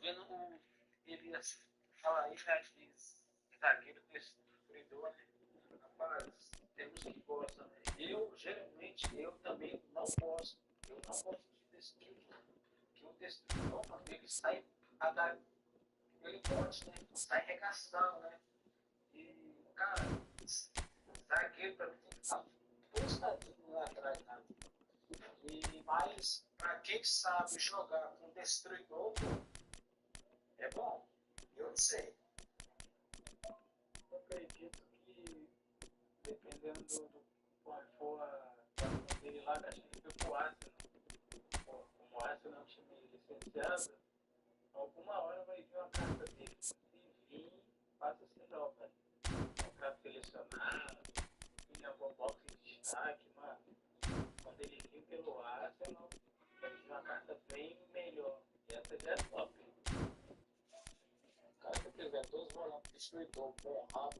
vendo o Elias falar aí, né, de zagueiro destruidor, né? Rapaz, temos que gostar, né? Eu também não gosto. Eu não gosto de destruidor. Porque o destruidor, mano, ele sai a dar, ele pode, né? Sai regaçando, né? E, cara, zagueiro pra mim tem que estar postadinho lá atrás, né? Mas pra quem sabe jogar com destruidor, pô, é bom. Eu não sei. Eu acredito que, dependendo do qual for a atuação dele lá, acho que ele foi pro Arsenal. Pô, como o Arsenal é um time licenciado, alguma hora vai vir uma carta dele. Se vir, passa sinal, velho. Um cara selecionado, em algum box de destaque, mano. Quando ele vir pelo Arsenal, vai vir uma carta bem melhor. E essa já é top. Cara, se eu tiver dois volantes destruidor, bom rabo.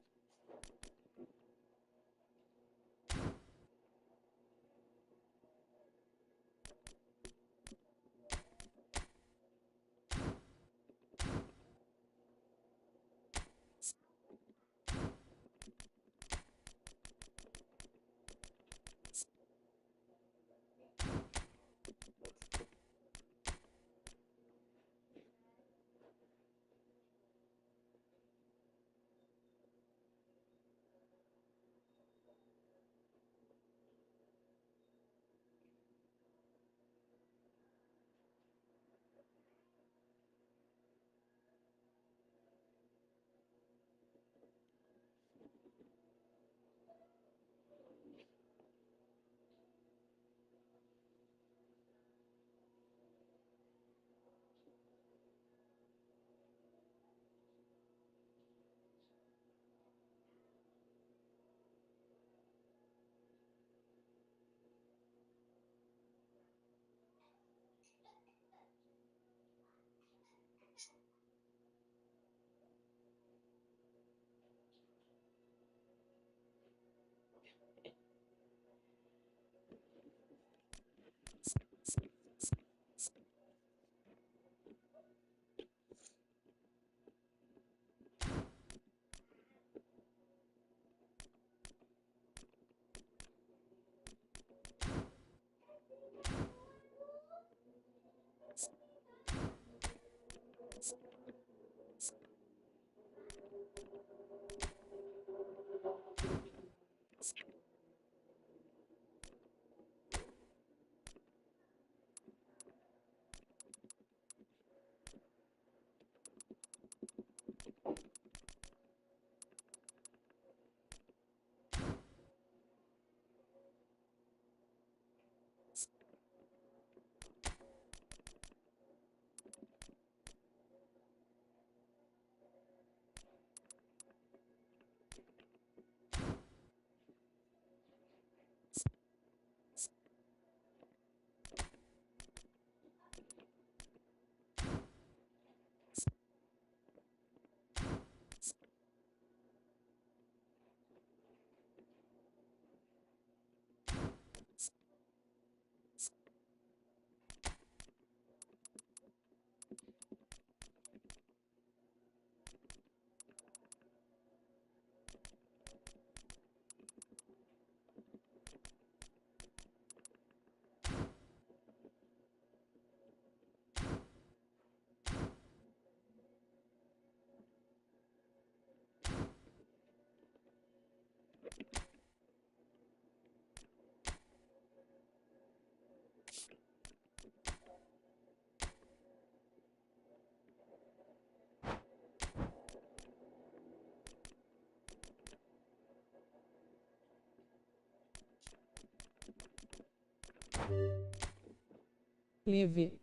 Live.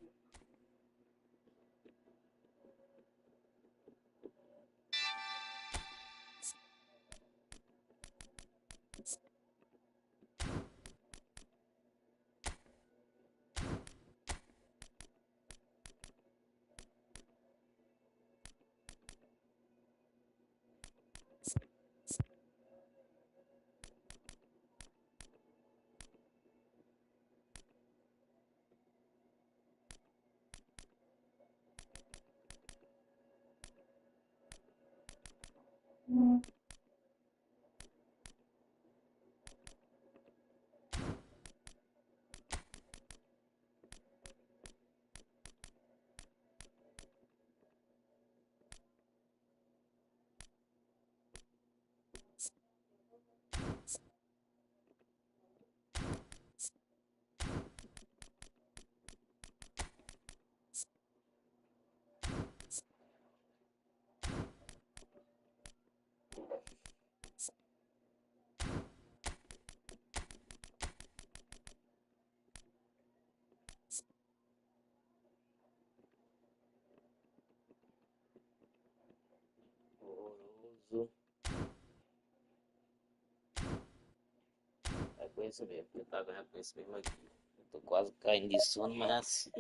isso mesmo. Tentar ganhar com isso mesmo aqui. Eu tô quase caindo de sono, mas...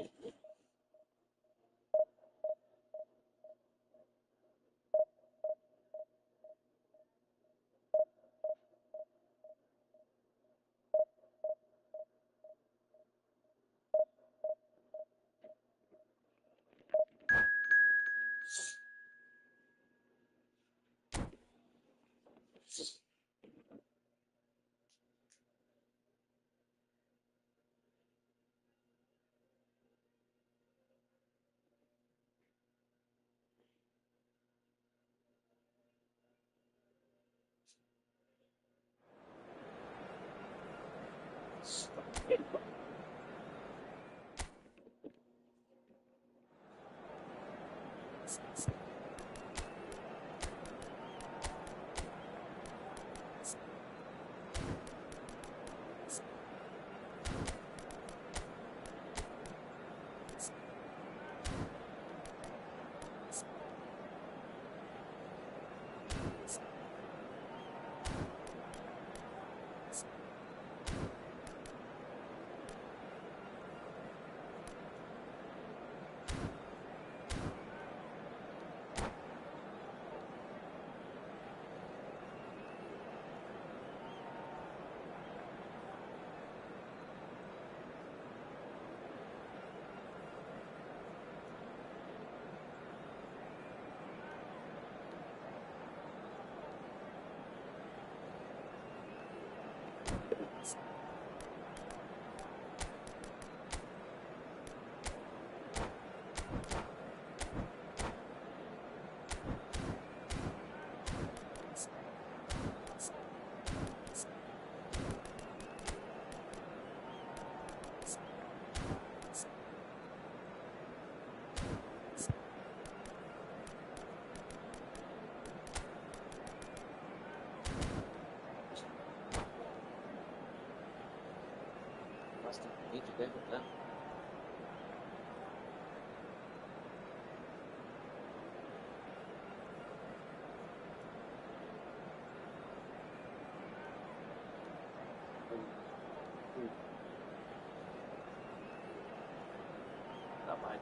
Basta vídeo dentro, né?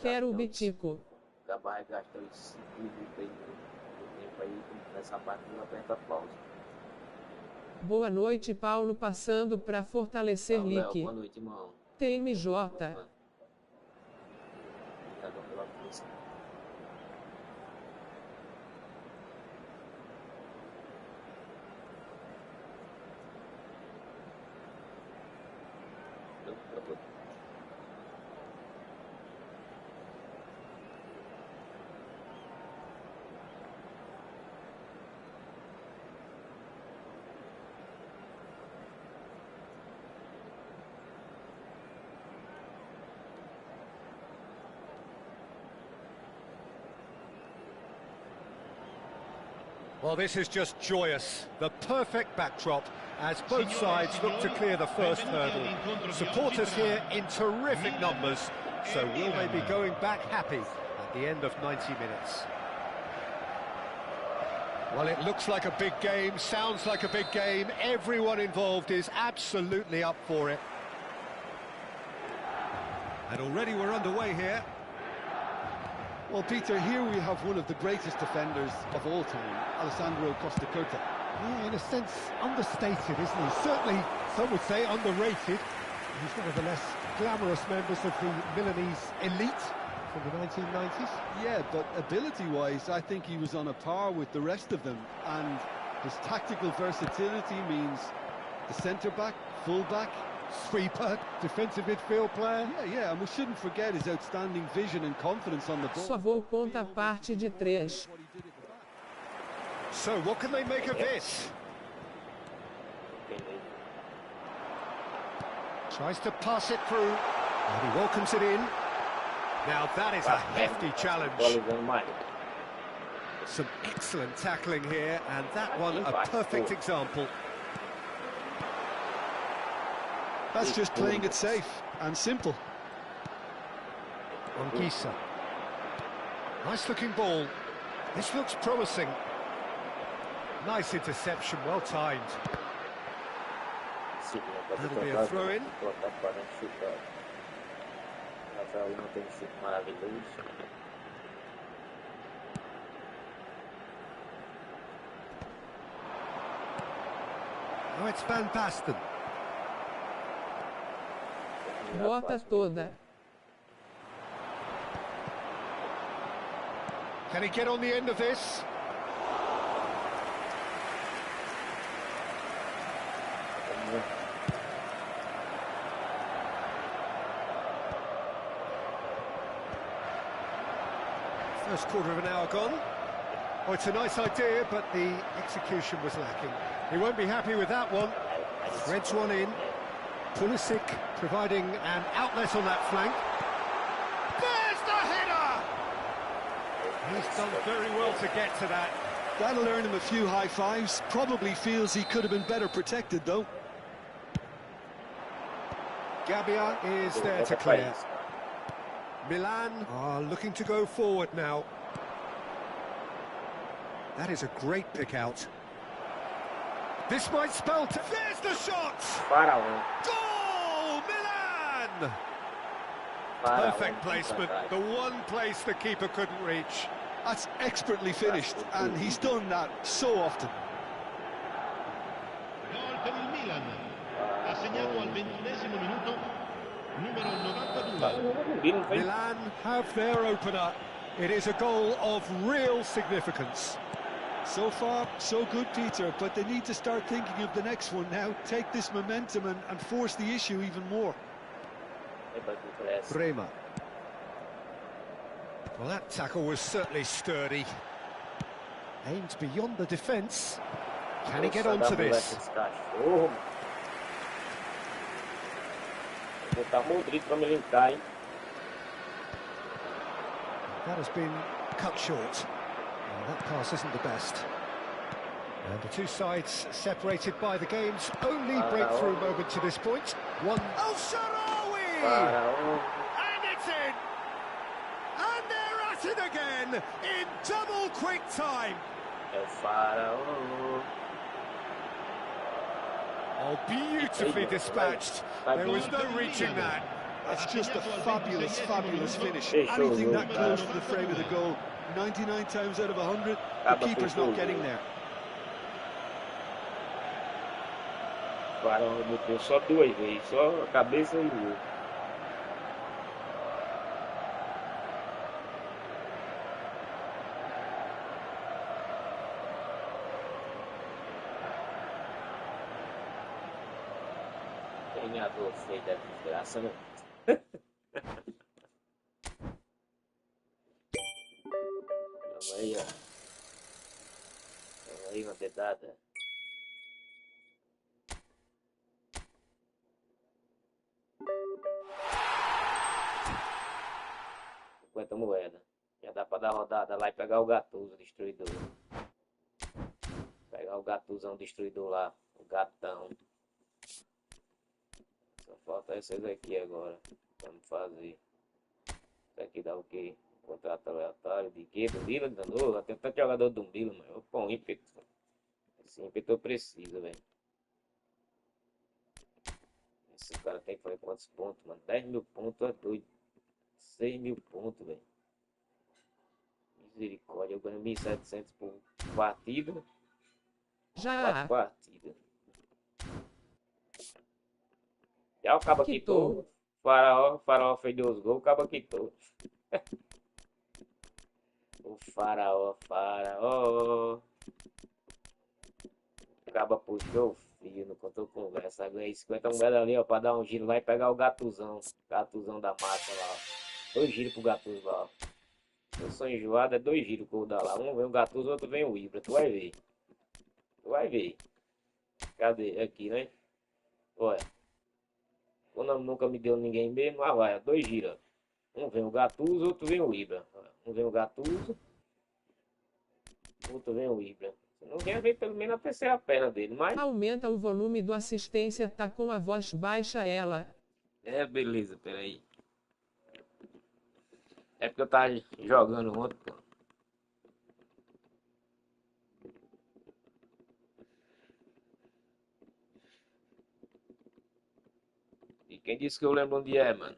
Quero o bitico. Acabar de gastar os 5 minutos aí do tempo aí nessa parte não aperta pausa. Boa noite, Paulo, passando para fortalecer Lick. Boa noite, irmão. TMJ. Obrigadão pela força. Well, this is just joyous. The perfect backdrop as both sides look to clear the first hurdle. Supporters here in terrific numbers, so will they be going back happy at the end of 90 minutes? Well, it looks like a big game, sounds like a big game. Everyone involved is absolutely up for it. And already we're underway here. Well, Peter, here we have one of the greatest defenders of all time, Alessandro Costa Curta. Yeah, in a sense, understated, isn't he? Certainly, some would say underrated. He's one of the less glamorous members of the Milanese elite from the 1990s. Yeah, but ability-wise, I think he was on a par with the rest of them. And his tactical versatility means the centre-back, full-back, Sweeper, defensive midfield player. Yeah, and we shouldn't forget his outstanding vision and confidence on the ball. Só vou contar parte de 3. So, what can they make of this? Tries to pass it through, and he welcomes it in. Now that is a hefty challenge. Some excellent tackling here, and that one a perfect example. That's just playing it safe and simple. Ongisa. Nice looking ball. This looks promising. Nice interception, well timed. chute, né? Pra That'll be a trocar, throw-in. botar pra dentro e chutar. Rafael não tem um chute maravilhoso. Oh, it's Van Basten. Bota toda. Can he get on the end of this? First quarter of an hour gone. Oh, it's a nice idea, but the execution was lacking. He won't be happy with that one. Threads one in. Pulisic providing an outlet on that flank. There's the header! He's done very well to get to that. That'll earn him a few high fives. Probably feels he could have been better protected, though. Gabbia is there to clear. Milan are looking to go forward now. That is a great pick out. This might spell... There's the shot! Goal! Milan! Perfect placement. The one place the keeper couldn't reach. That's expertly finished, and he's done that so often. Gol per il Milan. Ha segnato al 21esimo minuto numero 92. Milan have their opener. It is a goal of real significance. So far, so good, Peter, but they need to start thinking of the next one now. Take this momentum and force the issue even more. Bremer. Well, that tackle was certainly sturdy. Aimed beyond the defence. Can he get onto this? That has been cut short. Well, that pass isn't the best. And the two sides separated by the game's only breakthrough moment to this point. One. El Shaarawy! And it's in! And they're at it again in double quick time. Oh, beautifully dispatched. There was no reaching that. That's just a fabulous, fabulous finish. Anything that close to the frame of the goal, 99 times out of 100, the keeper's not getting there. Barão bateu só duas vezes, só a cabeça e o gol. Treinador feio da desgraça, né? Vamos aí, ó. Vamos aí, uma dedada. 50 moedas. Já dá pra dar rodada lá e pegar o Gattuso, destruidor. Pegar o Gattuzão destruidor lá. O gatão. Só falta esses aqui agora. Vamos fazer. Isso aqui dá o quê? Contrato aleatório de quê? Do Milan de novo? Tem tanto jogador do Milan, mano. Opa, um ímpeto. Esse ímpeto eu preciso, velho. Esse cara tem que fazer quantos pontos, mano? 10 mil pontos é doido. 6 mil pontos, velho. Misericórdia, eu ganho 1.700 por partida. Já. 4 partidas. Já o Caba quitou. Faraó fez 2 gols, o Caba quitou. O Faraó. O Caba puxou o fio, não contou conversa. Ganhei 50 moedas ali, ó, pra dar um giro lá e pegar o Gatuzão. Gatuzão da massa lá, ó. 2 giros pro Gattuso lá, ó. Eu sou enjoado, é 2 giros que eu vou dar lá. Um vem o Gattuso, outro vem o Ibra. Tu vai ver. Tu vai ver. Cadê? Aqui, né? Olha. Quando nunca me deu ninguém mesmo, ah, vai, 2 giros. Um vem o Gattuso, outro vem o Ibra. Um vem o Gattuso, outro vem o Ibra. Se não vier, vem pelo menos a terceira perna dele, mas... Aumenta o volume do assistência, tá com a voz baixa ela. É, beleza, peraí. É porque eu tava jogando ontem, pô. E quem disse que eu lembro onde é, mano?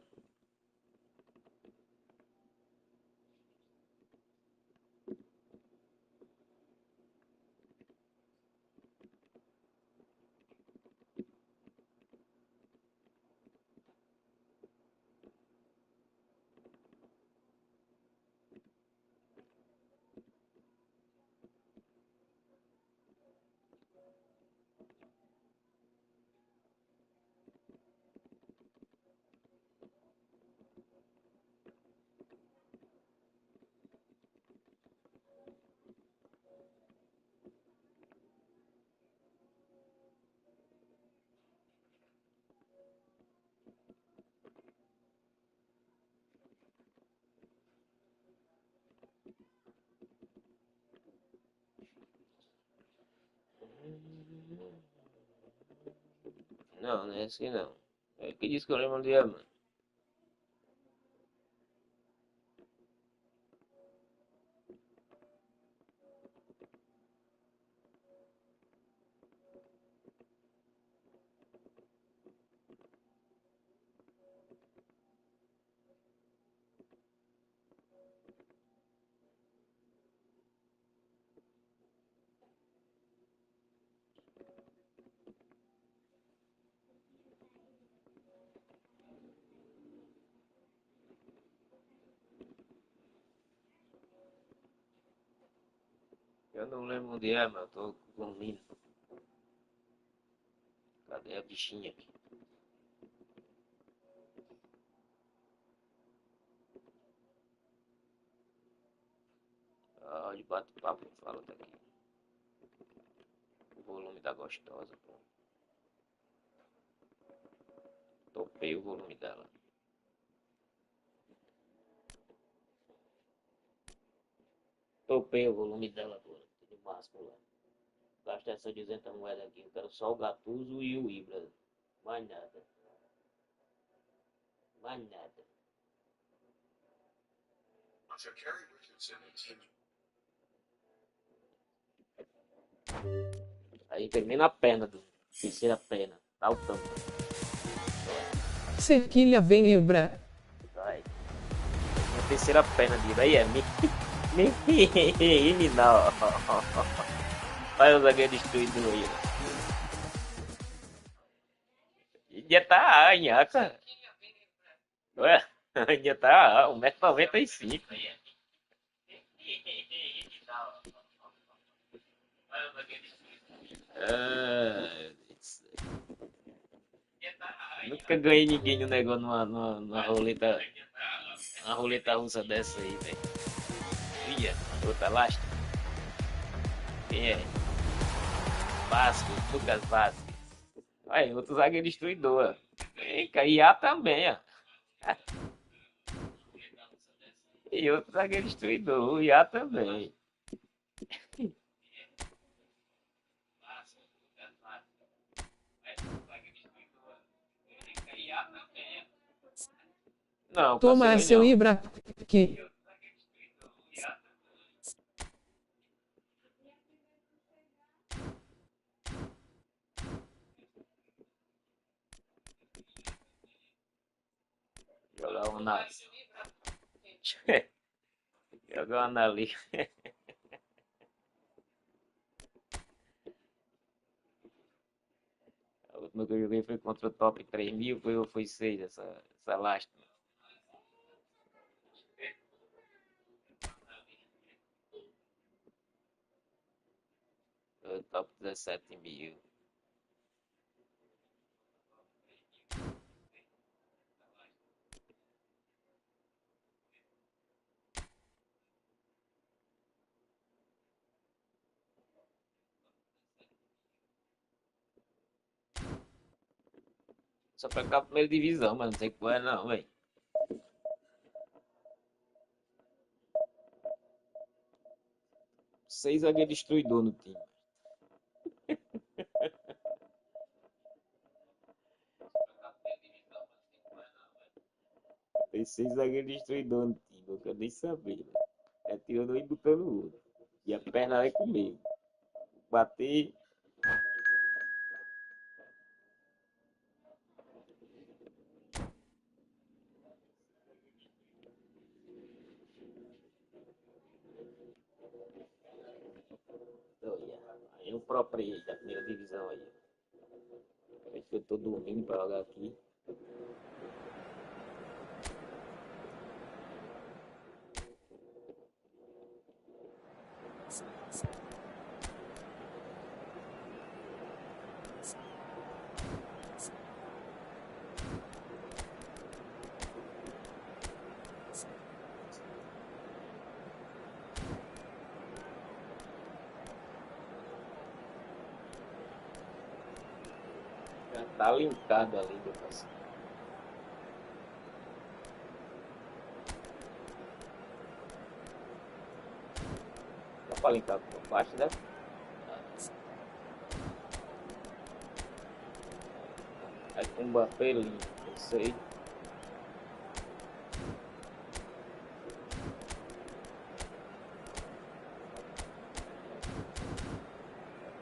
Não, não é assim não. É quem disse que eu lembro onde é, mano? Eu não lembro onde é, mano. Tô dormindo. Cadê a bichinha aqui? Ah, de bate-papo, fala daqui. O volume tá gostosa, pô. Topei o volume dela. Topei o volume dela, pô. Tudo máximo lá. Gasta essa 200 moedas aqui. Eu quero só o Gattuso e o Ibra. Mais nada. Mais nada. Aí termina a perna do. Terceira perna. Tá o tampo. Cerquilha vem Ibra. Vai. A terceira perna de Ibra. Aí é não. Olha o zagueiro destruído no Ibra. Já tá a nhaca. Ué, já tá 1,95 m. Nunca ganhei ninguém no negócio numa roleta. Uma roleta russa dessa aí, velho. Ia, outra lástima. Quem é? Vasco, Lucas Vasco. Aí, outro zagueiro destruidor. E Ia também, ó. E outro zagueiro destruidor, o Ia também. Não, Toma seu não. Ibra. Que. Jogar uma na. Jogar uma na liga. A última que eu joguei foi contra o top 3000, foi 6 essa lástima. Foi o top 17.000. Só pra ficar primeira divisão, mas não sei qual é não, velho. 6 zagueiros destruidor no time. Tem 6 zagueiros destruidor no time, eu quero nem saber, velho. É tirando um e botando o outro. E a perna vai comigo. Bater. Olha, aí o próprio da primeira divisão aí. Acho que eu tô dormindo pra jogar aqui. Já tá linkado ali, meu parceiro. Dá pra linkar por baixo, né? Aí com o Mbappé limpo, eu sei.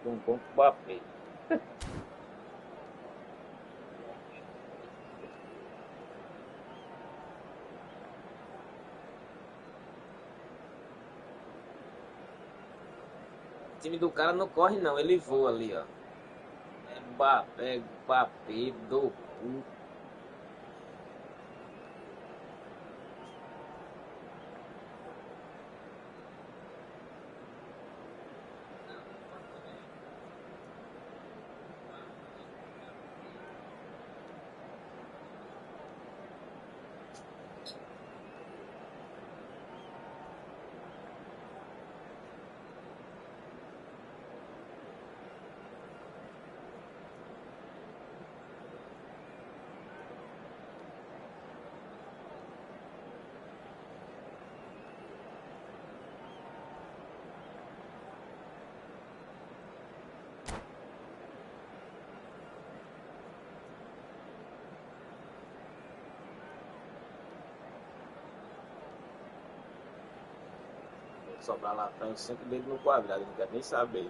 Com o Mbappé. O time do cara não corre não, ele voa ali, ó. É Mbappé, do cu. Sobrar lá atrás, sempre dentro no quadrado, não quero nem saber.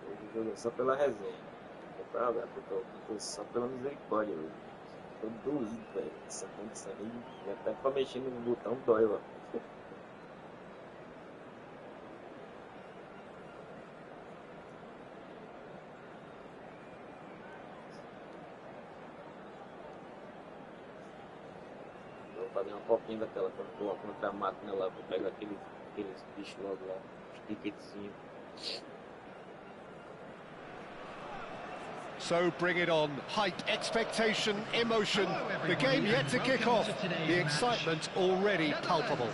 Hoje jogo só pela resenha. Não pra jogar, porque eu tô só pela misericórdia, velho. Tô doído, velho. Essa condição aí, até pra mexer no botão dói, ó. Vou fazer uma copinha daquela quando coloco na máquina lá, vou pegar aqueles bichos logo lá, os ticketzinhos. So bring it on. Hype, expectation, emotion. The game yet to kick off. The excitement already palpable.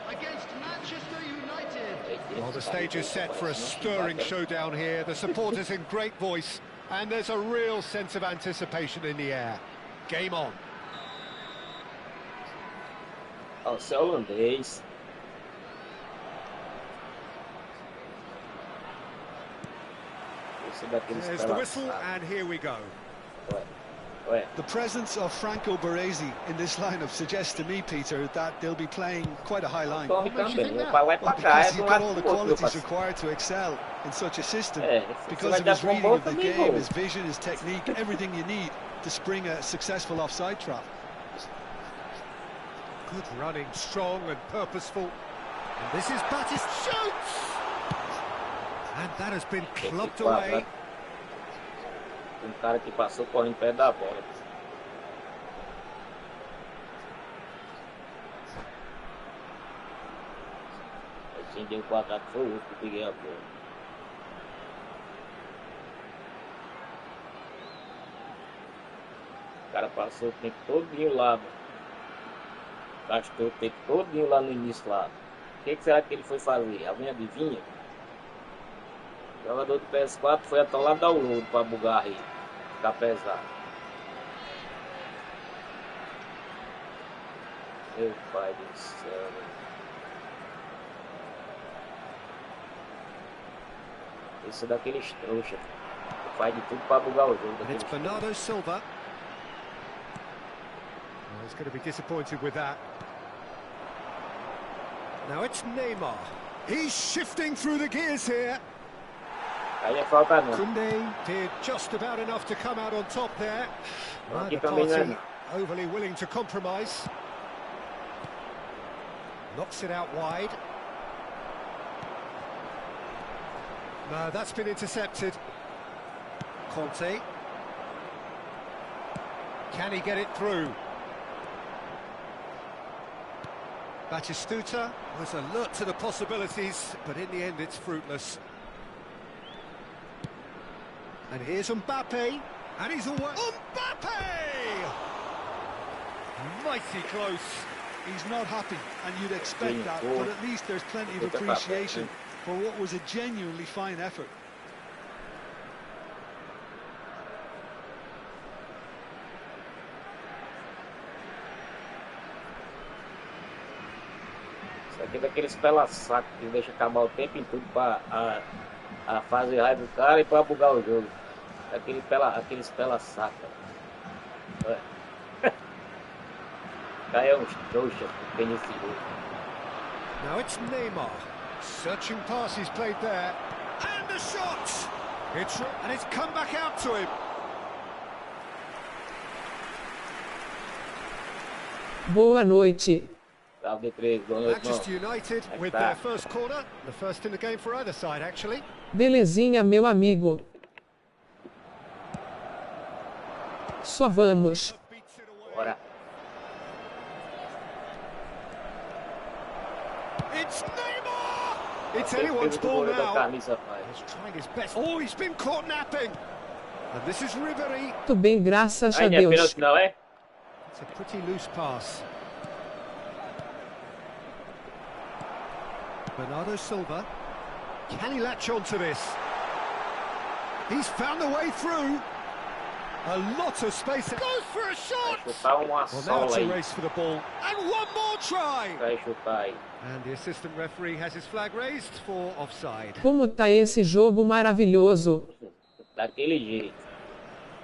Against Manchester United. Well, the stage is set for a stirring showdown here. The supporters in great voice, and there's a real sense of anticipation in the air. Game on. Ó, você é holandês. There's the whistle, and here we go. The presence of Franco Baresi in this lineup suggests to me, Peter, that they'll be playing quite a high line. Corre também, o pai vai pra cá, Because é he's do got lado all the do outro, meu qualities parceiro. required to excel in such a system. Because vai of dar his pra reading bola of the também, game, gol. his vision, his technique, everything you need to spring a successful offside trap. Good running, strong and purposeful. And this is Battis shoots! And that has been clubbed away. Cara que passou correndo perto da bola. Quem deu o quadrado foi o outro que peguei a bola. O cara passou o tempo todinho lá, mano. Gastou o tempo todinho lá no início lá. O que será que ele foi fazer? Alguém adivinha? O jogador do PS4 foi até lá dar o lodo pra bugar aí. Ficar pesado. Meu pai do céu, velho. Esse é daqueles trouxa. Faz de tudo pra bugar o jogo. And it's Bernardo Silva. Well, he's going to be disappointed with that. Now it's Neymar. He's shifting through the gears here. Aí é falta não. Koundé did just about enough to come out on top there. Aqui Neither também não é party não. overly willing to compromise. Knocks it out wide. No, that's been intercepted. Conte. Can he get it through? Batistuta was alert to the possibilities, but in the end it's fruitless. And here's Mbappe, and he's away. Mbappe! Mighty close. He's not happy, and you'd expect that, but at least there's plenty of appreciation for what was a genuinely fine effort. Isso aqui é daqueles pela-saco que deixa acabar o tempo em tudo pra a fase raiva do cara e pra bugar o jogo. Aqueles pela-saco. Cara é uns trouxa que tem nesse jogo. Now it's Neymar. Searching passes played there. And the shot! And it's come back out to him. Boa noite. Salve 3, boa noite, Manchester United with their first corner. The first in the game for either side, actually. Belezinha, meu amigo. Só vamos. Bora. It's Neymar! It's anyone's ball now. He's trying his best. Oh, he's been caught napping. And this is Ribery. Tudo bem, graças a Aí, é Deus. pênalti não é? It's a pretty loose pass. Bernardo Silva. Can he latch onto this? He's found the way through. A lot of space. Goes for a shot. Vai chutar uma Well, now sola it's a aí. race for the ball. And one more try. Vai chutar aí. And the assistant referee has his flag raised for offside. Como tá esse jogo maravilhoso. Daquele jeito.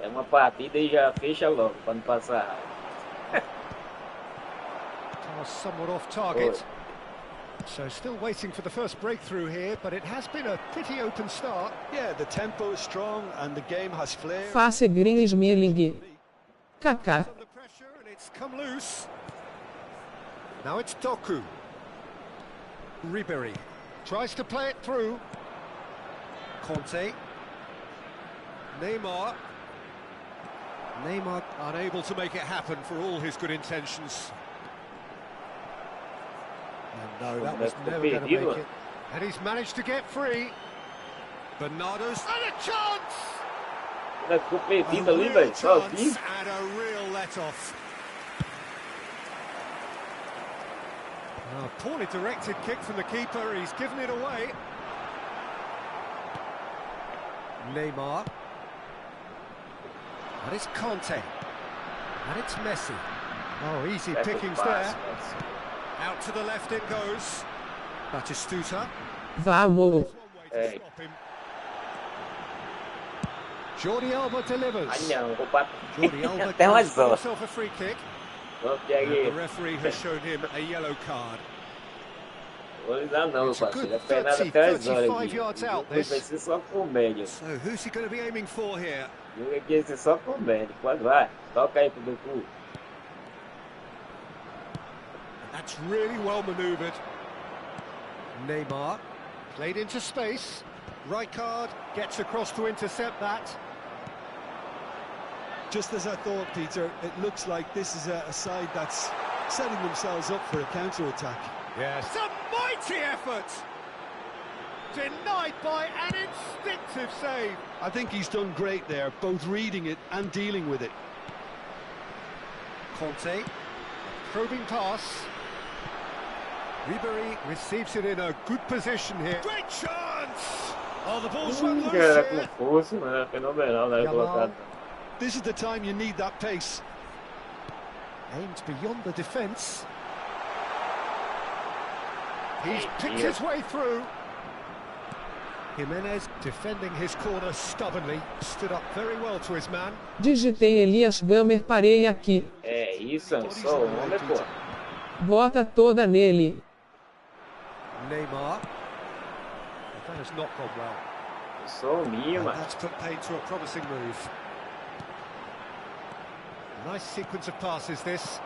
É uma partida e já fecha logo, pra não passar raiva. Was somewhat off target. So still waiting for the first breakthrough here, but it has been a pretty open start. Yeah, the tempo is strong and the game has flair. Face Green Smiling. Kaká. Under pressure and it's come loose. Now it's Doku. Ribery tries to play it through. Conte. Neymar unable to make it happen for all his good intentions. And no, that was never going to make it. And he's managed to get free. Bernardo's and a chance! Ficou perdido A ali, real velho. Sozinho. chance and a real let-off. Poorly directed kick from the keeper. He's given it away. Neymar. And it's Conte. And it's Messi. Oh, easy pickings there. Out to the left it goes. Batistuta. Vamos. Hey. Jordi Alba delivers. Ai não, vou bater. Jordi Alba Até mais gives for bola. himself a free kick. Vamos And the pegar. referee has shown him a yellow card. Vou lisar não, meu It's a parceiro. good É pernada 30, até as horas 35 aqui. yards out, Depois vai this. ser só comédia. So who's he going to be aiming for here? O jogo aqui vai ser só comédia. Pode vai. Toca aí pro Doku. That's really well manoeuvred. Neymar played into space. Rijkaard gets across to intercept that. Just as I thought, Peter, it looks like this is a side that's setting themselves up for a counter-attack. Yes. It's a mighty effort! Denied by an instinctive save. I think he's done great there, both reading it and dealing with it. Conte, probing pass. Ribery receives it in a good position here. Great chance! Oh, the ball's run loose Cara, here. com força, mano. É fenomenal, né? Colocado. This is the time you need that pace. Aimed beyond the defence. He's picked his way through. Jimenez defending his corner stubbornly. Stood up very well to his man. Digitei Elias Gamer, parei aqui. É isso, é só o homem, pô. Bota toda nele. Neymar. That has not gone well. Sumiu, And mano. that's put paid to a promising move. Nice sequence of passes, this.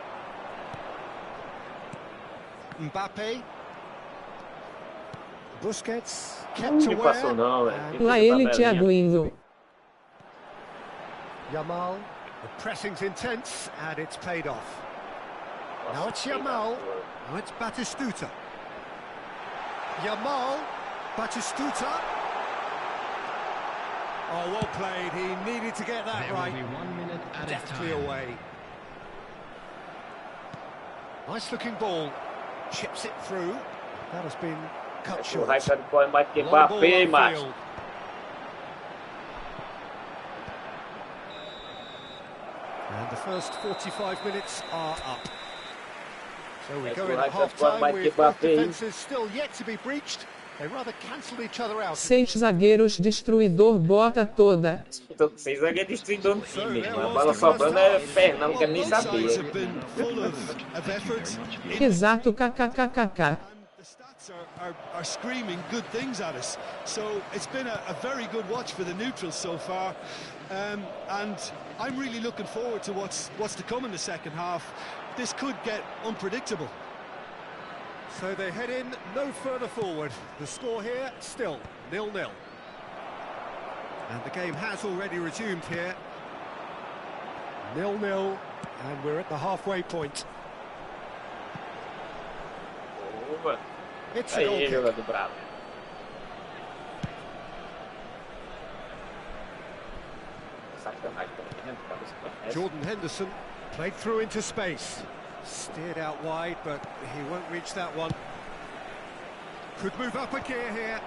Mbappe. Busquets kept Não passou aware. não, velho. Lá ele, Thiago Lindo. Yamal. The pressing's intense and it's paid off. Now it's Yamal. Now it's Batistuta. Yamal. Batistuta. Oh, well played. He needed to get that There right. will be 1 minute at a Deftly time. away. Nice looking ball. Chips it through. That has been cut O short. Raikkonen corre mais que Long ball Mbappé, macho. upfield. And the first 45 minutes are up. So we Yes, go well, in I at just got my half-time with both Mbappé. defences still yet to be breached. They rather cancelled each other out. 6 zagueiros, destruidor, bota toda. Tô com 6 zagueiros destruindo no So time, there mano. A was bola the sobrando first é half. perna, não quero nem Both sides saber. have been full of effort. Exato, kkkk. And the stats are screaming good things at us. So it's been a very good watch for the neutrals so far. And I'm really looking forward to what's to come in the second half. This could get unpredictable. So they head in no further forward. The score here still 0-0. And the game has already resumed here. 0-0, and we're at the halfway point. Opa. It's a goal Aí, kick. jogador bravo. Sacanagem também, né? Jordan Henderson played through into space. Steered out wide, but he won't reach that one. Could move up a gear here.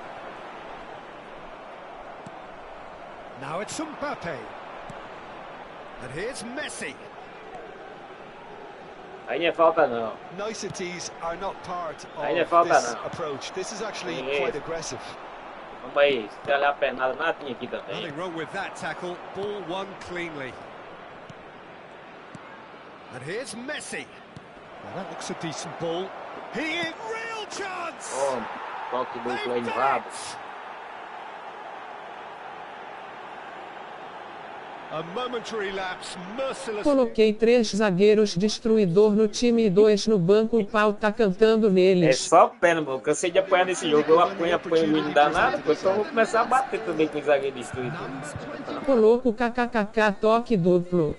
Now it's Mbappe. And here's Messi. Aí não é falta não. Niceties are not part Aí não é of falta, this não. approach. This is actually Yes. quite aggressive. Vamos aí, se olhar a pernada, nada tinha aqui também. Nothing wrong with that tackle. Ball won cleanly. And here's Messi. Well, that looks a decent ball. He in real chance. Ó, toque duplo aí They've no done rabo. it. A momentary lapse, merciless. Coloquei 3 zagueiros, destruidor no time e 2 no banco. O pau tá cantando É neles. só pena, mano. Cansei de apanhar nesse jogo. Eu apanho, e não dá nada. Depois eu vou começar a bater também com os zagueiros destruídos. Coloco kkkk, toque duplo.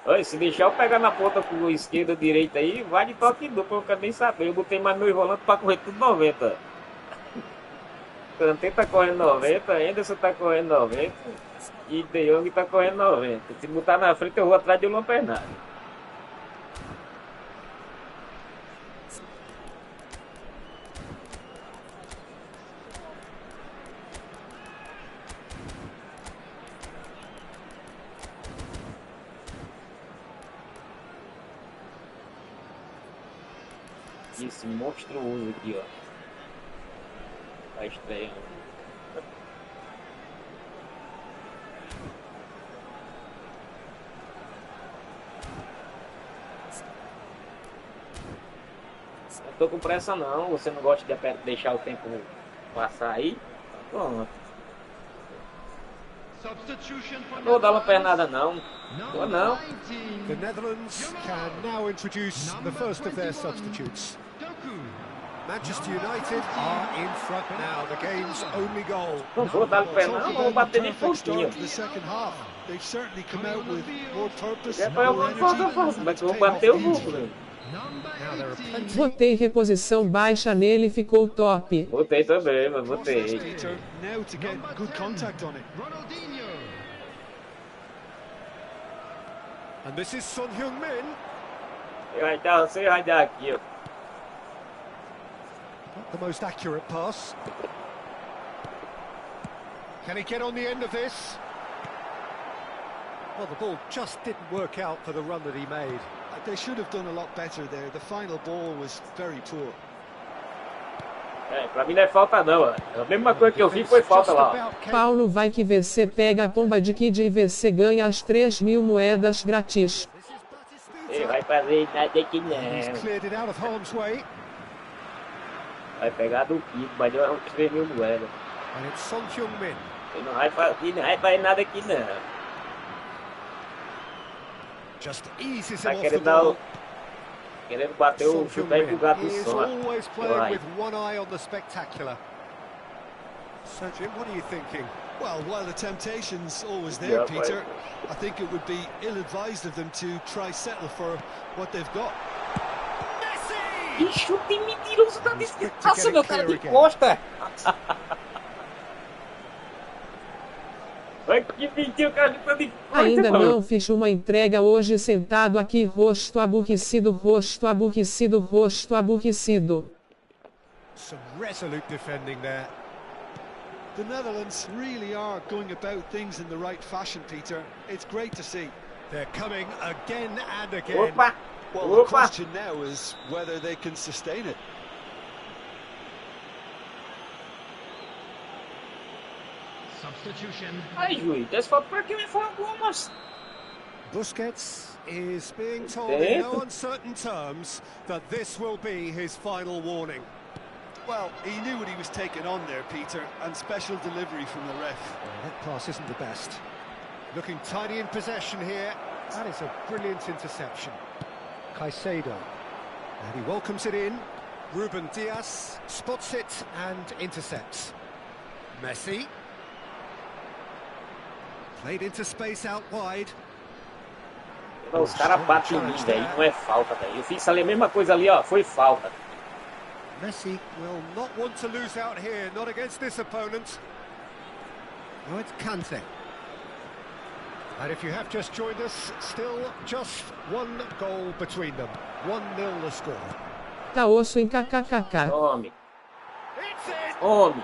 Olha, se deixar eu pegar na ponta com o esquerda, direita aí, vai de toque duplo, eu quero nem saber. Eu botei mais meu enrolando pra correr tudo 90. Kanté tá correndo 90, Anderson tá correndo 90 e De Jong tá correndo 90. Se botar na frente eu vou atrás de uma pernada. Esse monstruoso aqui, ó. Tá estranho. Não tô com pressa não. Você não gosta de deixar o tempo passar aí? Tá pronto. Substitution for Não vou dar uma pernada não. Tô não. The Netherlands can now introduce the first of their substitutes. Manchester United are in front now, the game's only goal. Não vou dar pernada não, vou bater nem Perfect pouquinho. start to the second half. They've certainly come out with more purpose, É pra eu more fazer, energy. mas eu vou bater o voo, velho. Now there are plenty. Botei reposição baixa nele, ficou top. Botei também, mas botei. Peter, now to get good contact on it. Ronaldinho. And this is Son Heung-min. Você vai dar aqui, ó. Not the most accurate pass. Can he get on the end of this? Well, the ball just didn't work out for the run that he made. They should have done a lot better there. The final ball was very poor. É, pra mim não é falta não, ó. A mesma coisa que eu vi foi falta lá, ó. Paulo vai que VC pega a pomba de Kid e VC ganha as 3.000 moedas grátis. Ele vai fazer nada aqui He's não. cleared it out of harm's way. Vai pegar do Kiko, vai dar uns 3.000 moedas. And it's Son Heung-min. Ele não vai fazer nada aqui, não. Just eases Tá him off the querendo dar ball. querendo bater o Son chute aí pro Heung-min gato do is som. always playing Vai. with one eye on the spectacular. So Jim, what are you thinking? Well, while the temptation's always there, Yeah, Peter, I think it would be ill-advised of them to try settle for what they've got. Que chute mentiroso da He's quick to Nossa, get meu it cara clear de again. costa. Vai que mentiu, o cara de costa de costa. Ainda mano. não fiz uma entrega hoje sentado aqui, rosto aborrecido, rosto aborrecido, rosto aborrecido. Some resolute defending there. The Netherlands really are going about things in the right fashion, Peter. It's great to see. They're coming again and again. Opa! Well, the Opa! question now is whether they can sustain it. Substitution. Ai, juiz, esse foi pra quem foi algumas. Busquets is being told in Dentro. no uncertain terms that this will be his final warning. Well, he knew what he was taking on there, Peter, and special delivery from the ref. That pass isn't the best. Looking tidy in possession here. That is a brilliant interception. Caicedo. And he welcomes it in. Ruben Diaz spots it and intercepts. Messi. Played into space out wide. Não, os caras batem em mim, velho. Não é falta, velho. Eu fiz ali a mesma coisa ali, ó. Foi falta. Messi will not want to lose out here, not against this opponent. No, it's Kante. And if you have just joined us, still just one goal between them. 1-0 the score. Tá osso em kkkk. Tome. It's it! Tome.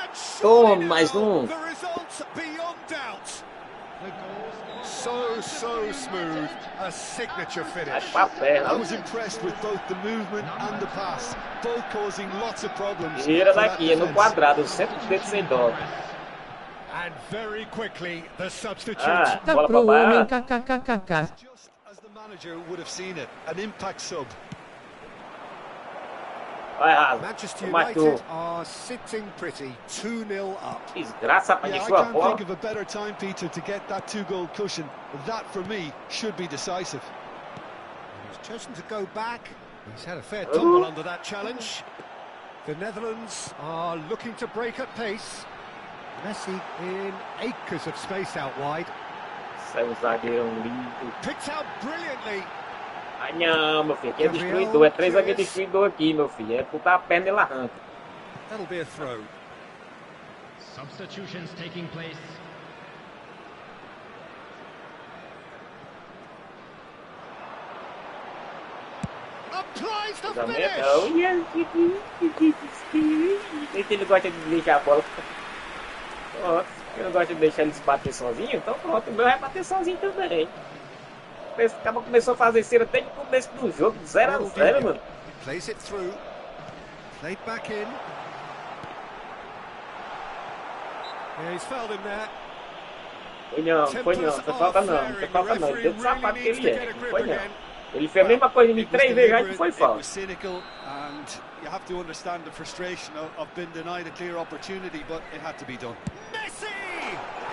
And surely mais now, um. the results beyond doubt. So smooth. A signature Vai finish. pra perna. I was impressed with both the movement and the pass, both causing lots of problems. Tira for that daqui, é no defence. quadrado. Sempre dentro sem dó. And very quickly, the substitute. Ah, Tá bola pro pra homem baixo. kkkk. Just as the manager would have seen it, an impact sub. Vai, Raso. Manchester Matou. United are sitting pretty, 2-0 up. Desgraça, rapaz, Yeah, de I sua can't bola. think of a better time, Peter, to get that two-goal cushion. That, for me, should be decisive. He's chosen to go back. He's had a fair tumble Ooh. under that challenge. The Netherlands are looking to break at pace. Messi in acres of space out wide. Sai um zagueirão lindo. Picked out brilliantly. Ai, não, meu filho. Aqui é destruidor. É 3 zagueiros destruidor aqui, meu filho. É botar a perna e ele arranca. That'll be a throw. Substitutions taking place. Applies the Cruzamento. finish. Esse ele gosta de deixar a bola. Pronto. Ele não gosta de deixar ele se bater sozinho. Então pronto, o meu vai bater sozinho também. Esse cara começou a fazer cera desde o começo do jogo. 0-0, mano. Plays it through. Played back in. Yeah, he's fouled him there. Foi não, foi não. Não foi falta não. Não foi falta não. Deu de sapato que ele é. Não foi não. Ele fez a mesma coisa em mim 3 vezes já e foi It falta. was cynical, and you have to understand the frustration of being denied a clear opportunity, but it had to be done. Messi!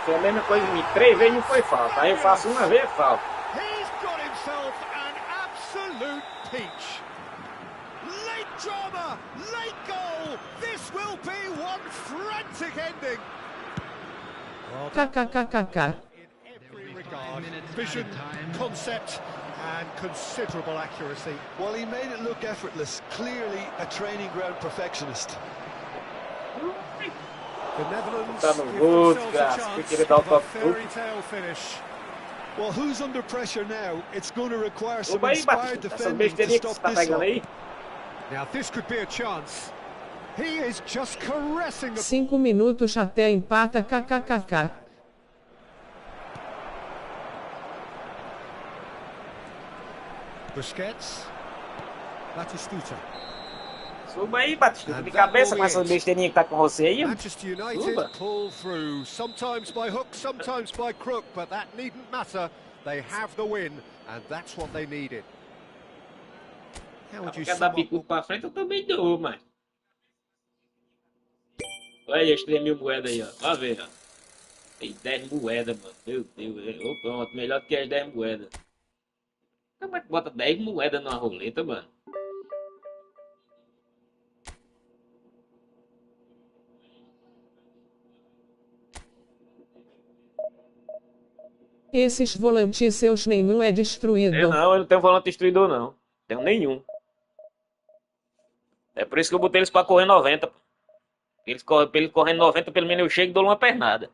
Foi a mesma coisa em mim 3 vezes e não foi falta. Aí eu faço uma vez, é falta. He's got himself an absolute peach. Late drama, late goal. This will be one frantic ending. kkkk. In every regard, vision, concept, and considerable accuracy. Well, he made it look effortless. Clearly a training ground perfectionist. The Netherlands Tá no give gol, themselves a desgraça. chance Porque ele dá o of a toque. fairy tale finish. Well, who's under pressure now? It's going to require some Opa aí, inspired Batista. Essa defending to besteirinha que você stop tá this pegando one. aí. Now this could be a chance. He is just caressing the 5 minutos até empata kkkk. Busquets. Batistuta. Suba aí, Batista. De cabeça com essa besteirinha que tá com você aí. Manchester United Suba. pull through, sometimes by hook, sometimes by crook, but that needn't matter. They have the win, and that's what they needed. How would you Quer sum dar up? bico pra frente, eu também dou, mas. Olha as 3 mil moedas aí, ó. Ó, ver, ó. Tem 10 moedas, mano. Meu Deus. Ô, pronto, melhor do que as 10 moedas. Como é que bota 10 moedas numa roleta, mano? Esses volantes seus nenhum é destruído. Eu não tenho volante destruidor, não. Tenho nenhum. É por isso que eu botei eles pra correr 90. Pô. Pra ele correndo 90, pelo menos eu chego e dou uma pernada.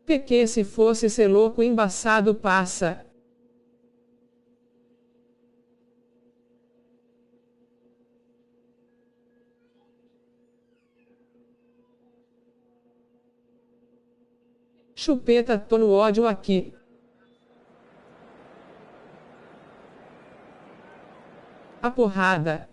Porque se fosse ser louco embaçado passa. Chupeta, tô no ódio aqui. A porrada.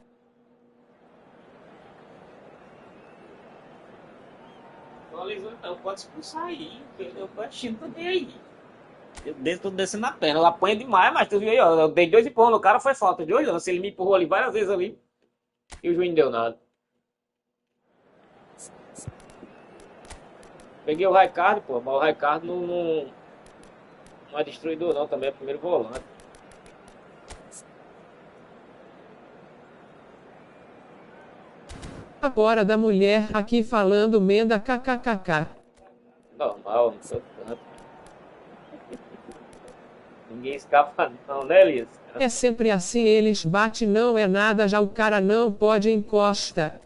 Então pode expulsar aí. Eu tô achando também aí. Eu tô descendo na perna. Eu apanho demais, mas tu viu aí, ó. Eu dei 2 empurrões no cara, foi falta de olho. Se ele me empurrou ali várias vezes ali. E o juiz não deu nada. Peguei o Raikard, pô, mas o Raikard não é destruidor não, também é primeiro volante. Agora da mulher aqui falando menda kkkk. Normal, não sou tanto. Ninguém escapa não, né, Elias? É sempre assim, eles bate não é nada, já o cara não pode encosta.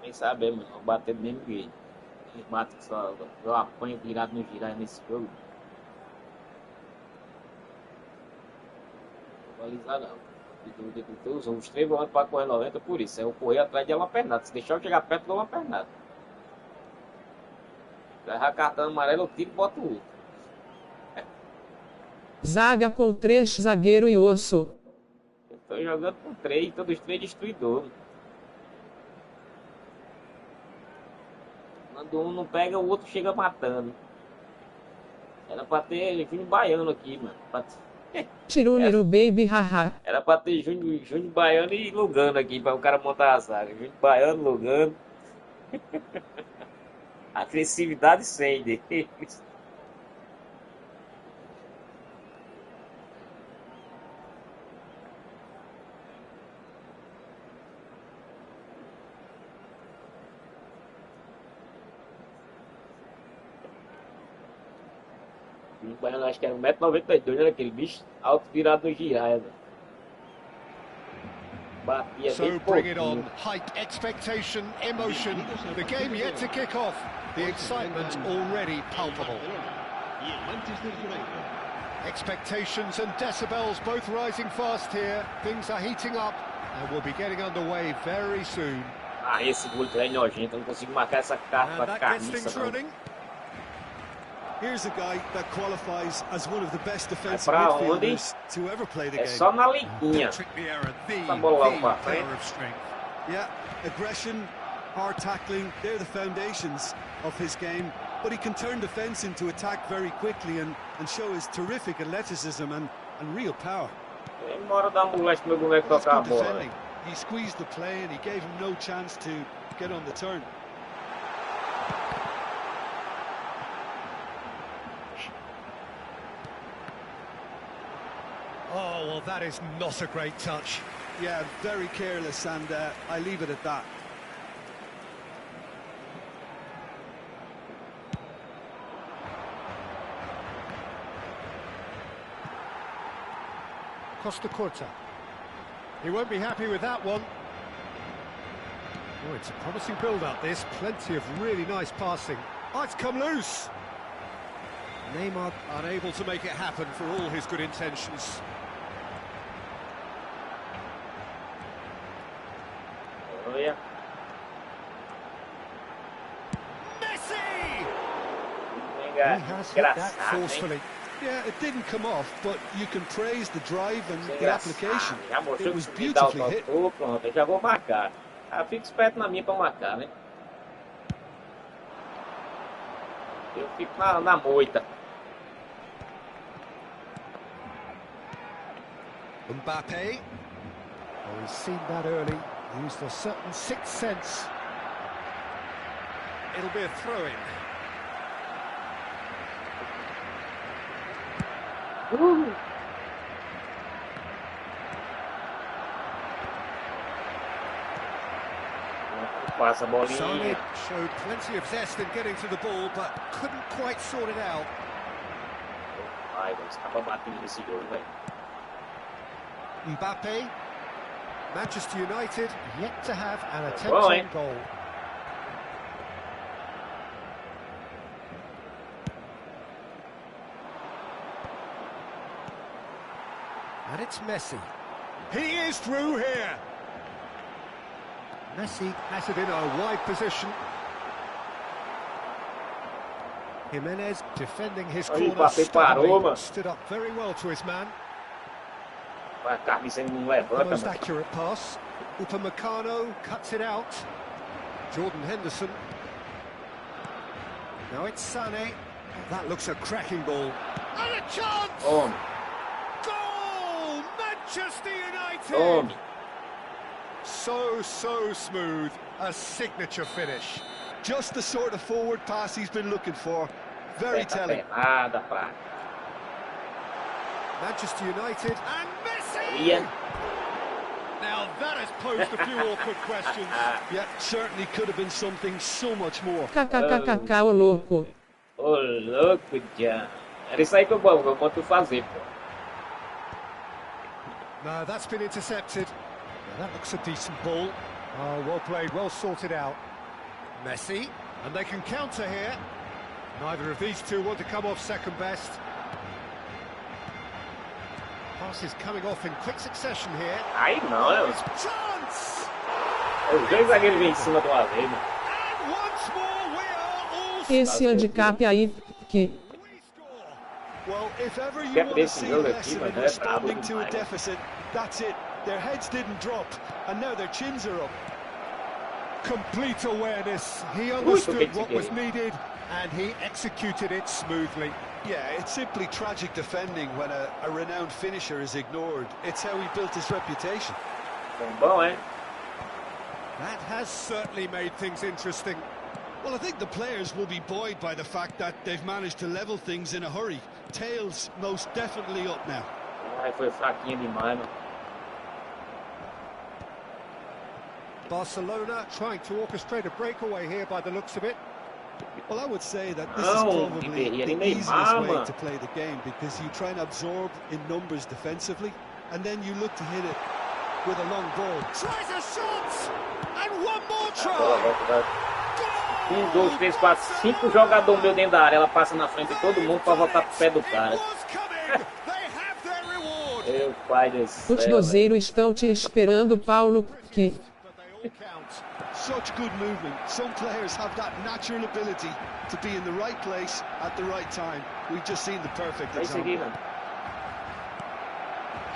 Nem sabe, mano, vou bater do mesmo jeito. Eles batem que só, eu apanho virado no girar nesse jogo. Não vou alisar não. Os 3 volantes para correr 90 por isso. Eu correr atrás de uma pernada. Se deixar eu chegar perto, eu dou uma pernada. Levar cartão amarelo, eu tiro e boto o outro. Zaga com 3 zagueiro e osso. Eu tô jogando com 3, todos 3 destruidores. Quando um não pega, o outro chega matando. Era pra ter Júnior Baiano aqui, mano. Tiruniru baby haha. Era pra ter Júnior Baiano e Lugano aqui, pra o cara montar a zaga. Júnior Baiano, Lugano. Agressividade 100 deles. O Baiano acho que era 1,92 m, era aquele bicho alto virado no giraia. Batia So bem bring it on. pouquinho. Hype, expectation, emotion. The game yet to kick off. The excitement already palpable. Y el Manchester United. Expectations and decibels both rising fast here. Things are heating up and we'll be getting underway very soon. Ah, esse gol é nojento, eu não consigo marcar essa carta And that gets things carniça não. running. Here's a guy that qualifies as one of the best defensive pra onde? midfielders to ever play the É game. só na liguinha. Patrick Vieira, Essa bola lá pra the frente. pillar of strength. Yeah, aggression, hard tackling, they're the foundations of his game. But he can turn defence into attack very quickly and show his terrific athleticism and real power. Demora dar um moleque pro meu boneco That's tocar a good bola. defending. He squeezed the play and he gave him no chance to get on the turn. Oh, well, that is not a great touch. Yeah, very careless, and I leave it at that. Costa Curta. He won't be happy with that one. Oh, it's a promising build-up, this. Plenty of really nice passing. Oh, it's come loose. Neymar unable to make it happen for all his good intentions. Oh, yeah. Messi! He has hit that forcefully. Yeah, it didn't come off, but you can praise the drive and the application. Já mostrou It was que se me dá o beautifully hit. toque, pronto, eu já vou marcar. Ah, fica esperto na minha pra marcar, né? Eu fico na moita. Mbappe. Oh, he's seen that early. Used a certain sixth sense. It'll be a throw-in. Passa a bolinha. Sony showed plenty of zest in getting to the ball, but couldn't quite sort it out. Ai, vamos escapar batendo nesse jogo, velho. Mbappe. Manchester United yet to have an attempt on goal. And it's Messi. He is through here. Messi has it in a wide position. Jimenez defending his Aí, corner Mbappé parou, mano. stood up very well to his man. A camisa não The levanta, most mano. accurate pass. Upamecano cuts it out. Jordan Henderson. Now it's Sané. That looks a cracking ball. And a chance! Tome, Goal! Manchester United! tome. So smooth. A signature finish. Just the sort of forward pass he's been looking for. Very Aperta a telling. pernada, pá. Manchester United and Messi! Ia. Now that has posed a few awkward questions. Yeah, certainly could have been something so much more. KKKKK, ô louco. Ô, louco, já. Era isso aí que eu boto fazer, pô. No, that's been intercepted. Now that looks a decent ball. Oh, well played, well sorted out. Messi, and they can counter here. Neither of these two want to come off second best. Passes coming off in quick succession here. Aí não, né? Chance! Os dois zagueiros vêm em cima do uma vez, mano. And once more we are all Esse handicap aí, que... we score. Well, if ever you Quer want to desse see a jogo aqui, lesson mas in não é brabo responding to a demais. deficit, that's it. Their heads didn't drop, and now their chins are up. Complete awareness. He Muito understood bem what was conseguido. needed and he executed it smoothly. Yeah, it's simply tragic defending when a renowned finisher is ignored. It's how he built his reputation. Bom, hein? That has certainly made things interesting. Well, I think the players will be buoyed by the fact that they've managed to level things in a hurry. Tails most definitely up now. Ai, foi fraquinho demais, mano. Barcelona trying to orchestrate a breakaway here by the looks of it. Well, I would say that this Não, is probably ele the nem easiest mama. way to play the game because you try and absorb in numbers defensively, and then you look to hit it with a long ball. Tries a shot! And one more Bola, try! volta, vai. 1, 2, 3, 4, 5 jogadores meu dentro da área. Ela passa na frente de todo mundo pra voltar pro pé do cara. It was coming! They have their reward! Meu pai do Os céu. velho. dozeiros estão te esperando, Paulo, que... But they all count. Such good movement. Some players have that natural ability to be in the right place at the right time. We've just seen the perfect Vai seguir, example. mano.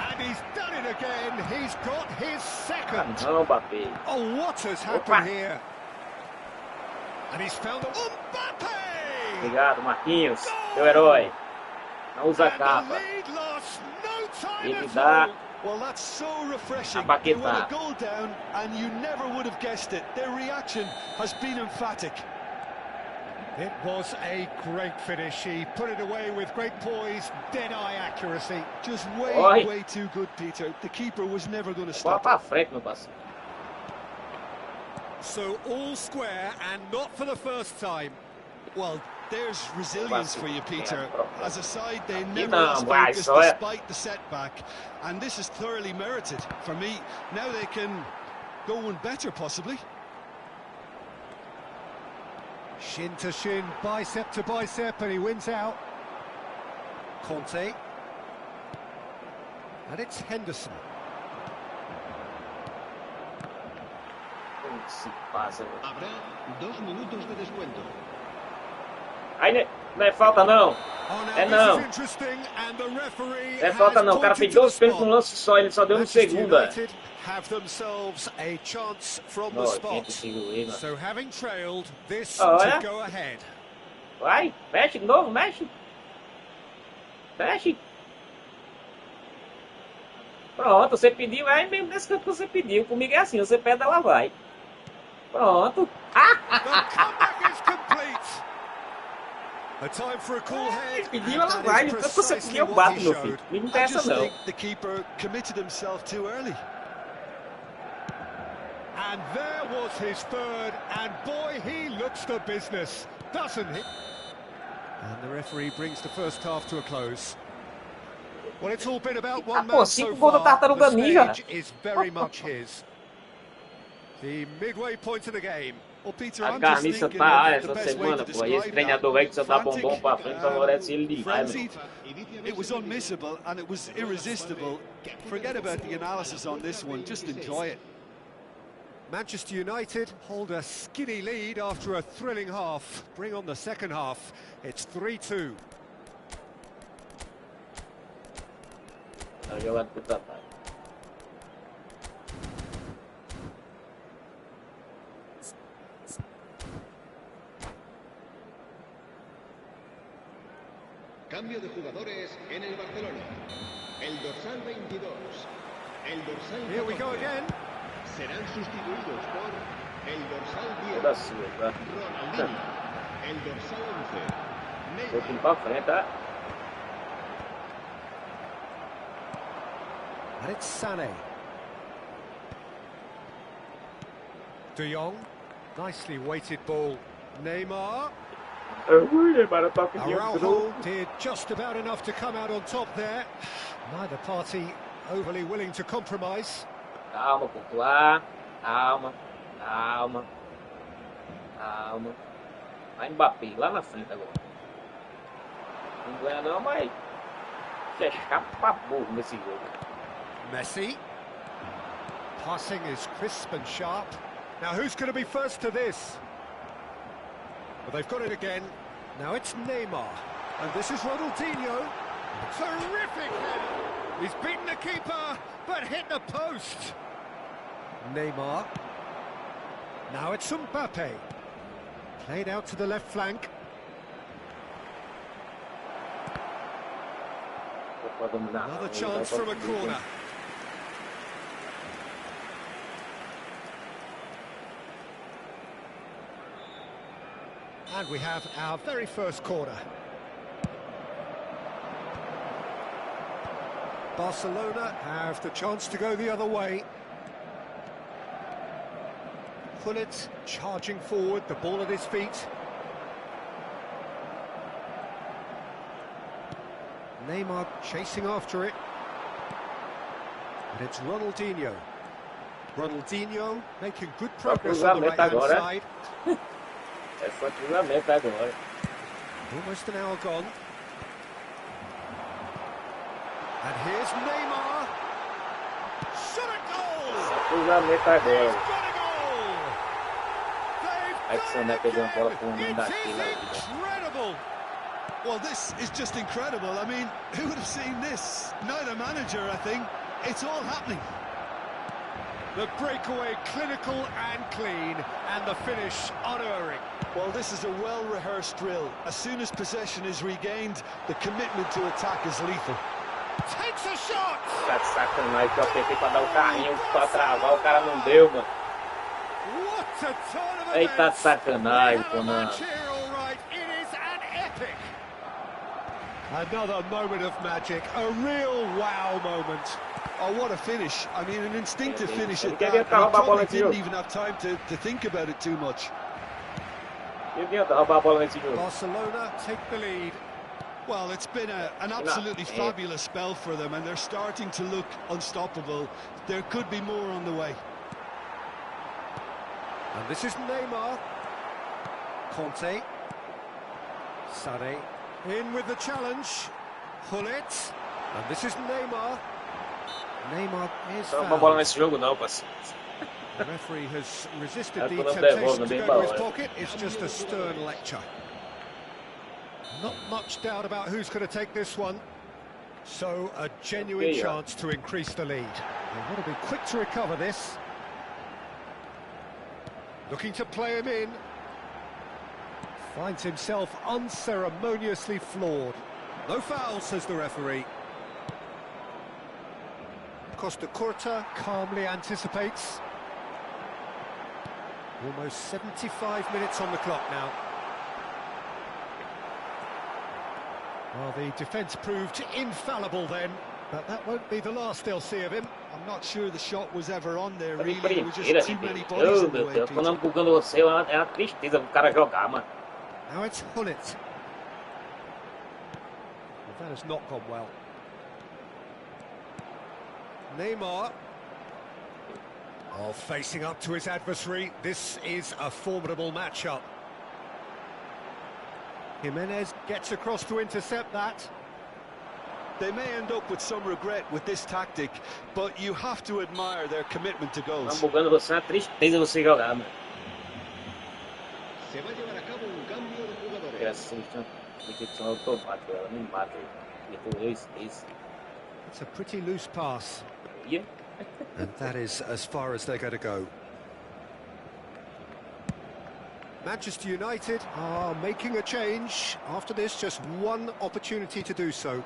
And he's done it again! He's got his second! Não, Mbappé. Oh, what has happened Opa. here? And he's found Mbappe! Obrigado, Marquinhos. Seu herói. Não usa And capa. the lead lost no time Ele at dá. all. Well, that's so refreshing. A They were a baquetada. goal down, and you never would have guessed it. Their reaction has been emphatic. It was a great finish. He put it away with great poise, dead-eye accuracy. Just Oi. way too good, Peter. The keeper was never going to Bola stop. pra frente, meu parceiro. So all square and not for the first time. Well, there's resilience for you, Peter. As a side, they never não, lost vai, focus só é. despite the setback, and this is thoroughly merited. For me, now they can go one better, possibly. Shin to shin, bicep to bicep, and he wins out. Conte. And it's Henderson. Se passa. Habrá 2 minutos de descuento. Aí não é falta não. É não. É falta não. O cara fez 2 pênaltis num lance só, ele só deu no segunda. Have themselves a chance from the Ó, spot. gente, So having trailed, this Olha. to go ahead. vai, mexe de novo, mexe. Mexe. Pronto, você pediu, é mesmo nesse canto que você pediu. Comigo é assim, você pede, ela vai. Pronto. The comeback is complete. A time for a cool head. Pediu, and ela that vai. is No canto que você precisely pediu, eu what bato, he meu showed. filho. Não I interessa just não. think the keeper committed himself too early. And there was his third, and boy, he looks the business, doesn't he? And the referee brings the first half to a close. Well, it's all been about one pô, man so 5 gols da far. Tartaruga The Ninja. stage is very much his. The midway point of the game. Well, Peter, A I'm just carniça thinking tá of essa the best way semana, to pô. E esse describe treinador velho que só dá bombom pra frente, favorece ele demais, meu. frenzied. It was unmissable and it was irresistible. Forget about the analysis on this one, just enjoy it. Manchester United hold a skinny lead after a thrilling half. Bring on the second half. It's 3-2. Tá jogando pro trabalho. Cambio de jugadores en el Barcelona. El dorsal 22. El dorsal 14. Here we go again. Serán sustituidos por el dorsal 10. Toda sua, tá? Ronaldinho. El dorsal 11. Vou tudo pra frente, tá? And it's Sané. De Jong. Nicely weighted ball. Neymar. Araujo did just about enough to come out on top there. Neither party overly willing to compromise. Calma, Courtois. Calma, calma. Calma. Vai Mbappé lá na frente agora. Não ganha não, mas você chapa burro nesse jogo. Messi. Passing is crisp and sharp. Now who's going to be first to this? Well, they've got it again. Now it's Neymar. And this is Ronaldinho. Terrific header. He's beaten the keeper, but hit the post. Neymar. Now it's Mbappe. Played out to the left flank. Another chance from a corner. And we have our very first corner. Barcelona have the chance to go the other way. Gullit charging forward, the ball at his feet. Neymar chasing after it. And it's Ronaldinho. Ronaldinho making good progress on the right-hand side. É só cruzamento agora. Almost an hour gone. And here's Neymar. Shot a goal! Só cruzamento agora. He's got a goal! Aí que Sané pegou uma bola com o nome daquele. It's incredible! Well, this is just incredible. I mean, who would have seen this? Neither manager, I think. It's all happening. The breakaway clinical and clean, and the finish unerring. Well, this is a well-rehearsed drill. As soon as possession is regained, the commitment to attack is lethal. Takes a shot! Tá de sacanagem que eu apertei pra dar o carrinho pra travar, o cara não deu, mano. What a turn of Aí tá de events. sacanagem, We have a Conan. match here, all right. It is an epic. Another moment of magic, a real wow moment. Oh, what a finish. I mean, an instinctive finish at Quer that. ver He pra roubar a bola probably aqui, ó. didn't even have time to think about it too much. Ele tenta roubar a bola nesse jogo. Barcelona take the lead. Well, it's been an absolutely fabulous spell for them, and they're starting to look unstoppable. There could be more on the way. And this is Neymar. Conte. Sane. In with the challenge. Hullet. And this is Neymar. Neymar is Não rouba a bola fouled. nesse jogo não, parceiro. The referee has resisted the Quando não temptation to devolve, go to his bem pocket. It's just a stern lecture. Not much doubt about who's going to take this one. So, a genuine Yeah. chance to increase the lead. They want to be quick to recover this. Looking to play him in. Finds himself unceremoniously floored. No foul, says the referee. Costa Curta calmly anticipates. Almost 75 minutes on the clock now. Well, the defence proved infallible then, but that won't be the last they'll see of him. I'm not sure the shot was ever on there, Tá de really. There were just brincadeira, too many gente. bodies Oh, in the meu way, Deus, quando Peter. eu bugando você, é uma tristeza o cara jogar, mano. Now it's Hullet. Well, that has not gone well. Neymar. Oh, facing up to his adversary. This is a formidable matchup. Jimenez gets across to intercept that. They may end up with some regret with this tactic, but you have to admire their commitment to Tá goals. bugando você, é uma tristeza você jogar, mano. Se va a llevar a cabo un cambio de jugadores. Assim, são automático, ela me mata. Isso. It's a pretty loose pass. Yeah. And that is as far as they're going to go. Manchester United are making a change. After this, just one opportunity to do so.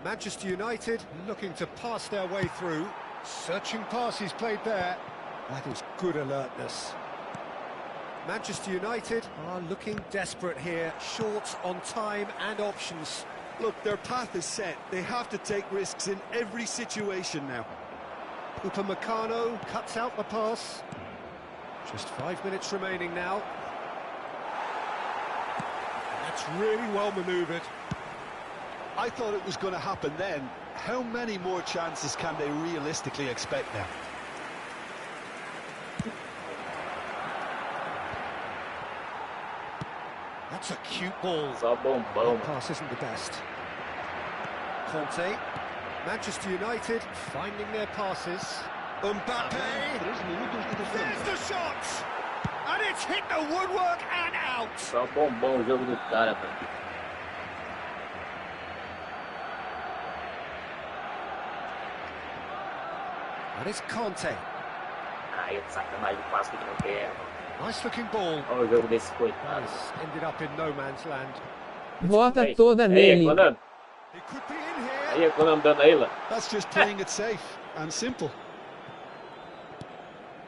Manchester United looking to pass their way through. Searching pass he's played there. That is good alertness. Manchester United are looking desperate here, short on time and options. Look, their path is set. They have to take risks in every situation now. Upamecano cuts out the pass. Just 5 minutes remaining now. That's really well manoeuvred. I thought it was going to happen then. How many more chances can they realistically expect now? That's a cute ball. Só bombão. That pass isn't the best. Conte. Manchester United finding their passes. Mbappe. There's the shot! And it's hit the woodwork and out! Só bombão o jogo do cara, mano. And it's Conte. Ai, é de sacanagem o passo que ele não quer. Nice looking ball. Olha o jogo desse coitado. Has ended up in no man's land. Bota Aí, toda aí, nele. Conan. He could be in here. Aí, Conan dando aí, lá. That's just playing it safe and simple.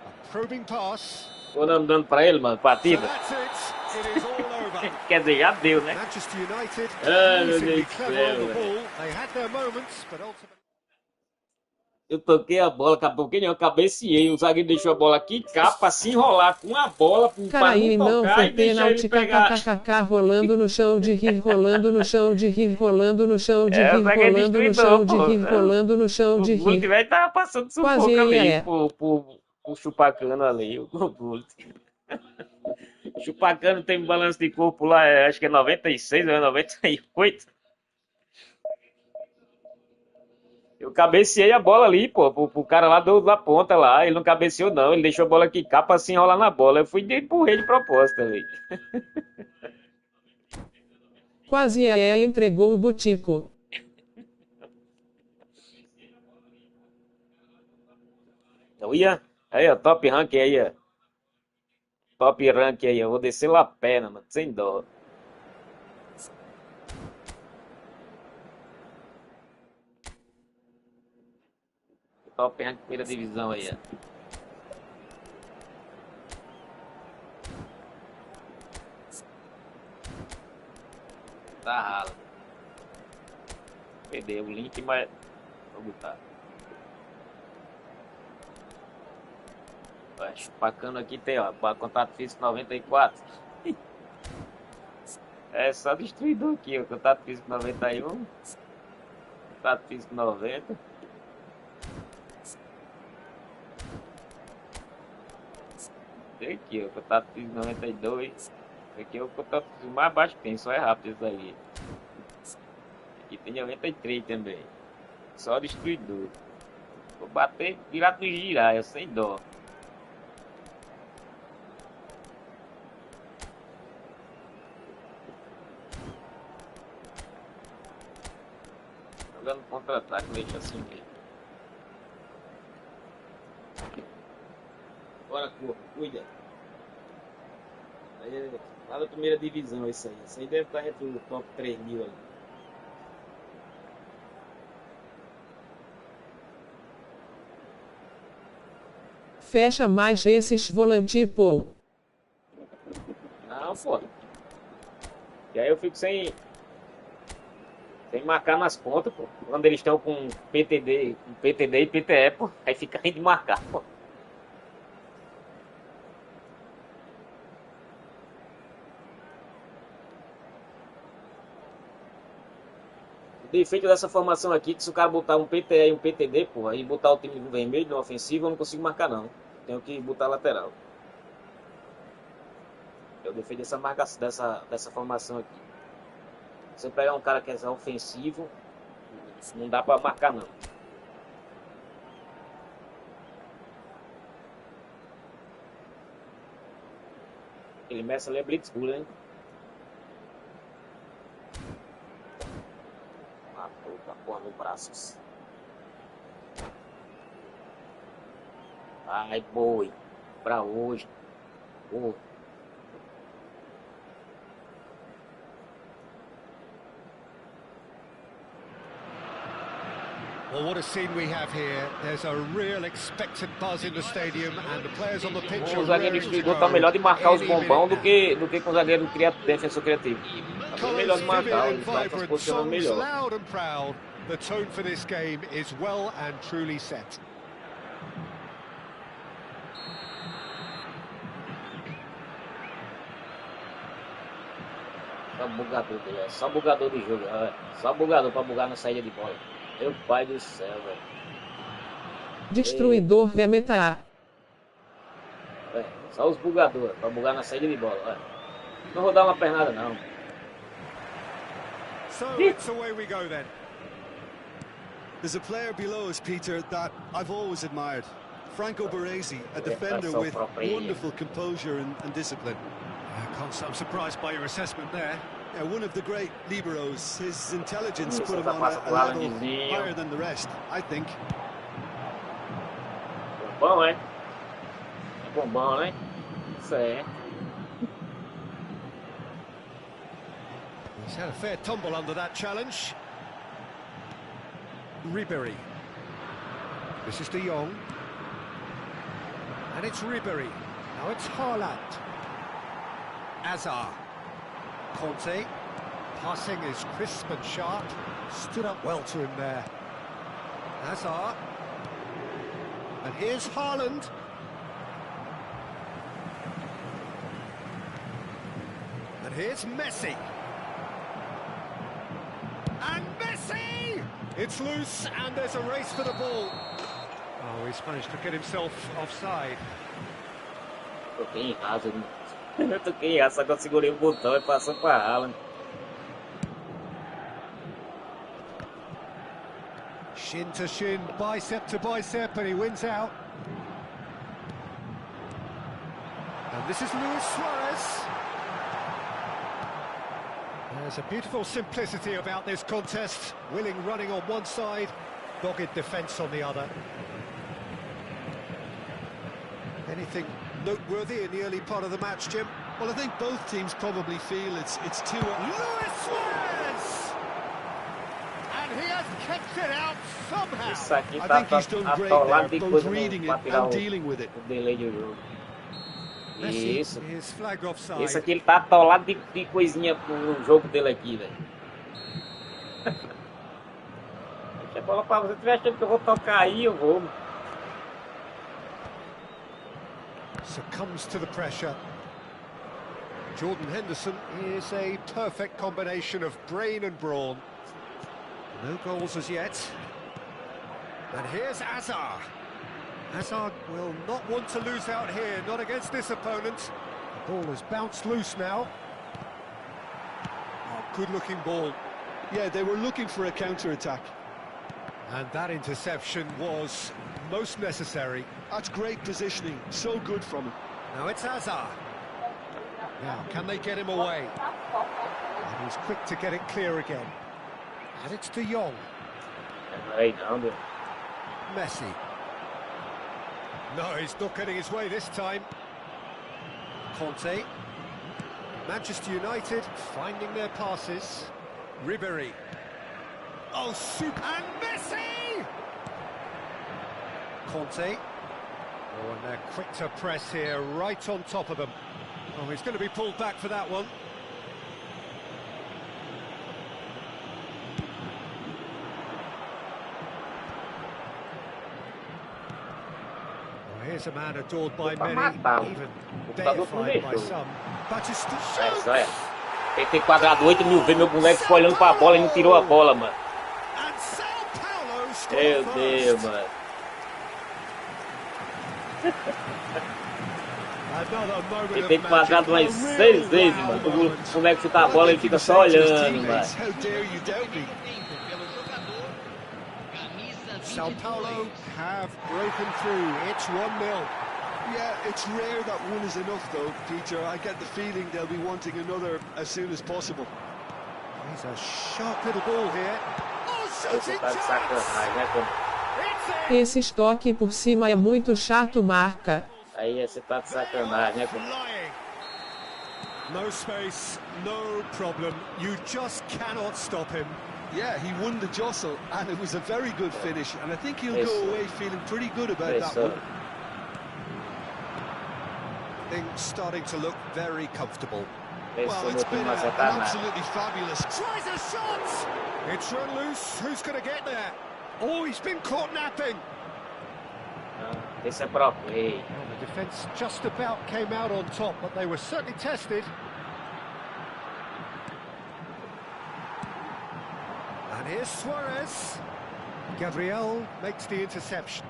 A probing pass. Conan dando pra ele, mano, So partida. that's it. It is all over. Quer dizer, já deu, né? Manchester United Ah, meu amazingly Deus do clever céu, on the velho. ball. They had their moments, but ultimately... Eu toquei a bola, porque eu cabeceei. O zagueiro deixou a bola quicar pra se enrolar com a bola pra Caraí, não não tocar foi e deixar pênalti, ele pegar. kkkk, rolando no chão de rir, rolando no chão de rir, rolando no chão de É, rir, o zagueiro rolando no destruidor, chão de pô. rir, rolando no chão de O Gult rir. velho tava passando sufoco Quase ali é. pro chupacano ali, o Gult. Chupacano tem um balanço de corpo lá, acho que é 96 ou é 98. Eu cabeceei a bola ali, pô, pro cara lá da ponta lá. Ele não cabeceou, não. Ele deixou a bola quicar pra se enrolar na bola. Eu fui e empurrei de propósito ali. Quase entregou o botico. Então ia. Aí, ó, top rank aí, ó. Top rank aí, eu vou descer lá a perna, mano, sem dó. Top rank primeira divisão aí, ó. Tá ralo. Perdeu o link, mas vou botar. Chupacano aqui tem, ó, contato físico 94. É só destruidor aqui, ó, contato físico 91. Contato físico 90. Tem aqui, ó, contato físico 92. Esse aqui é o contato físico mais baixo que tem, só é rápido isso aí. Aqui tem 93 também. Só destruidor. Vou bater direto no giraia, sem dó. Jogando contra-ataque, deixa assim mesmo. Bora, corra, cuida. Aí é lá da primeira divisão isso aí. Isso aí deve estar entre o top 3.000 ali. Fecha mais esses volantes, pô. Não, pô. E aí eu fico sem marcar nas pontas, pô. Quando eles estão com PTD e PTE, pô. Aí fica ruim de marcar, pô. O defeito dessa formação aqui, que se o cara botar um PTE e um PTD, pô, aí botar o time no vermelho, no ofensivo, eu não consigo marcar, não. Tenho que botar lateral. É o defeito dessa marcação, dessa formação aqui. Se você pegar um cara que é ofensivo, não dá pra marcar, não. Ele mexe ali é Blitzbull, hein? Matou a porra no braço. Ai, boi. Pra hoje. Oh. Well, what a scene we have here. There's a real expectant buzz in the stadium and the players on the pitch O are zagueiro raring to distribuidor go. tá melhor de marcar os Any bombão do minute que com o zagueiro defensor criativo. Tá bem melhor Colours de vivid marcar, and ele vai se vibrant, posicionando songs melhor. loud and proud. The tone for this game is well and truly set. Só bugador dele, é só bugador de jogo, é. Só bugador pra bugar na saída de bola. Meu pai do céu, velho. Destruidor VMTA. É, só os bugadores pra bugar na saída de bola, é. Não vou dar uma pernada, não. So it's away we go then. There's a player below us, Peter, that I've always admired. Franco Baresi, a defender with wonderful composure and discipline. I'm surprised by your assessment there. Yeah, one of the great liberos. His intelligence put him Essa on passa a pro Alan level Dizinho. higher than the rest, I think. Bom, hein? É bom, hein? Isso é. He's had a fair tumble under that challenge. Ribéry. This is De Jong. And it's Ribéry. Now it's Haaland. Azar. Conte. Passing is crisp and sharp. Stood up well to him there. Azar. And here's Haaland. And here's Messi. And Messi! It's loose and there's a race for the ball. Oh, he's managed to get himself offside. Toquei em casa, eu toquei em casa, só que eu segurei o botão e passou pra Alan. Shin to shin, bicep to bicep, and he wins out. And this is Luis Suarez. There's a beautiful simplicity about this contest. Willing running on one side, dogged defence on the other. Anything noteworthy in the early part of the match, Jim? Well, I think both teams probably feel it's too... Luis Suarez! And he has kept it out somehow. Isso aqui I tá think he's done great atolado there, de both coisa reading pra it tirar and o dealing with it. delay do jogo. Messi Isso. is flagged offside. Esse aqui ele tá atolado de coisinha no jogo dele aqui, velho. Deixa a bola pra você. Se tiver achando que eu vou tocar aí, eu vou. Succumbs to the pressure. Jordan Henderson is a perfect combination of brain and brawn. No goals as yet. And here's Azar. Hazard will not want to lose out here, not against this opponent. The ball has bounced loose now. Oh, good-looking ball. Yeah, they were looking for a counter-attack. And that interception was most necessary. That's great positioning, so good from him. Now it's Azar. Now, can they get him away? And he's quick to get it clear again. And it's De Jong. Messi. No, he's not getting his way this time. Conte. Manchester United finding their passes. Ribéry. Oh, super! And Messi! Conte. Oh, and they're quick to press here, right on top of them. Oh, he's going to be pulled back for that one. Here's a man adored by many, even deified by some. Batista shoots! Olha, tem que ter quadrado 8 mil vezes, meu boneco ficou olhando pra bola e não tirou a bola, mano. Meu Deus, mano. Ele tem quadrado umas 6 vezes, mano. O boneco chuta a bola e fica só olhando, mano. Sao Paulo have broken through. It's 1-0. Yeah, it's rare that one is enough, though, Peter. I get the feeling they'll be wanting another as soon as possible. He's a sharp little ball here. Oh, shooting chance! Esse estoque por cima é muito chato, marca. Aí você tá de sacanagem, né? No space, no problem. You just cannot stop him. Yeah, he won the jostle, and it was a very good finish, and I think he'll go away feeling pretty good about that one. Things starting to look very comfortable. Well, it's been absolutely fabulous. Tries a shot! It's run loose. Who's going to get there? Oh, he's been caught napping. Esse é próprio. Well, the defence just about came out on top, but they were certainly tested. And here's Suarez. Gabriel makes the interception.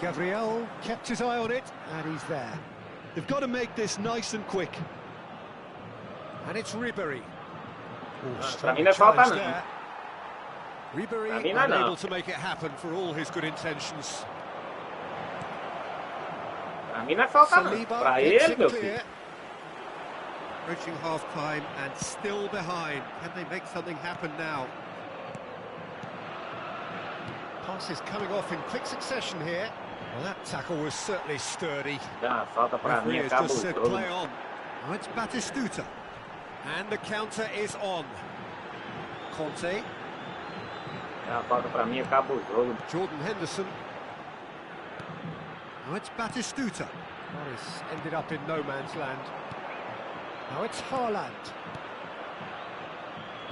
Gabriel kept his eye on it, and he's there. They've got to make this nice and quick. And it's Ribéry. Pra mim não é falta, não. Ribéry unable to make it happen for all his good intentions. Pra mim não é falta, não. Pra ele, meu filho. Approaching half-time and still behind. Can they make something happen now? Passes coming off in quick succession here. Well, that tackle was certainly sturdy. Dá falta pra mim, acabou just said o jogo. play on. Now it's Batistuta. And the counter is on. Conte. Dá falta pra mim, acabou o jogo. Jordan Henderson. Now it's Batistuta. Morris ended up in no man's land. Now it's Haaland.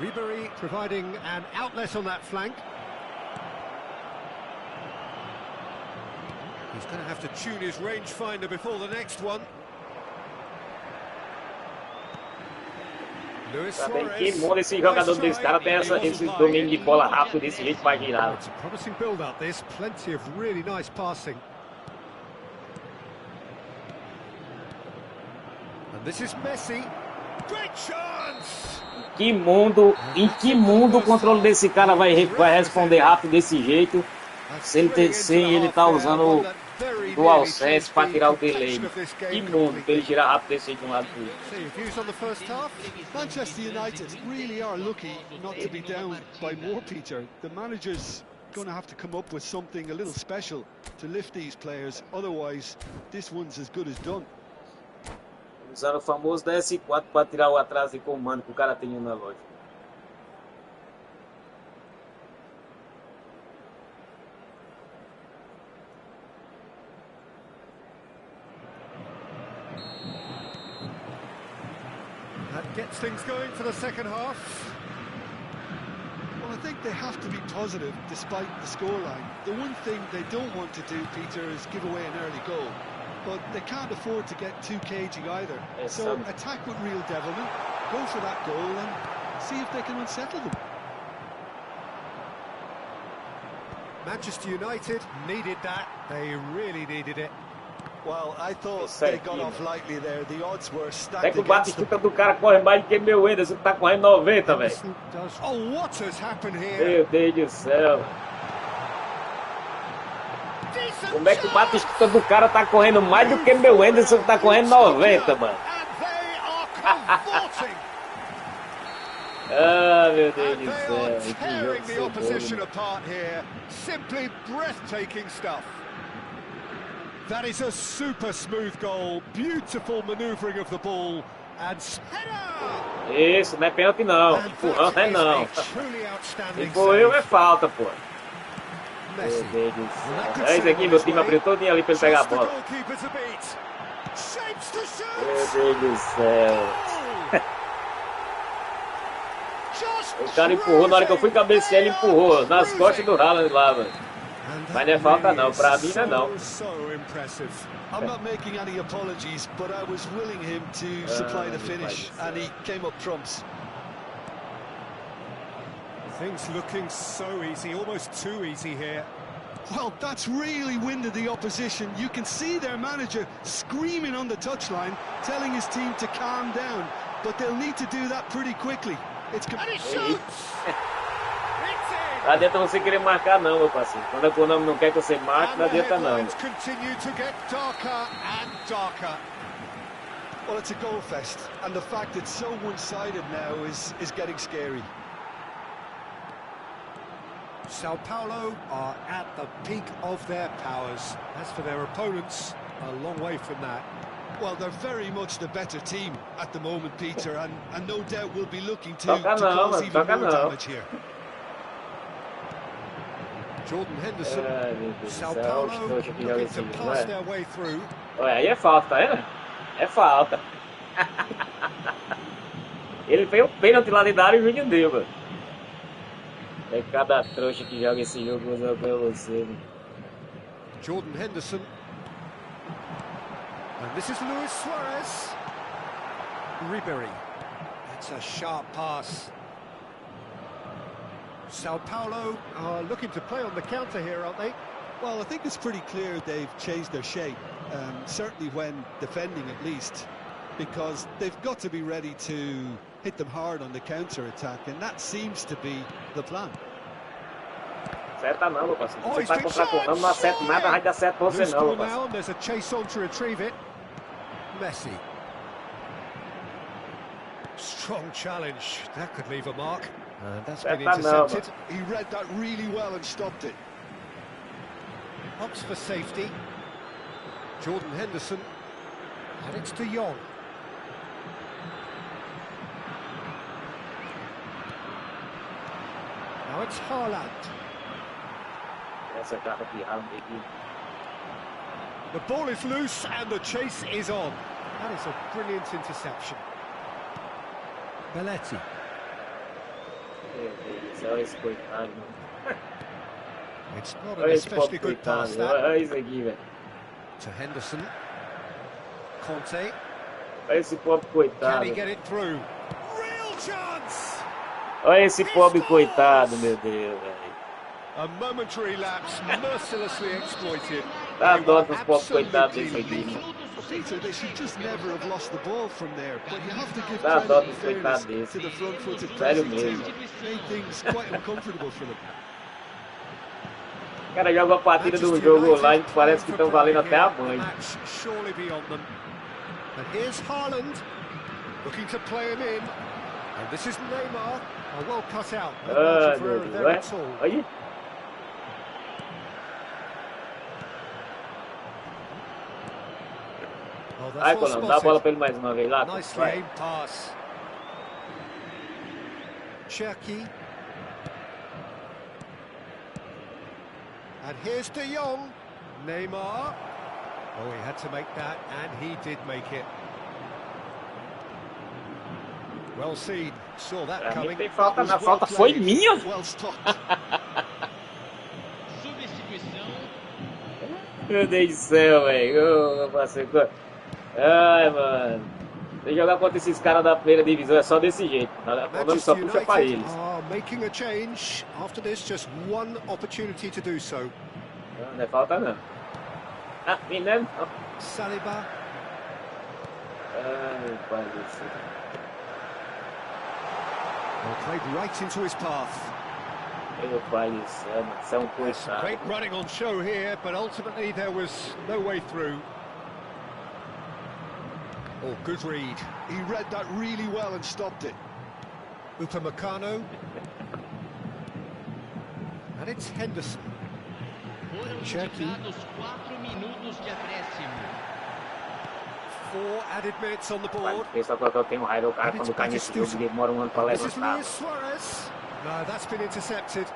Ribéry providing an outlet on that flank. He's going to have to tune his rangefinder before the next one. Luis Suarez. Que mundo esse jogador desse cara tem esse domínio de bola rápido desse jeito vai girar. It's a promising build-up. This plenty of really nice passing. And this is Messi. Great chance! Em que mundo o controle desse cara vai responder rápido desse jeito? Sem ele tá usando o DualSense para tirar o delay. Que mundo pra ele girar rápido desse jeito de um lado pro outro. Manchester United really are lucky not to be down by more, Peter. The manager's going to have to come up with something a little special to lift these players. Otherwise, this one's as good as done. Usando o famoso DS4 para tirar o atraso de comando que o cara tem na loja. That gets things going for the second half. Well, think they have to be positive despite the scoreline. The one thing they don't want to do, Peter, is give away an early goal. But they can't afford to get too cagey either. So attack with real devilment, go for that goal and see if they can unsettle them. Manchester United needed that. They really needed it. Well, I thought they got off lightly there. The odds were stacked É que o against them. bate-chuta do cara corre mais do que meu Anderson, que tá correndo 90, velho. Oh, what has happened here? Meu Deus do céu. Como é que o bate-chuta do cara tá correndo mais do que meu Anderson, que tá correndo 90, mano? Ah, meu Deus do céu. Tearing the opposition apart here. Simply breathtaking stuff. That is a super smooth goal. Beautiful manoeuvring of the ball. And header! Isso, não é pênalti não. Empurrão não é não. Empurrou é falta, pô. Meu Deus do céu. É isso aqui, meu time abriu todinho ali pra ele pegar a bola. Meu Deus do céu. O cara empurrou, na hora que eu fui cabecear, ele empurrou nas costas do Haaland lá, mano. Mas não é falta não, pra mim não é não. I'm not making any apologies, but I was willing him to supply the finish, and he came up trumps. Things looking so easy, almost too easy here. Well, that's really winded the opposition. You can see their manager screaming on the touchline, telling his team to calm down, but they'll need to do that pretty quickly. It's Não adianta você querer marcar não, meu parceiro. Quando a Konami não quer que você marque, não adianta não. Well, it's a goal fest, and the fact it's so one-sided now is getting scary. Sao Paulo are at the peak of their powers. As for their opponents, a long way from that. Well, they're very much the better team at the moment, Peter, and no doubt will be looking to cause even more damage here. Jordan Henderson, Sao Paulo looking to pass their way through. Olha, aí é falta, tá vendo? É falta. Ele fez um pênalti lá dentro da área e o Júnior deu, mano. É cada trouxa que joga esse jogo usando pra você, mano. Jordan Henderson. And this is Luis Suarez. Ribery. That's a sharp pass. Sao Paulo are looking to play on the counter here, aren't they? Well, I think it's pretty clear they've changed their shape, certainly when defending at least, because they've got to be ready to hit them hard on the counter-attack, and that seems to be the plan. Acerta não, meu parceiro. Você tá contra a Konami, não acerta nada, vai dar certo pra você não, meu parceiro. There's a chase on to retrieve it. Messi. Strong challenge. That could leave a mark. And that's been intercepted. He read that really well and stopped it. Opts for safety. Jordan Henderson. And it's De Jong. Now it's Haaland. The ball is loose and the chase is on. That is a brilliant interception. Belletti. It's not an especially good pass, that. To Henderson. Conte. Can he get it through? Real chance! Olha esse pobre coitado, meu Deus, velho. A momentary lapse mercilessly exploited. Dá dó dos pobres coitados desse aqui. Peter, they should just never have lost the ball from there, but you have to give Dá dó dos credit coitados to desse. the front-footed Sério pressing mesmo. team. Made things quite uncomfortable for them. O cara joga a partida do jogo online que parece que estão valendo até a mãe. Surely beyond them. And here's Haaland looking to play him in. And this is Neymar. A well cut out. No margin for error there at all. Aí. Vai, Colão, dá a bola pra ele mais uma vez lá. Nicely Vai. aimed pass. Cherky. And here's De Jong. Neymar. Oh, he had to make that, and he did make it. Well seen. Saw that Pra mim coming. tem falta, Was na well falta foi played. minha. Well stopped. Meu Deus do céu, velho. Ô, parceiro. Ai, mano. Se jogar contra esses caras da primeira divisão é só desse jeito. O nome só Manchester puxa pra United eles. are making a change. After this, just one opportunity to do so. Não é falta, não. Ah, menino. Saliba. Ai, pai do céu. Well, played right into his path. Meu pai do céu, mano. Isso é um coitado. Great running on show here, but ultimately there was no way through. Oh, good read. He read that really well and stopped it. Upamecano. And it's Henderson. Foram Cherky. indicados 4 minutos de acréscimo. 4 added minutes on the board. Pensa que eu tenho raiva do cara quando cai nesse jogo e demora um ano pra This is levantar. Luis Suarez. No, that's been intercepted.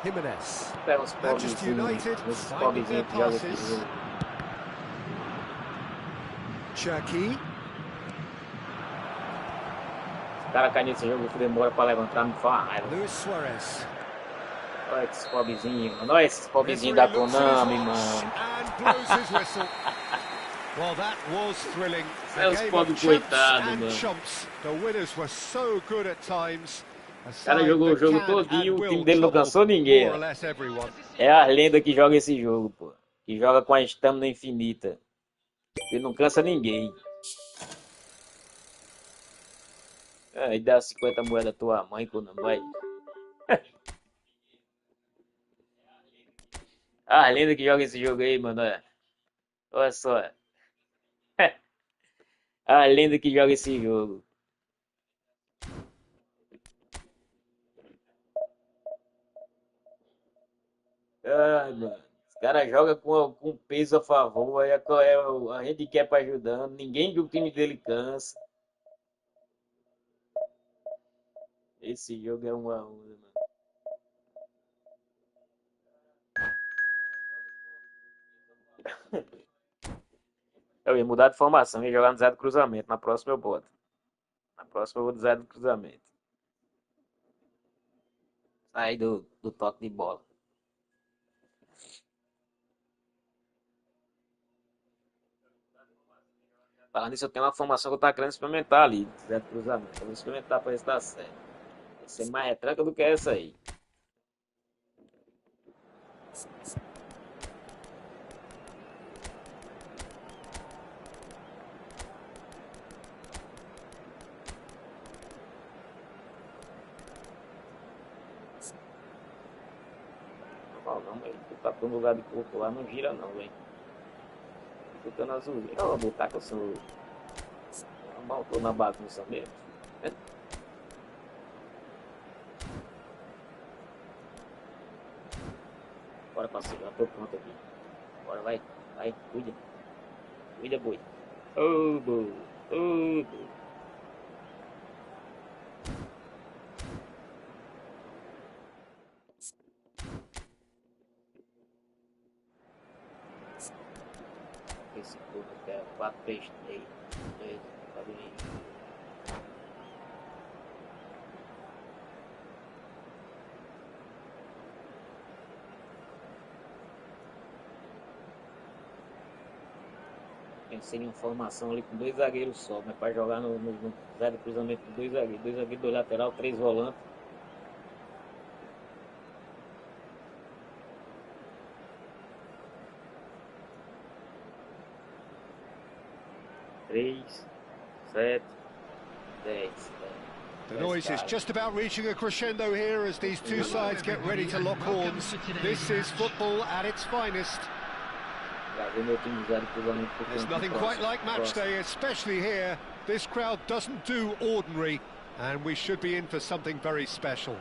Jimenez. É uns Manchester United pobrezinhos finding their que jogam esse passes. jogo. Cherky. O cara cai nesse jogo que demora pra levantar, me faz uma raiva. Luis Suarez. Olha esses pobrezinhos, mano. Olha esses pobrezinhos da Konami, mano. And blows his whistle. Well, that was thrilling. É os pobres coitados, And mano. chumps. The winners were so good at times. O cara jogou o jogo todinho, o time dele não cansou ninguém. More or Ó. less everyone. É a lenda que joga esse jogo, pô. Que joga com a estamina infinita. Ele não cansa ninguém. Aí dá 50 moedas à tua mãe quando vai. A lenda que joga esse jogo aí, mano. Olha só. A lenda que joga esse jogo. Ai, mano. Os caras jogam com peso a favor. Aí a handicap ajudando. Ninguém do time dele cansa. Esse jogo é uma onda, mano. Eu ia mudar de formação, ia jogar no Zé do Cruzamento. Na próxima eu boto. Na próxima eu vou do Zé do Cruzamento. Sair do toque de bola. Falando nisso, eu tenho uma formação que eu tava querendo experimentar ali. Zé do Cruzamento. Eu vou experimentar pra ver se dá certo. Vai ser mais retranca do que essa aí. Não, velho. Tu tá pro lugar de corpo lá, não gira não, velho. Ficando azul. Eu vou botar que eu sou. Mal, tô na bagunça mesmo. Bora, parceiro, já tô pronto aqui. Bora, vai, cuida. Cuida, boi. Ô, boi. Ô, boi. Esse povo quer 4, 3, 3, 2, pensei em uma formação ali com 2 zagueiros só, mas para jogar no Zé do Cruzamento com 2 zagueiros, 2 lateral, 3 volantes. Três, 7, 10. The noise is just about reaching a crescendo here as these two sides get ready to lock horns. This is football at its finest. There's nothing quite like match day, especially here. This crowd doesn't do ordinary, and we should be in for something very special.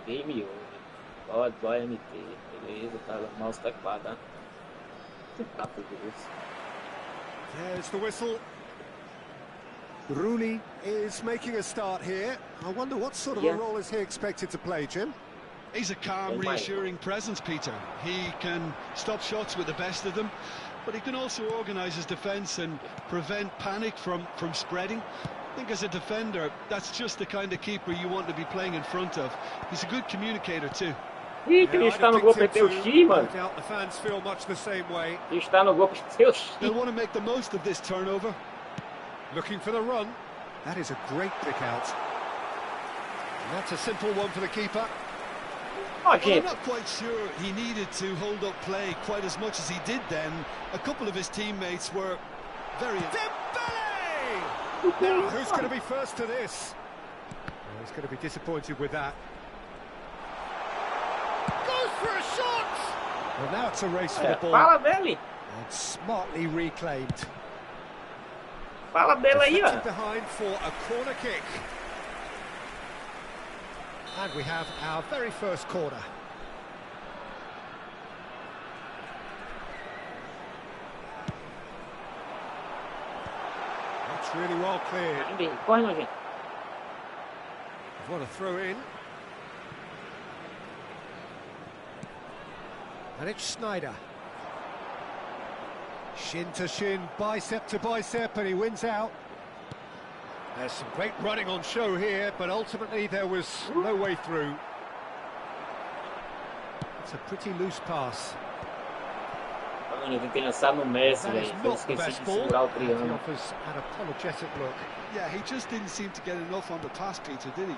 Game over. Pode MT. Beleza, tá mal teclado, There's the whistle. Rooney is making a start here. I wonder what sort of a role is he expected to play, Jim? He's a calm, reassuring presence, Peter. He can stop shots with the best of them, but he can also organise his defence and prevent panic from spreading. I think as a defender, that's just the kind of keeper you want to be playing in front of. He's a good communicator too. Ih, que ele está no gol, perdeu o X, mano. No doubt the fans feel much the same way. Ele está no gol, perdeu o X. They'll want to make the most of this turnover. Looking for the run. That is a great pick out. And that's a simple one for the keeper. Ó, Well, I'm gente. not quite sure he needed to hold up play quite as much as he did then. A couple of his teammates were very... Dembele! Now, who's going to be first to this? Well, he's going to be disappointed with that. Goes for a shot! Well, now it's a race for the ball. Fala dele. And smartly reclaimed. Fala dele aí, Deflected ó. behind for a corner kick. And we have our very first corner. That's really well cleared. Corre, não, gente. What a throw in. And it's Snyder. Shin to shin, bicep to bicep, and he wins out. There's some great running on show here, but ultimately there was no way through. It's a pretty loose pass. Mano, eu tentei lançar no Messi, That is velho. Eu not the esqueci best de ball. segurar o He triângulo. offers an apologetic look. Yeah, he just didn't seem to get enough on the pass, Peter, did he?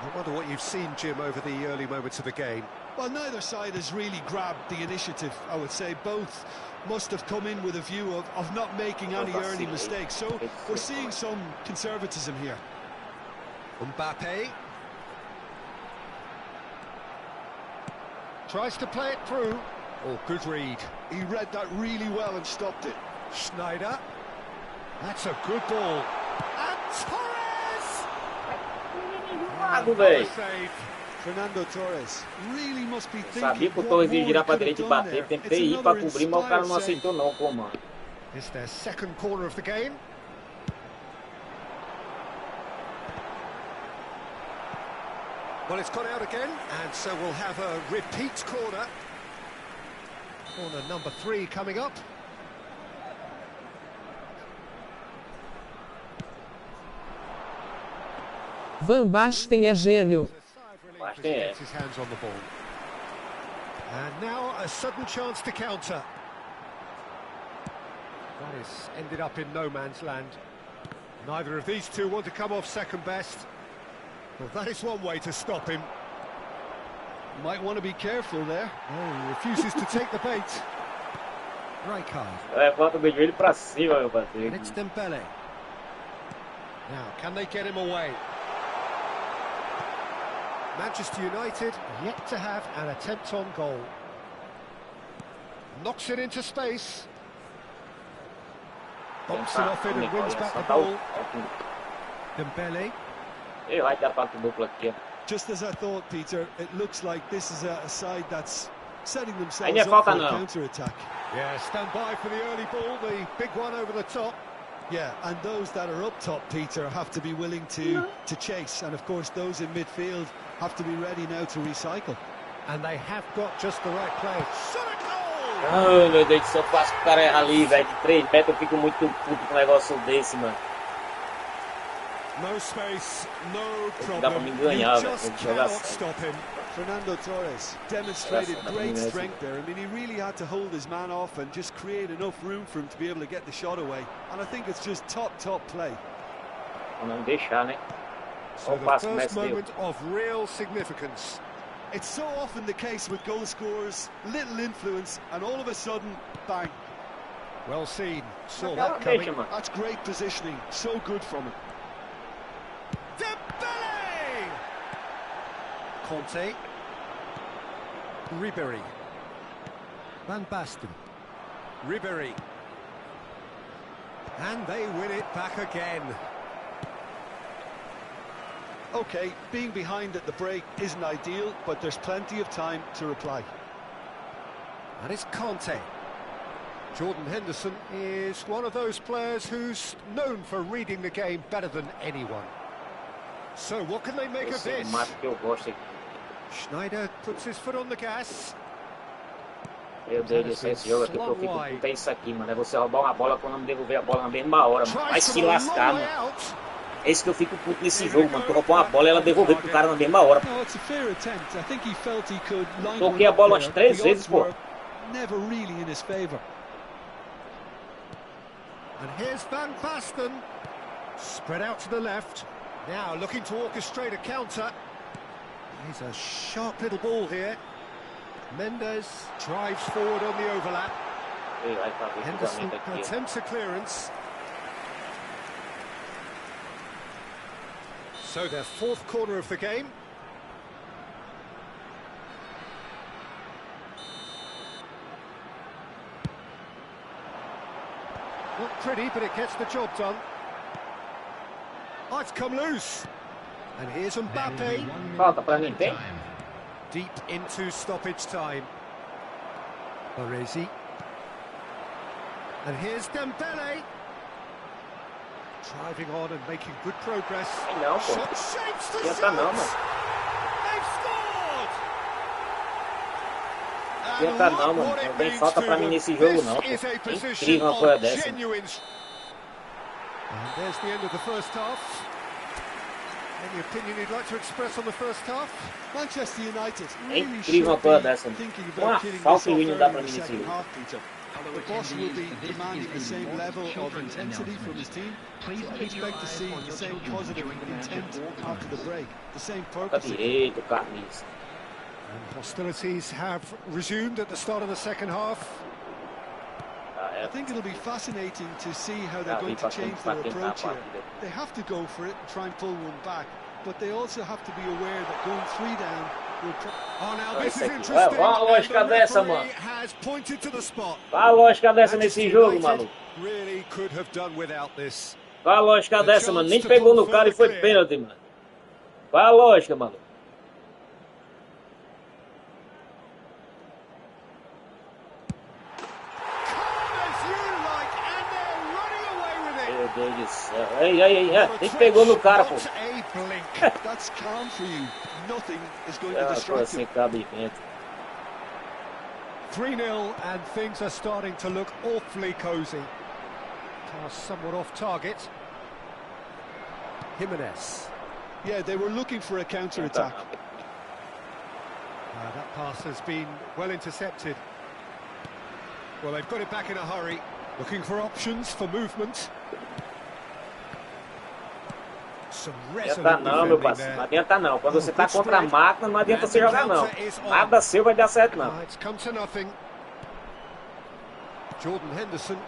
I wonder what you've seen, Jim, over the early moments of the game. Well, neither side has really grabbed the initiative, I would say. Both must have come in with a view of not making any early mistakes. So we're seeing some conservatism here. Mbappe tries to play it through. Oh, good read. He read that really well and stopped it. Schneider. That's a good ball. And Torres! Lago, velho. Save. Fernando Torres really must be thinking Sabia que o what Torres ia more he virar pra could have direita e done bater. there. Tentei It's ir pra another cobrir, mas o cara não inspired save. aceitou não, comando. It's their second corner of the game. Well, it's gone out again, and so we'll have a repeat corner. Corner number 3 coming up. Van Basten é gênio. As he gets his hands on the ball. And now a sudden chance to counter. That is ended up in no man's land. Neither of these two want to come off second best. Well, that is one way to stop him. Might want to be careful there. Oh, he refuses to take the bait. Rijkaard. É, bota o joelho pra cima, meu And parceiro. it's Dembele. Now, can they get him away? Manchester United yet to have an attempt on goal. Knocks it into space. Bumps it off it and wins back the ball. Dembele. Ele vai dar pato duplo aqui, ó. Just as I thought, Peter, it looks like this is a side that's setting themselves Ainda up falta for a não. counter-attack. Yeah, stand by for the early ball, the big one over the top. Yeah, and those that are up top, Peter, have to be willing to chase. And, of course, those in midfield have to be ready now to recycle. And they have got just the right play. Shot a goal! Ai, meu Deus do céu, faço o cara errar ali, velho. De 3 metros eu fico muito puto com um negócio desse, mano. No space, no Dá pra problem. me You ganhar, velho. just Tem que jogar cannot sério. stop him. Fernando Torres demonstrated Yes, great yes. strength there. I mean, he really had to hold his man off and just create enough room for him to be able to get the shot away. And I think it's just top play. Pra não deixar, né? So Olha o the passo que o first Messi deu. moment of real significance. It's so often the case with goal scorers, little influence, and all of a sudden, bang. Well seen. Saw Aquela that coming. deixa, mano. That's great positioning. So good from him. Dembele! Conte. Ribéry. Van Basten. Ribéry. And they win it back again. Okay, being behind at the break isn't ideal, but there's plenty of time to reply. And it's Conte. Jordan Henderson is one of those players who's known for reading the game better than anyone. So what can they make of Esse this? mato que eu gosto aqui. Schneider puts his foot on the gas. Meu Deus do céu, esse jogo aqui que eu fico puto é isso aqui, mano. É você roubar uma bola quando não devolver a bola na mesma hora, mano. Vai se lascar, mano. É isso que eu fico puto nesse jogo, mano. Tu roubou uma bola e ela devolver pro cara na mesma hora. Toquei a bola umas 3 vezes, pô. Never really in his favor. And here's Van Basten. Spread out to the left. Now looking to orchestrate a counter. He's a sharp little ball here. Mendes drives forward on the overlap. Henderson attempts a clearance. So their fourth corner of the game. Not pretty, but it gets the job done. Oh, it's come loose. And here's Mbappe. Falta pra mim, tem? Deep into stoppage time. Baresi. And here's Dembele. Driving on and making good progress. Não, pô. Shot shapes the Já tá não, mano. They've scored. Já tá não, mano. Não tem falta pra mim nesse jogo, não. É incrível uma coisa dessa. And there's the end of the first half. Any opinion you'd like to express on the first half? Manchester United really should be thinking about killing this off early in the second half, Peter. The boss will be demanding the same level of intensity from his team. So I expect to see the same positive intent after the break, the same purpose. And hostilities have resumed at the start of the second half. I think it'll be fascinating to see how they're going to change their approach here. They have to go for it and try and pull one back, but they also have to be aware that going 3 down will... Oh, now this is interesting. Qual a lógica dessa, mano? Has pointed to the spot. Qual a lógica dessa nesse jogo, maluco? Really could have done without this. Qual a lógica dessa, mano? Nem pegou no cara e foi pênalti, mano. Qual a lógica, mano? Meu Deus do céu. Ei, nem pegou no cara, pô. That's calm for you. Nothing is going to Ah, distract sem you. cabimento. 3-0 and things are starting to look awfully cosy. Pass somewhat off target. Jimenez. Yeah, they were looking for a counter-attack. That pass has been well intercepted. Well, they've got it back in a hurry. Looking for options for movement. Some Adianta não, meu parceiro. Não adianta não. Quando você tá contra a máquina, não adianta você jogar não. Nada seu vai dar certo não. It's come to nothing. Jordan Henderson.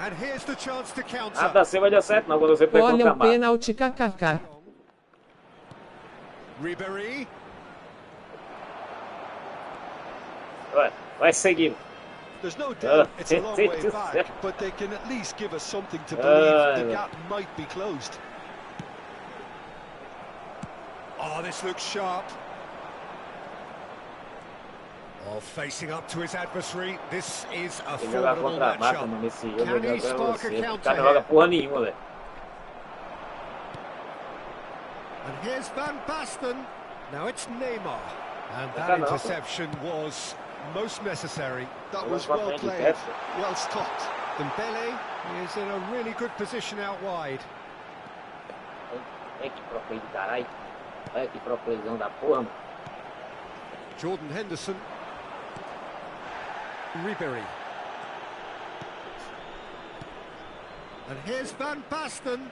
And here's the chance to counter. Nada seu vai dar certo não quando você pega contra Olha a o máquina. pênalti, kkk. Ribéry. Vai seguindo. There's no doubt it's a long way back, but they can at least give us something to believe the gap might be closed. Oh, this looks sharp. Oh, facing up to his adversary. This is a formidable matchup. Can he spark a counter here? And here's Van Basten. Now it's Neymar. And that interception was most necessary. That was well played, well stopped. Dembele is in a really good position out wide. Olha que proposão da porra, mano. Jordan Henderson. Ribéry. And here's Van Basten.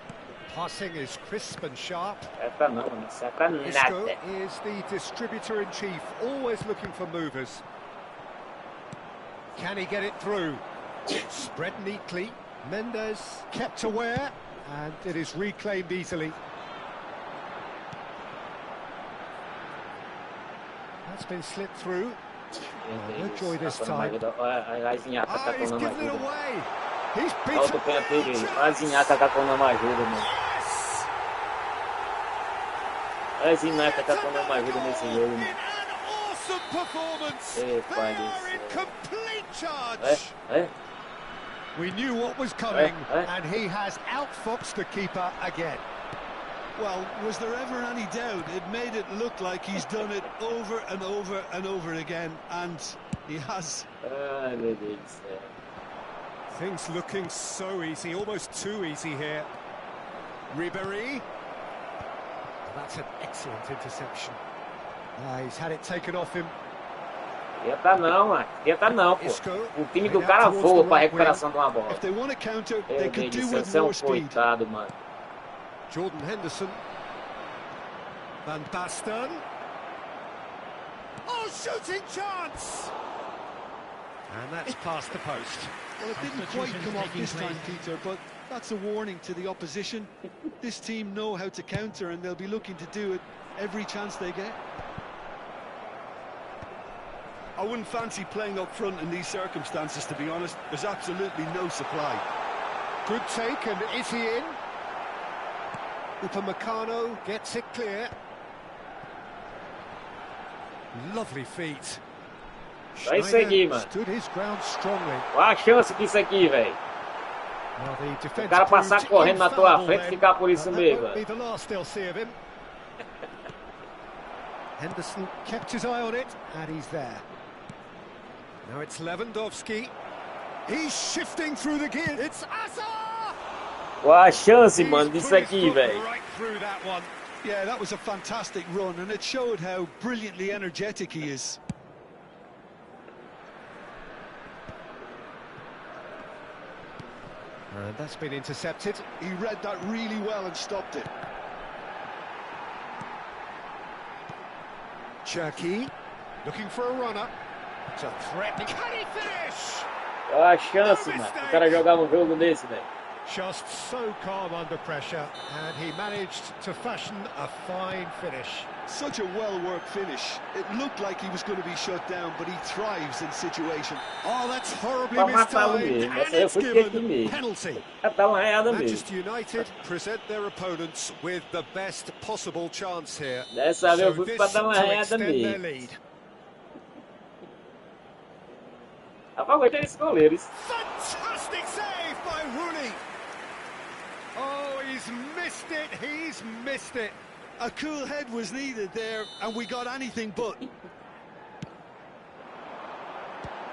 Passing is crisp and sharp. Isco is the distributor-in-chief, always looking for movers. Can he get it through? Spread neatly. Mendes kept aware, and it is reclaimed easily. That's been slipped through. No joy this time. He's given it away. He's beaten. Yes! An awesome performance. They are in complete charge. We knew what was coming, and he has outfoxed the keeper again. Well, was there ever any doubt? It made it look like he's done it over and over and over again, and He has. Ai, meu Deus do céu. Things looking so easy, almost too easy here. Ribéry. That's an excellent interception. He's had it taken off him. Tenta não, mano. Tenta não, pô. Isco. O time do cara voa pra recuperação de uma bola. If they want to counter, Meu they Deus could do do céu, with você é more um speed. coitado, mano. Jordan Henderson. Van Basten. Oh, shooting chance! And that's past the post. Well, it didn't quite come off this time, Peter, but that's a warning to the opposition. This team know how to counter, and they'll be looking to do it every chance they get. I wouldn't fancy playing up front in these circumstances, to be honest. There's absolutely no supply. Good take, and is he in? Upamecano gets it clear. Lovely feet. Vai seguir, mano. Stood his ground strongly. Qual a chance que isso aqui, velho? Well, the O defense cara passar proved correndo na tua infallible frente e then, ficar por isso but that mesmo, won't be velho. the last they'll see of him. Henderson kept his eye on it, and he's there. Now it's Lewandowski. He's shifting through the gear. It's Asa! Qual a chance, He's mano, disso put his aqui, foot velho? right through that one. Yeah, that was a fantastic run, and it showed how brilliantly energetic he is. And that's been intercepted. He read that really well and stopped it. Cherky looking for a runner. It's a threat. Can he finish? Qual a chance, mano? O cara jogar um jogo desse, velho. Just so calm under pressure, and he managed to fashion a fine finish. Such a well-worked finish. It looked like he was going to be shut down, but he thrives in situation. Oh, that's horribly Pra matá-lo mistimed, mesmo. and Essa aí it's foi aqui given mesmo. penalty. Já tá uma reada mesmo. Manchester United present their opponents with the best possible chance here. Dessa vez eu fui this pra dar uma to reada extend their mesmo. lead. Rapaz, gostei desse goleiro. Isso. Fantastic save by Rooney. Oh, he's missed it. A cool head was needed there, and we got anything but.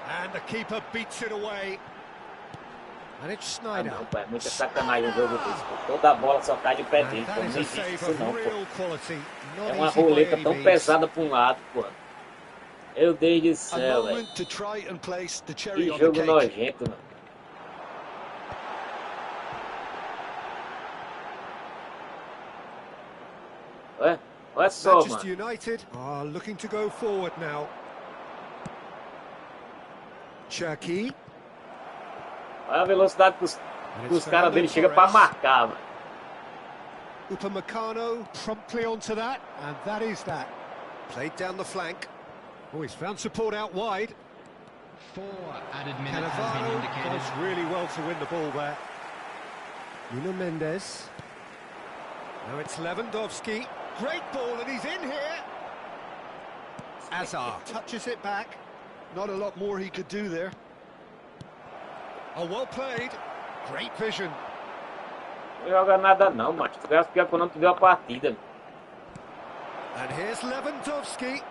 And the keeper beats it away. And it's Ah, Snyder. não, pai, é muita sacanagem o jogo desse. Pô. Toda a bola só cai de pé And dentro. that Pô. is Não a existe save isso of não, pô. real quality. Not É uma easy by roleta any tão means. pesada pra um lado, pô. Meu Deus do A céu, velho. moment to try and place the cherry Que on the jogo cake. nojento, mano. Olha só, Manchester mano. United are looking to go forward now. Cherky. Olha a velocidade que os caras dele chegam pra marcar, mano. Upamecano promptly onto that, and that is that. Played down the flank. Oh, he's found support out wide. 4 added minutes has been Cannavaro indicated. does really well to win the ball there. Nuno Mendes. Now it's Lewandowski. Great ball, and he's in here. Azar touches it back. Not a lot more he could do there. Oh, well played. Great vision. Não joga nada não, mano. Tu ganha pior quando tu deu a partida. Mano. And here's Lewandowski.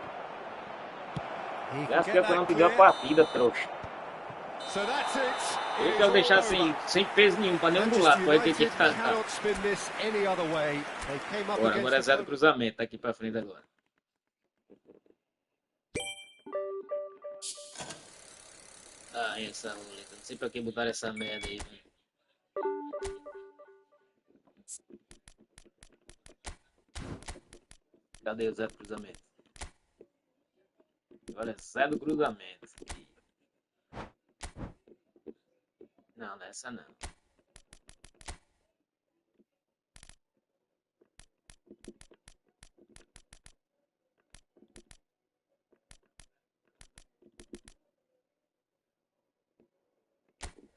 He Ganha can pior get quando that tu deu a clear. partida, trouxa. So that's it. Eu It's quero deixar all assim, over. sem peso nenhum, pra nenhum do Manchester lado. Pode ter que United cantar. cannot spin this any other way. They came up Agora é against zero cruzamento, tá aqui pra frente agora. Ah, essa roleta. Não sei pra que botaram essa merda aí, velho. Cadê o zero cruzamento? Agora é zero cruzamento. Não, nessa não.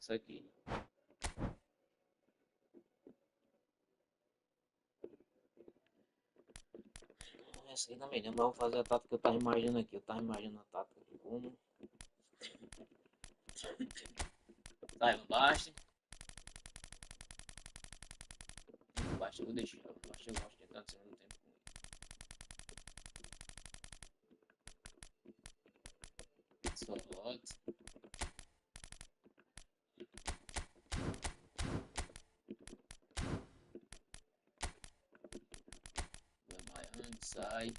Isso aqui. Essa aqui também, não vamos fazer a tática que eu tava imaginando aqui. Eu tava imaginando a tática de como. Sai embaixo. Embaixo eu vou deixar. Embaixo eu gosto de entrar no segundo tempo. Solote. Sai.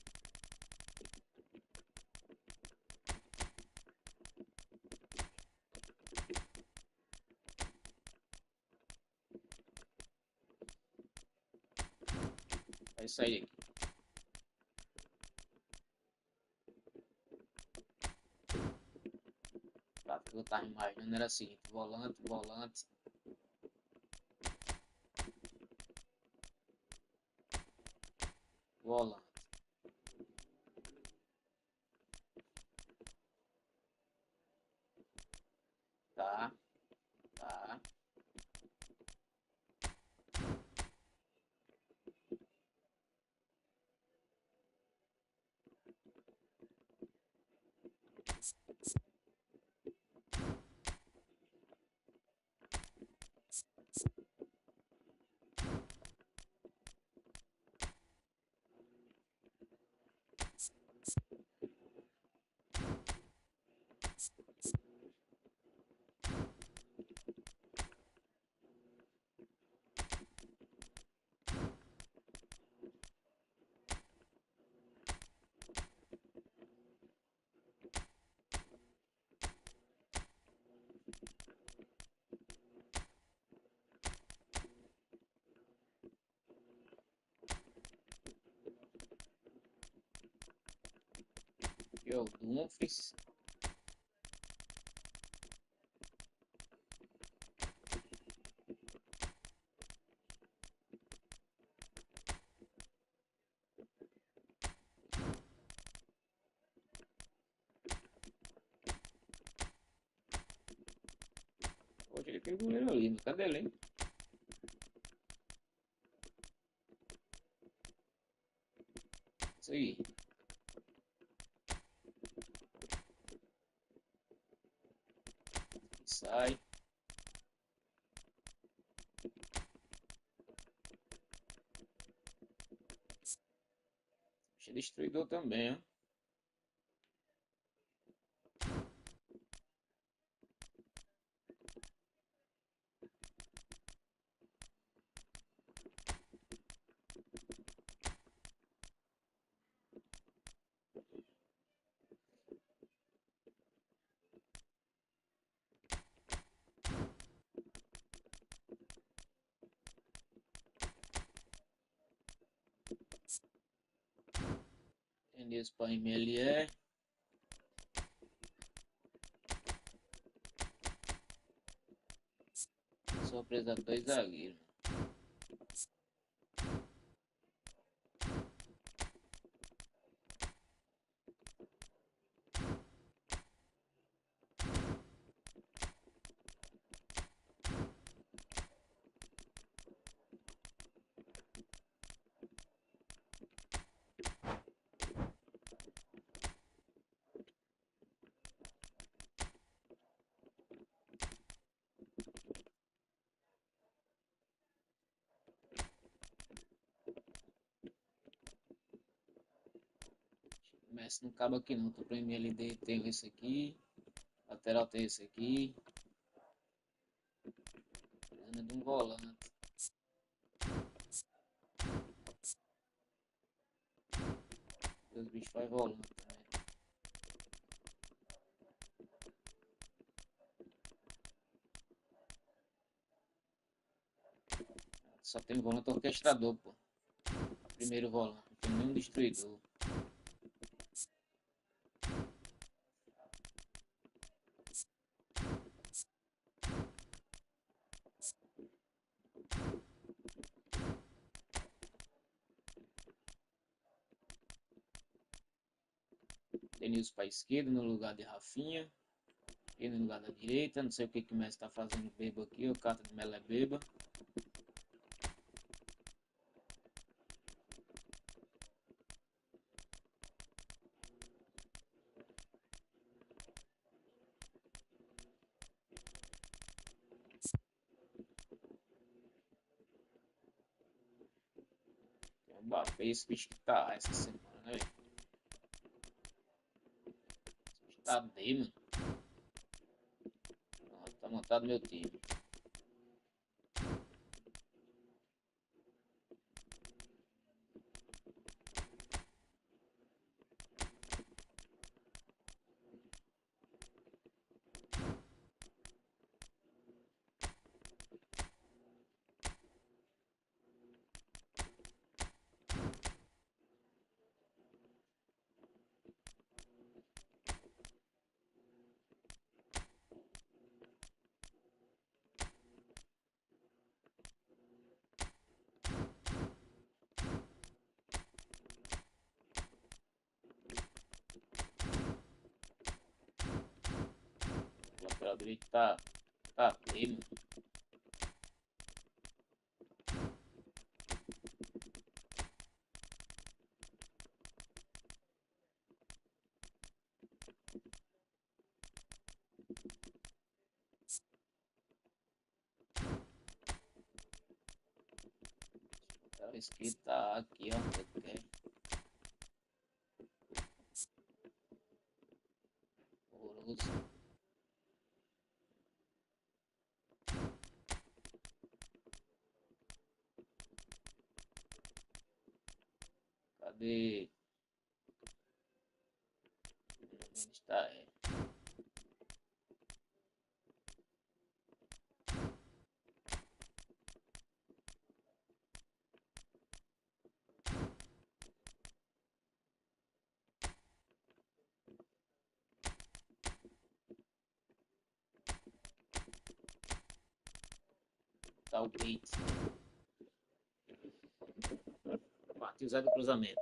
Vai sair aqui. Tá, que eu tava imaginando era assim, volante, volante. Volante. Tá, tá. Aqui é o Dumfries. Hoje ele tem goleiro ali, cadê ele, hein? Isso aí. Sai. Achei destruidor também, ó. Isso para MLE. Só presa 2 zagueiros. Messi não cabe aqui não, tô pro MLD, tem esse aqui, lateral tem esse aqui, precisando de um volante. Os bichos fazem volante também. Só tem volante orquestrador, pô. Primeiro volante, não tem nenhum destruidor. Denilson para a esquerda no lugar de Rafinha. Ele no lugar da direita. Não sei o que o Messi está fazendo bebo aqui. O Cata de Melo é beba. Tem um Mbappé, esse bicho que tá essa semana, né? Esse bicho tá bem, mano. Tá do meu time. O lateral direito tá dele. O esquerdo tá aqui, ó. Okay. Horroroso. Cadê? Onde está? Tá o Bates. Partiu o Zé do cruzamento.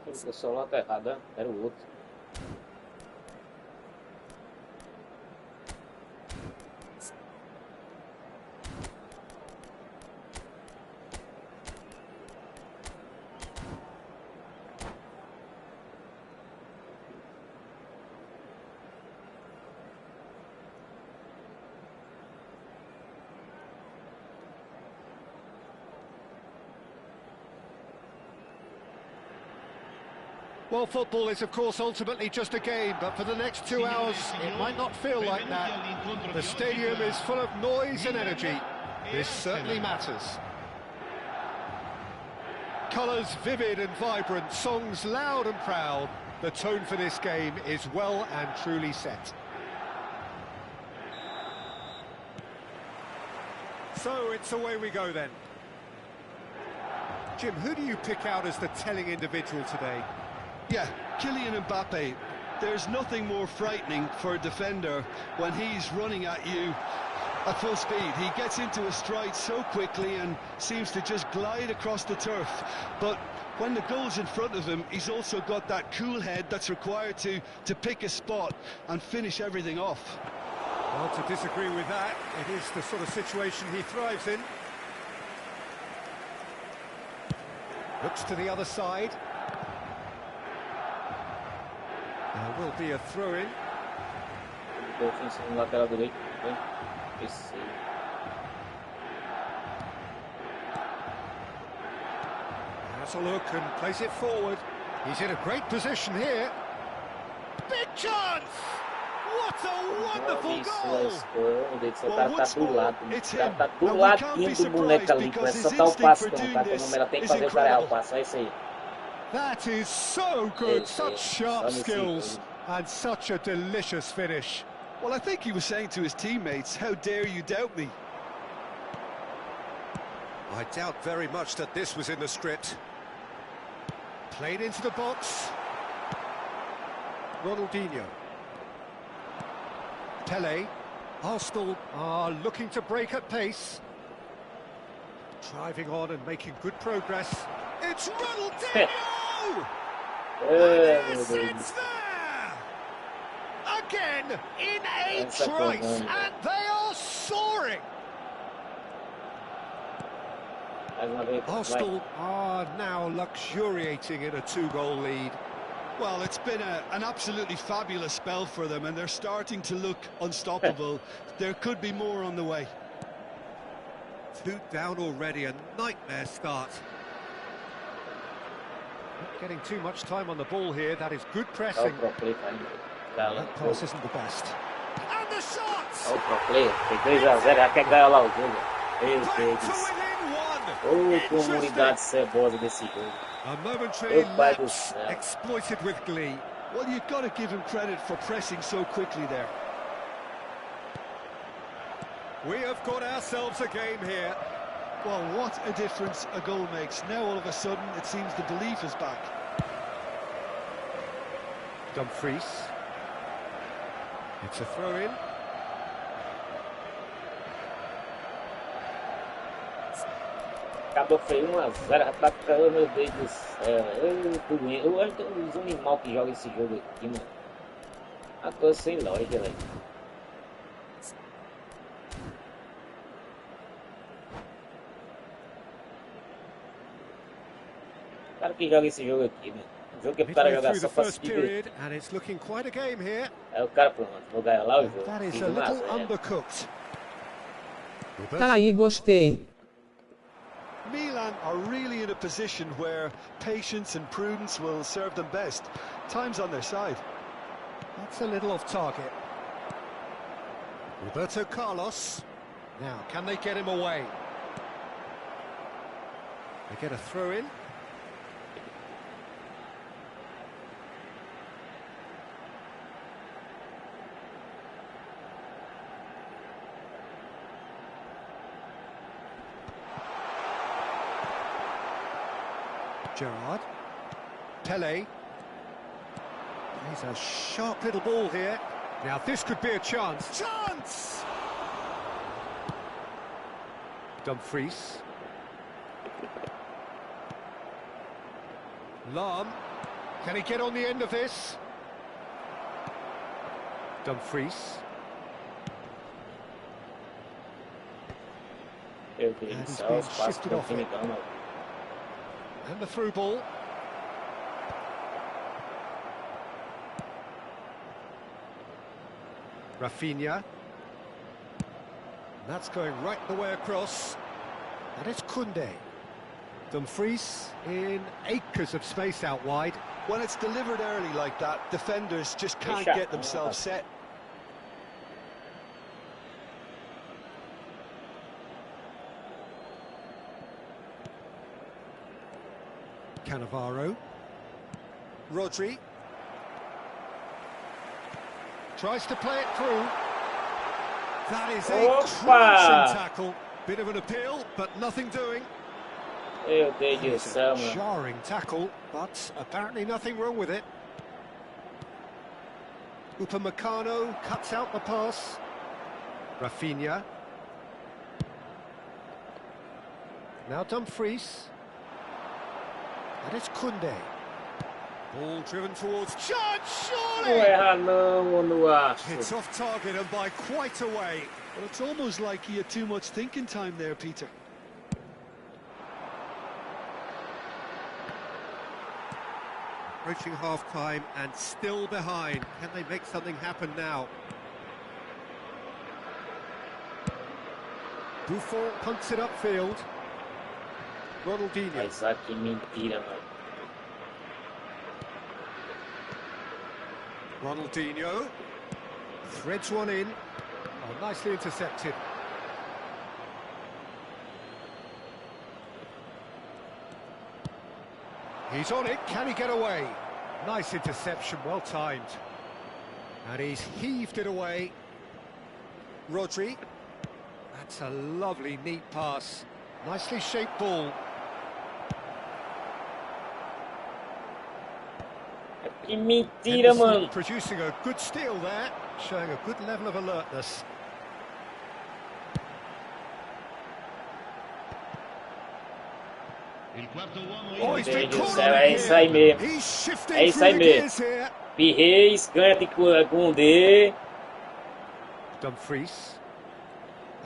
O pessoal lá tá errado, né? Era o outro. Well, football is, of course, ultimately just a game, but for the next 2 hours, it might not feel like that. The stadium is full of noise and energy. This certainly matters. Colours vivid and vibrant, songs loud and proud. The tone for this game is well and truly set. So it's away we go then. Jim, who do you pick out as the telling individual today? Yeah, Kylian Mbappe. There's nothing more frightening for a defender when he's running at you at full speed. He gets into a stride so quickly and seems to just glide across the turf. But when the goal's in front of him, he's also got that cool head that's required to pick a spot and finish everything off. Well, to disagree with that, it is the sort of situation he thrives in. Looks to the other side. There will be a throw-in. Lateral direito. Has a look and plays it forward. He's in a great position here. Big chance! What a wonderful goal! Tá do lado. Tá do ladinho do boneco ali. É só dar o passo, cara. Como ela tem que fazer o cara errar o passo. É isso aí. That is so good, such sharp skills, and such a delicious finish. Well, I think he was saying to his teammates, how dare you doubt me? I doubt very much that this was in the script. Played into the box. Ronaldinho. Pele. Arsenal are looking to break at pace. Driving on and making good progress. It's Ronaldinho! Yes, it's there! Again, in a trice, and they are soaring! Arsenal are now luxuriating in a 2-goal lead. Well, it's been an absolutely fabulous spell for them, and they're starting to look unstoppable. There could be more on the way. 2 down already, a nightmare start. Not getting too much time on the ball here, that is good pressing. That pass isn't the best. And the shot! Oh, pro play, tem 2-0, já quer ganhar lá o jogo. Meu Deus. Comunidade cebosa desse jogo. A momentary lapse exploited with glee. Well, you've got to give him credit for pressing so quickly there. We have got ourselves a game here. Well, what a difference a goal makes. Now, all of a sudden, it seems the belief is back. Dumfries. It's a throw-in. Acabou foi 1-0, atacando, meu Deus do céu. Eu acho que os animais que jogam esse jogo aqui, mano. A coisa sem lógica, velho. O cara que joga esse jogo aqui, mano. O jogo que é pro cara jogar só pra se divertir. Aí o cara, pronto, vou ganhar lá o jogo. Tá aí, gostei. Milan are really in a position where patience and prudence will serve them best. Time's on their side. That's a little off target. Roberto Carlos. Now, can they get him away? They get a throw-in. Gerrard. Pele. He's a sharp little ball here. Now this could be a chance. Chance! Dumfries. Lahm. Can he get on the end of this? Dumfries. And he's been shifted off it. And the through ball. Rafinha. That's going right the way across. And it's Koundé. Dumfries in acres of space out wide. When it's delivered early like that, defenders just can't get themselves set. Cannavaro. Rodri. Tries to play it through. That is a crunching tackle. Bit of an appeal, but nothing doing. Jarring tackle, but apparently nothing wrong with it. Upamecano cuts out the pass. Rafinha. Now Dumfries. And it's Koundé. Ball driven towards chance, surely! It's off target and by quite a way. Well, it's almost like he had too much thinking time there, Peter. Approaching half-time and still behind. Can they make something happen now? Buffon punts it upfield. Ronaldinho. Essa que mentira, mano. Ronaldinho threads one in. Oh, nicely intercepted. He's on it, can he get away? Nice interception, well timed. And he's heaved it away. Rodri. That's a lovely, neat pass. Nicely shaped ball. Que mentira, mano. Producing a good steal there, showing a good level of alertness. Oh, he's been caught on É isso aí mesmo. He's shifting É isso aí through the mesmo. gears here. Pirreis, canha com o D. Dumfries.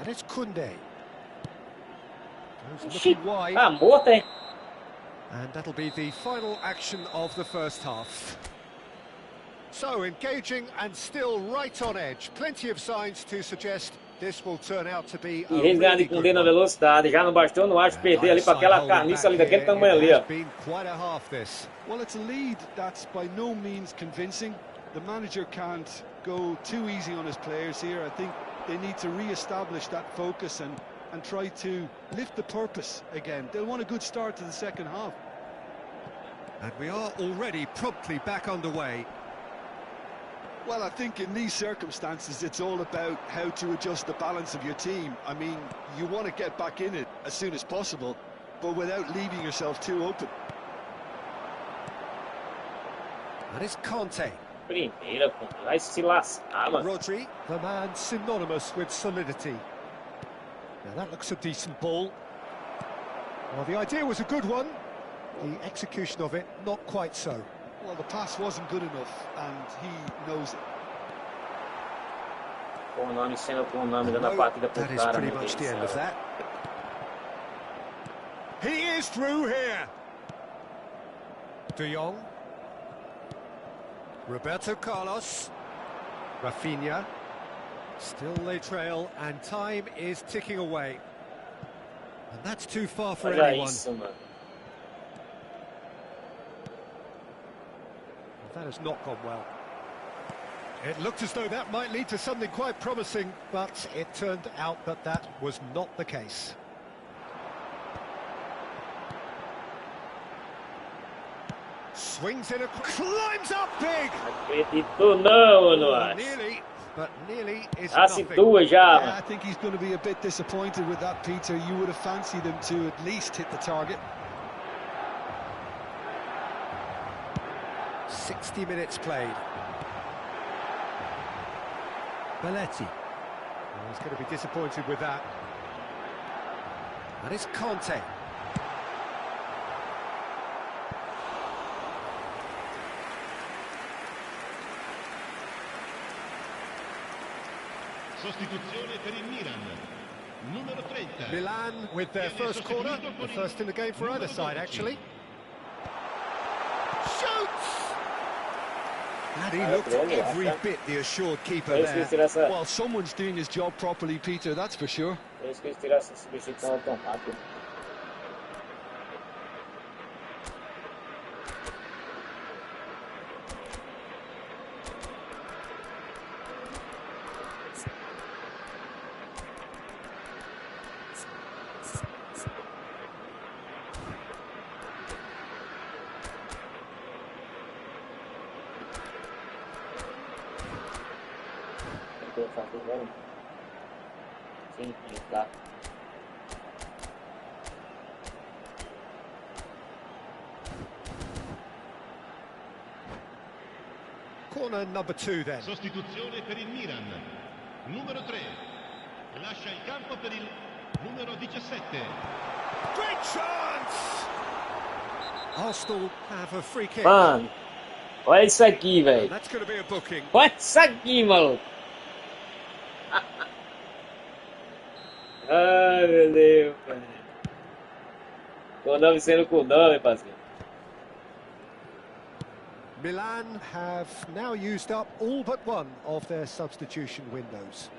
And it's Koundé. Goes Ixi, looking wide. tá morto, hein? And that'll be the final action of the first half. So, engaging and still right on edge. Plenty of signs to suggest this will turn out to be a Pirreis ganha de really good Koundé na one. velocidade. Já não bastou, não acho, perder ali para aquela carniça ali daquele tamanho ali, ó. Been quite a half this. Well, it's a lead that's by no means convincing. The manager can't go too easy on his players here. I think they need to re-establish that focus and try to lift the purpose again. They'll want a good start to the second half. And we are already promptly back underway. Well, I think in these circumstances, it's all about how to adjust the balance of your team. I mean, you want to get back in it as soon as possible, but without leaving yourself too open. And it's Conte. Primeira, pô. Vai se lascar, mano. Rodri, the man synonymous with solidity. Now that looks a decent ball. Well, the idea was a good one. The execution of it, not quite so. Well, the pass wasn't good enough, and he knows it. Com o nome sendo com o nome dando a partida pro That is cara. pretty meu much Deus the do end of céu. that. He is through here. De Jong. Roberto Carlos. Rafinha. Still they trail, and time is ticking away. And that's too far for Olha anyone. isso, mano. That has not gone well. It looked as though that might lead to something quite promising, but it turned out that that was not the case. Swings in, climbs up big! Acredito não, não acho. Nearly, but nearly is Assim nothing. duas já, Yeah, mano. I think he's going to be a bit disappointed with that, Peter. You would have fancied him to at least hit the target. 60 minutes played. Belletti. Well, he's going to be disappointed with that. And it's Conte. Sostituzione per il Milan. Numero 30. Milan with their first corner, the first in the game for either side, actually. Shoots! And he looked every bit the assured keeper É isso que eles there. tiram essa. Well, someone's doing his job properly, Peter, that's for sure. É isso que eles tiram essa substituição automática. Sim, tá. Corner number 2 then. Sostituzione per il Milan. Numero 3. Lascia il campo per il numero 17. Great chance! Arsenal have a free kick. Mano, olha isso aqui, velho. That's going to be a booking. Olha isso aqui, maluco. Ai, meu Deus, velho. Com nome sendo com nome, parceiro. Milan have now used up all but one of their substitution windows.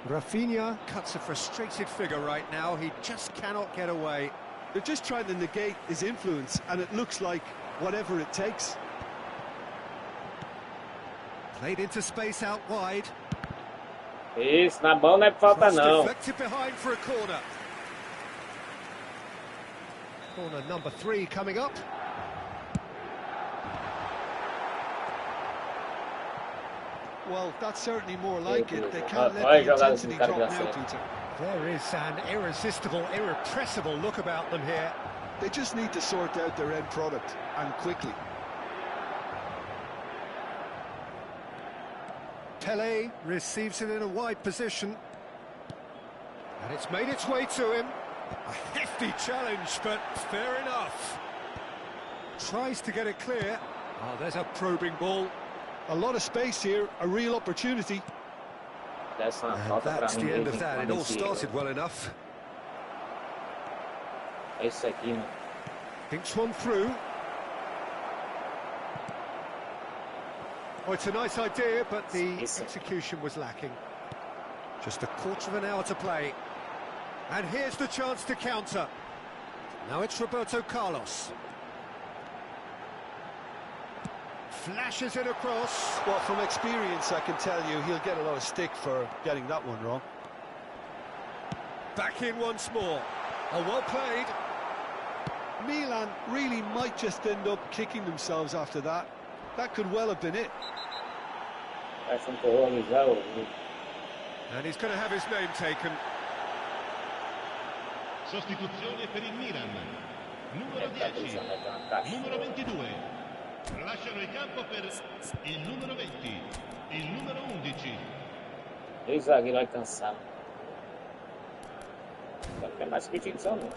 Rafinha cuts a frustrated figure right now. He just cannot get away. They're just trying to negate his influence, and it looks like whatever it takes. Played into space out wide. Isso, na mão não é falta Cross não. deflected behind for a corner. Corner number 3 coming up. Well, that's certainly more like it. They can't let Vai the jogar intensity assim, cara, drop que now, acerta. Peter. There is an irresistible, irrepressible look about them here. They just need to sort out their end product, and quickly. Pele receives it in a wide position. And it's made its way to him. A hefty challenge, but fair enough. Tries to get it clear. Oh, there's a probing ball. A lot of space here, a real opportunity. Dessa uma And falta pra that's mim the end desde of that. It quando all esse started well enough. esse aqui, mano. Thinks one through. Oh, it's a nice idea, but the execution was lacking. Just a quarter of an hour to play. And here's the chance to counter. Now it's Roberto Carlos. Flashes it across. Well, from experience, I can tell you he'll get a lot of stick for getting that one wrong. Back in once more. Oh, well played. Milan really might just end up kicking themselves after that. That could well have been it. Parece corrolo já, o And he's going to have his name taken. Sostituzione per il Milan. Numero 10, numero 22. Lasciano il campo per il numero 20, il numero 11. dois zagueiros alcançaram. Só que é mais que só não.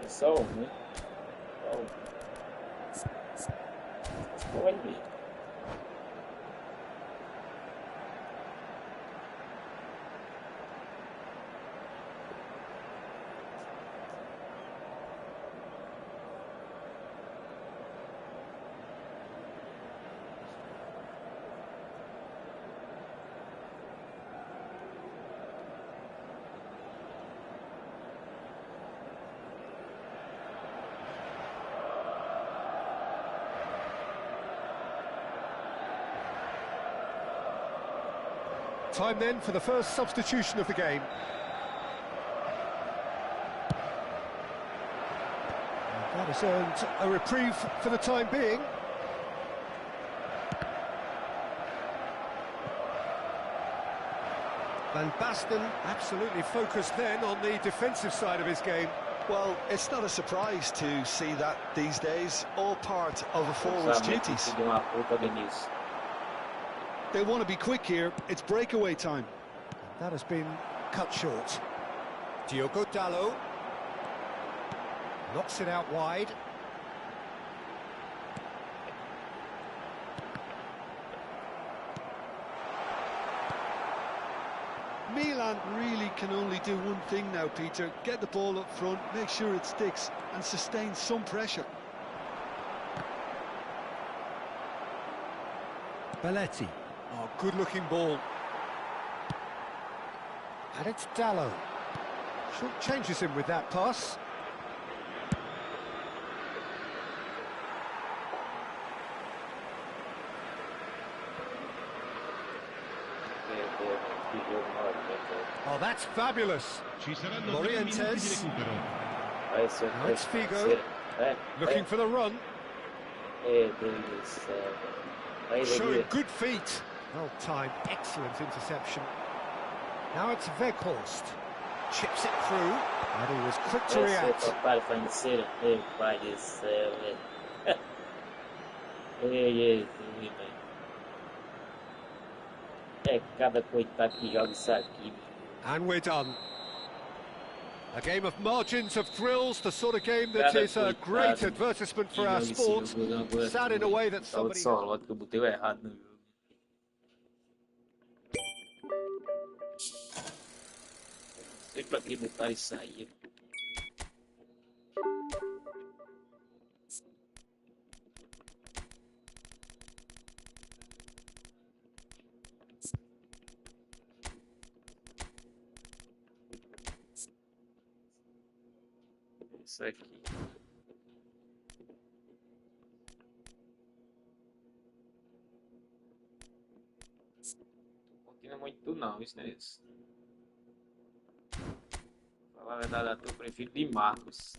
É só um, né? Só um. Só ele mesmo. Time then for the first substitution of the game. And that has earned a reprieve for the time being. Van Basten absolutely focused then on the defensive side of his game. Well, it's not a surprise to see that these days, all part of a forward's duties. De uma puta Denise. They want to be quick here, it's breakaway time. That has been cut short. Diogo Dalot knocks it out wide. Milan really can only do one thing now, Peter. Get the ball up front, make sure it sticks, and sustain some pressure. Belletti. Oh, good-looking ball. And it's Dalot. Short changes him with that pass. Oh, that's fabulous. Ci saranno 3 minuti di Morientes. recupero. Vai ser. Now it's Figo. Looking for the run. Meu Deus do céu. Vai Showing ele. good feet. Well timed, excellent interception. Now it's Weghorst. Chips it through. And he was quick to Vai ser react. papai financeiro. Meu pai do céu, velho. Ei, Jesus, velho. É cada coitado que joga isso aqui. And we're done. A game of margins, of thrills, the sort of game that Cada is a great coitado advertisement que for our joga esse sport. jogo, eu não aguento, Sad in a way that Tava de somebody... sorte que eu botei o errado no jogo. Não sei pra que botar isso aí. Isso aqui. Não continua muito não, isso não é isso. Na verdade, eu prefiro de Marcos.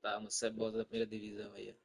Tá uma cebola da primeira divisão aí.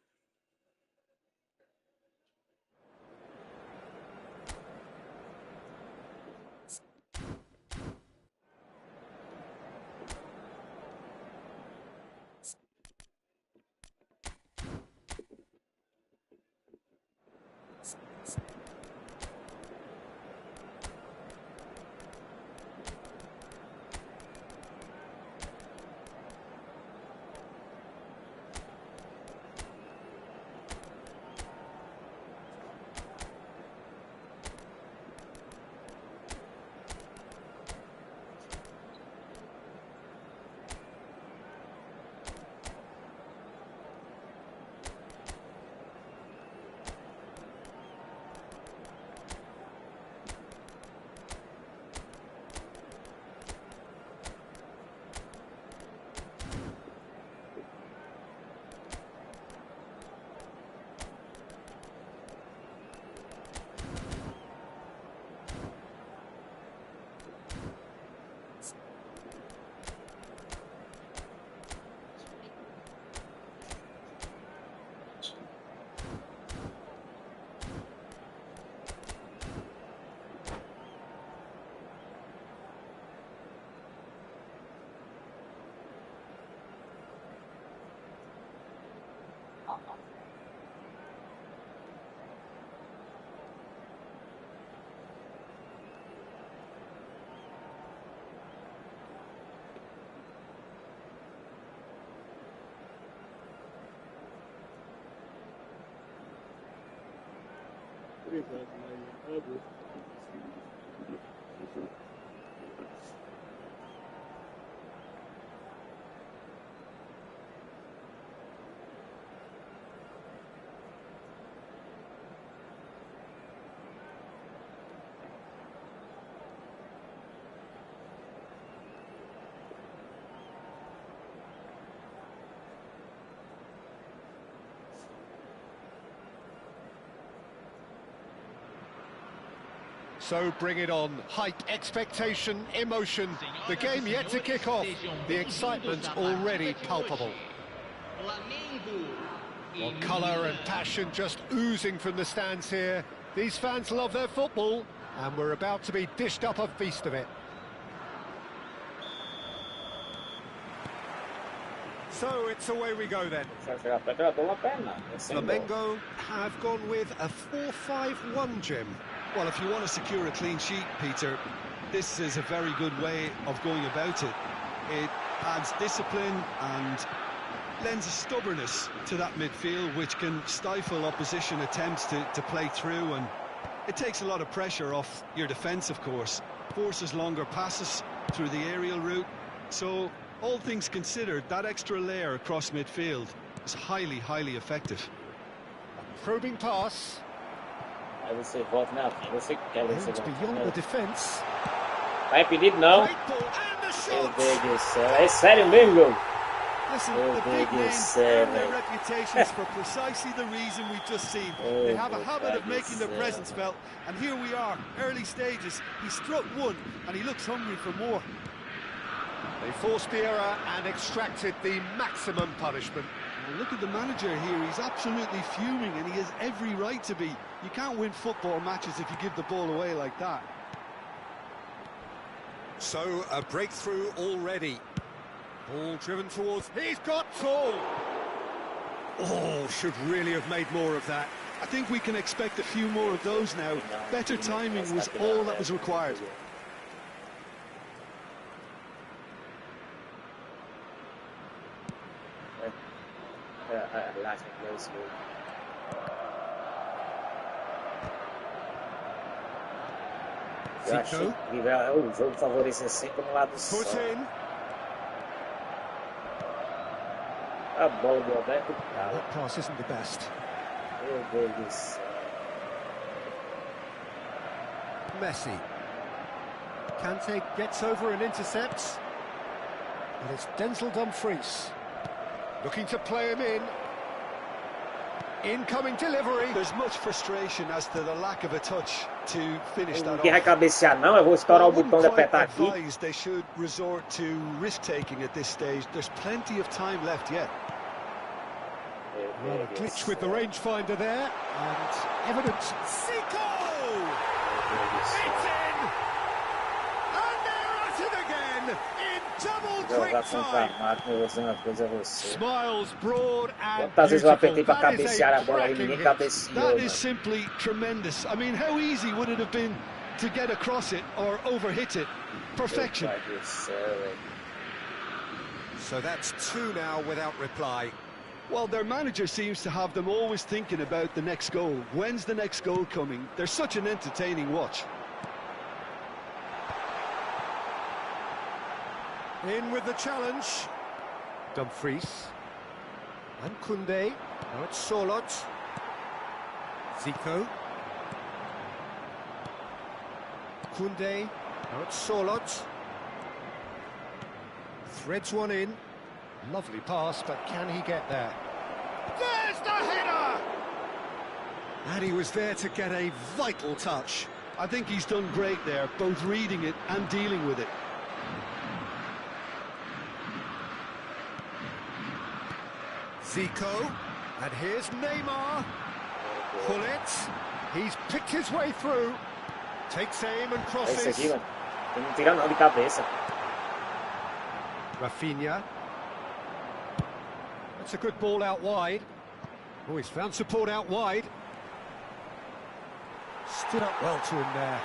So bring it on. Hype, expectation, emotion. The game yet to kick off. The excitement already palpable. Well, colour and passion just oozing from the stands here. These fans love their football, and we're about to be dished up a feast of it. So it's away we go then. Flamengo have gone with a 4-5-1, Jim. Well, if you want to secure a clean sheet, Peter, this is a very good way of going about it. It adds discipline and lends a stubbornness to that midfield, which can stifle opposition attempts to play through, and it takes a lot of pressure off your defence, of course. Forces longer passes through the aerial route. So, all things considered, that extra layer across midfield is highly, highly effective. Probing pass. Aí você volta na fim, você quer ver It's beyond the defence. Vai pedir não. Meu Deus do céu, é sério mesmo, gol? Listen, the big names earn their reputations for precisely the reason we've just seen. They have a habit of making their presence felt, and here we are, early stages. He struck one, and he looks hungry for more. They forced the error and extracted the maximum punishment. Well, look at the manager here, he's absolutely fuming, and he has every right to be. You can't win football matches if you give the ball away like that. So, a breakthrough already. Ball driven towards... He's got tall! Oh, should really have made more of that. I think we can expect a few more of those now. Better timing was all that was required. esse jogo. Eu achei que o jogo favorecer sempre no lado só. A bola do Alberto Carlos. That pass isn't the best. Meu Deus do céu. Messi. Kante gets over and intercepts. And it's Denzel Dumfries. Looking to play him in. Incoming delivery. There's much frustration as to the lack of a touch to finish that Ninguém vai off. cabecear não, eu vou estourar o botão de quite apertar aqui. advise they should resort to risk-taking at this stage. There's plenty of time left yet. Well, a glitch with the rangefinder there, and evidence. Zico! It's in! And they're at it again in double quick time. Smiles broad and Quantas vezes eu apertei beautiful. para That is cabecear a a bola e cracking ninguém hit. cabeceou. That Mano. is simply tremendous. I mean, how easy would it have been to get across it or overhit it? Perfection. Meu Pai do céu, velho. So that's two now without reply. Well, their manager seems to have them always thinking about the next goal. When's the next goal coming? They're such an entertaining watch. In with the challenge. Dumfries. And Koundé. Now it's Sorloth. Zico. Koundé. Now it's Sorloth. Threads one in. Lovely pass, but can he get there? There's the header! And he was there to get a vital touch. I think he's done great there, both reading it and dealing with it. Zico, and here's Neymar. Pull it. He's picked his way through. Takes aim and É isso crosses. aqui, mano. Tem que tirar não de cabeça. Rafinha. That's a good ball out wide. Oh, he's found support out wide. Stood up well to him there.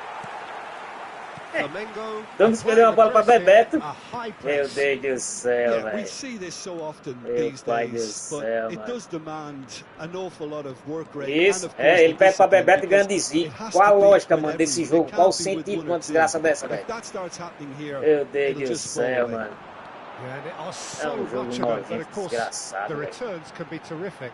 Flamengo. Vamos perder uma bola para Bebeto. A high Meu press. Deus do céu, Yeah, we velho. see this so often Meu these pai do days, céu, but it mano. does demand an awful lot of work rate. Isso, and of course, ele the pede pra discipline, Bebeto e ganha de because Zico. it has Qual a to be lógica, with mano, desse everyone. jogo? It Qual o can't be with sentido one de uma or two. desgraça dessa, If velho? that starts happening here, Meu Deus it'll do just fall céu, away. mano. Yeah, and it are É so um jogo much of it, but nojento, of course desgraçado, the velho. returns can be terrific.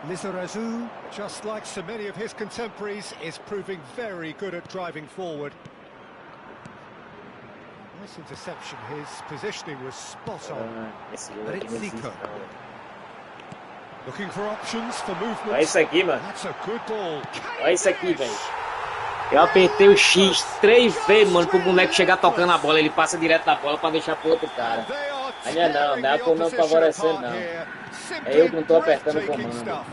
Lizarazu, just like so many of his contemporaries, is proving very good at driving forward. Nice interception, his positioning was spot on. Esse jogo And aqui it's não existe, Zico. não. Looking for options for movement. Olha isso aqui, mano. That's a good ball. Olha isso aqui, velho. Eu apertei o X 3 vezes, mano, pro boneco chegar tocando a bola. Ele passa direto da bola pra deixar pro outro cara. Aí não é por não favorecer, não. É eu que não tô apertando o comando.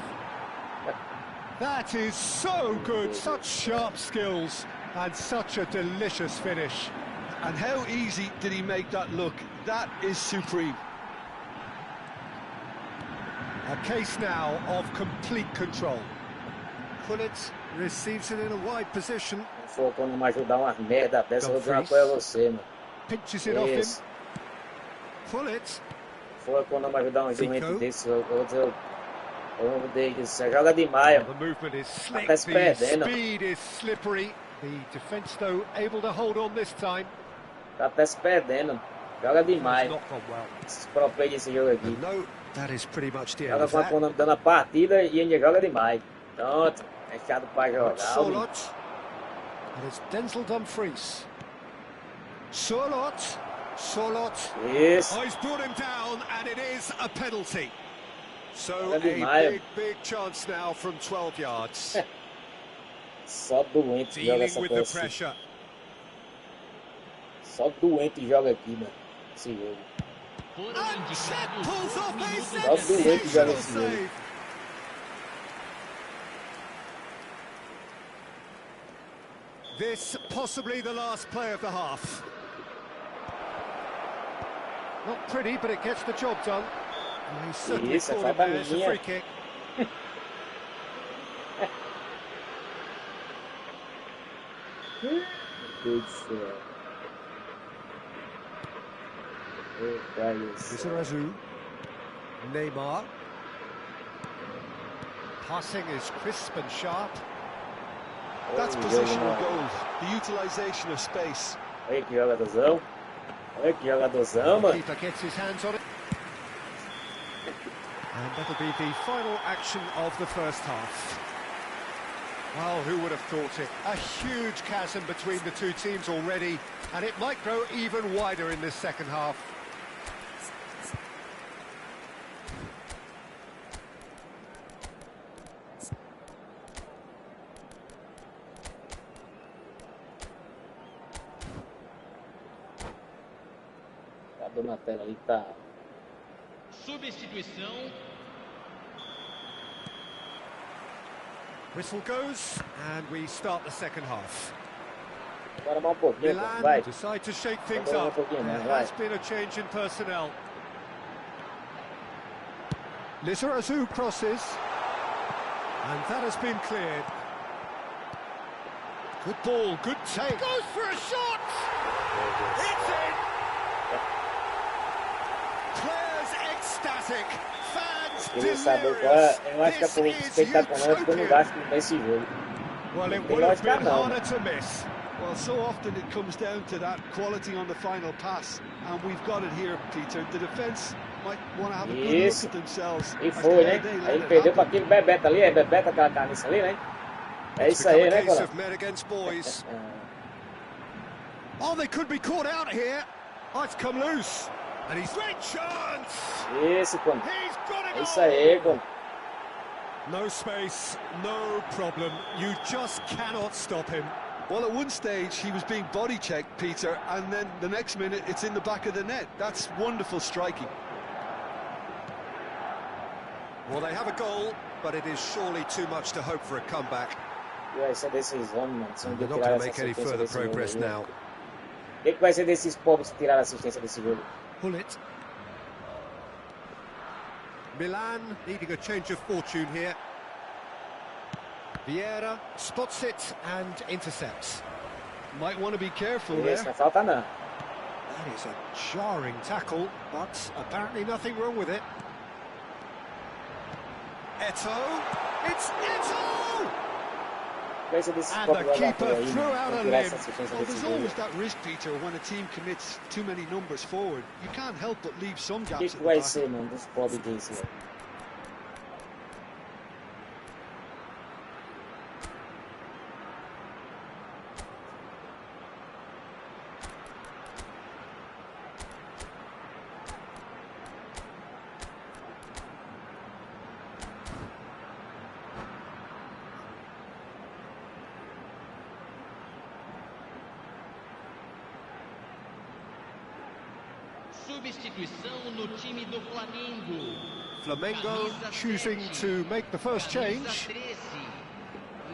That is so good, such sharp skills and such a delicious finish. And how easy did he make that look? That is supreme. A case now of complete control. Pullet receives it in a wide position. Se for quando não ajudar umas merda dessa, eu vou dizer uma coisa a você, mano. Pinches it off him. Isso. Pullet. Se for quando não ajudar um jumento desse, eu vou dizer. Meu Deus do céu, joga demais, The mano. movement is slick, Tá se the perdendo. speed is slippery. The defence, though, able to hold on this time. Tá até se perdendo. Joga Has demais. not gone well. Esses propeios desse jogo aqui. No, that is pretty much the end Joga of com a that. Konami dando a partida e ainda joga demais. Pronto, fechado pra jogar. Sorloth. And it's Denzel Dumfries. Sorloth. Sorloth. Isso. Oh, he's brought him down, and it is a penalty. So Joga a demais. big chance now from 12 yards. Só doente joga Dealing essa with the coisa. pressure. Só doente joga aqui, mano. Esse jogo. And Chet pulls off a Só doente joga sensational esse jogo. save. This possibly the last play of the half. Not pretty, but it gets the job done. And he's certainly Isso, caught it falta a there as a linha. free kick. Meu Deus do céu. Meu pai do céu. Lizarazu. Neymar. Passing is crisp and sharp. That's positional goals, the utilisation of space. Olha que jogadorzão. Olha que jogadorzão, mano. Keeper gets his hands on it. And that'll be the final action of the first half. Well, who would have thought it? A huge chasm between the two teams already, and it might grow even wider in this second half. Tá dando na tela ali, tá. Substituição. Whistle goes, and we start the second half. Agora mais pouquinho, Milan vai. decide to shake things Agora up. pouquinho, There vai. has been a change in personnel. Lizarazu crosses, and that has been cleared. Good ball, good take. Goes for a shot! It's in! Players ecstatic, fans Queria saber qual é. Eu acho que é por espetacular porque eu não gasto nesse jogo. Well, it Tem would have lógica been não. harder to miss. Well, so often it comes down to that quality on the final pass, and we've got it here, Peter. The defence might want to have a good look Isso. at themselves. E as to foi, how né? they let Aí ele it perdeu pra happen. aquele Bebeto ali, é Bebeto aquela camisa ali, né? É It's isso aí, become a né, case Cola? of men against boys. Oh, they could be caught out here. Oh, it's come loose. And he's great chance. Isso, Cola. He's got it. É isso aí, Cola. No space, no problem. You just cannot stop him. Well, at one stage he was being body checked, Peter, and then the next minute it's in the back of the net. That's wonderful striking. Well, they have a goal, but it is surely too much to hope for a comeback. E vai ser decisão, mano. Se não They're not tirar going to essa make any assistência further desse jogo progress aí. now. O que vai ser desses povos que tiraram a assistência desse jogo? Pull it. Milan needing a change of fortune here. Vieira spots it and intercepts. Might want to be careful Isso, there. não falta não. That is a jarring tackle, but apparently nothing wrong with it. Eto, it's Eto! Vai ser desses And povos the que vai keeper aí, threw mano. out Vão a tirar limb. essa assistência Well, desse there's jogo. always that risk, Peter, when a team commits too many numbers forward. You can't help but leave some O que gaps at the vai back. ser, mano, dos povos desse, velho? Substituição no time do Flamengo. Flamengo Camisa choosing 7, to make the first camisa change. 13,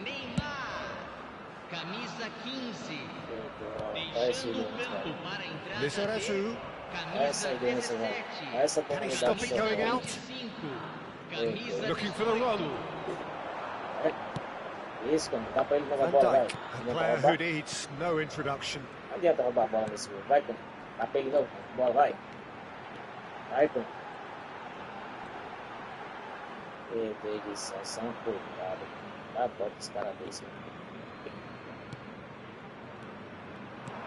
Neymar. Camisa 15. Deixando o campo para a entrada Lizarazu. de Essa camisa aí, essa vai. 17. Essa Can he comunidade stop it going só. out? 25. Camisa Looking for the run. Isso, mano. Dá pra ele jogar a Van bola, vai. Dijk, a Não player adianta who roubar. needs no introduction. Não adianta roubar a bola nesse jogo. Vai, pô. Dá pra ele não. Bola, vai. Vai, pô. Meu Deus do céu, são porrada. Dá dó dos caras desses, mano.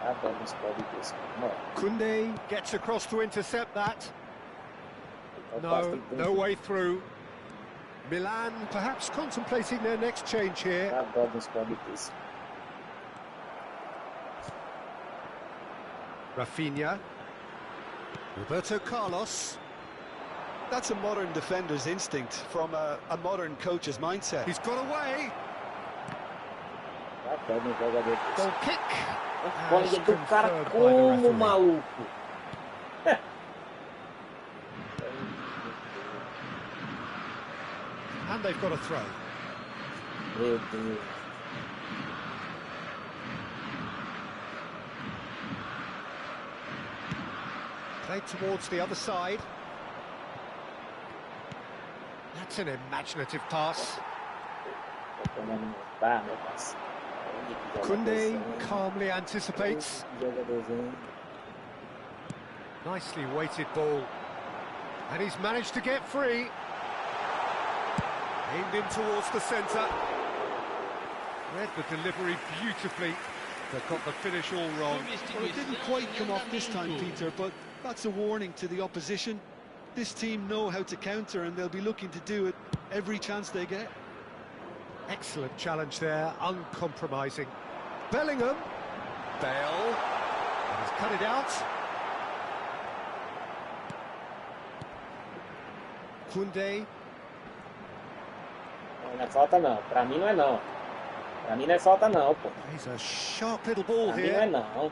Dá dó dos pobres desses, mano. Koundé gets across to intercept that. Então, No, quase tem ponto. no way through. Milan perhaps contemplating their next change here. Dá dó dos pobres desses. Rafinha. Roberto Carlos. That's a modern defender's instinct from a modern coach's mindset. He's got away. Dá dó no jogador Goal desse. kick. Bola As do cara confirmed by the como referee. maluco. And they've got a throw. Meu Deus. Played towards the other side. That's an imaginative pass. Tô tomando um bar, meu parceiro. Olha que Koundé jogadorzão. calmly anticipates. Que jogadorzão. Nicely weighted ball. And he's managed to get free. Aimed in towards the centre. Read the delivery beautifully, but got the finish all wrong. Well, it didn't quite come off this time, Peter, but that's a warning to the opposition. This team know how to counter, and they'll be looking to do it every chance they get. Excellent challenge there, uncompromising. Bellingham. Bale. He's cut it out. Koundé. Não é falta não, pra mim não é não. Pra mim não é falta não, pô. He's a sharp little ball Pra mim here. não é não.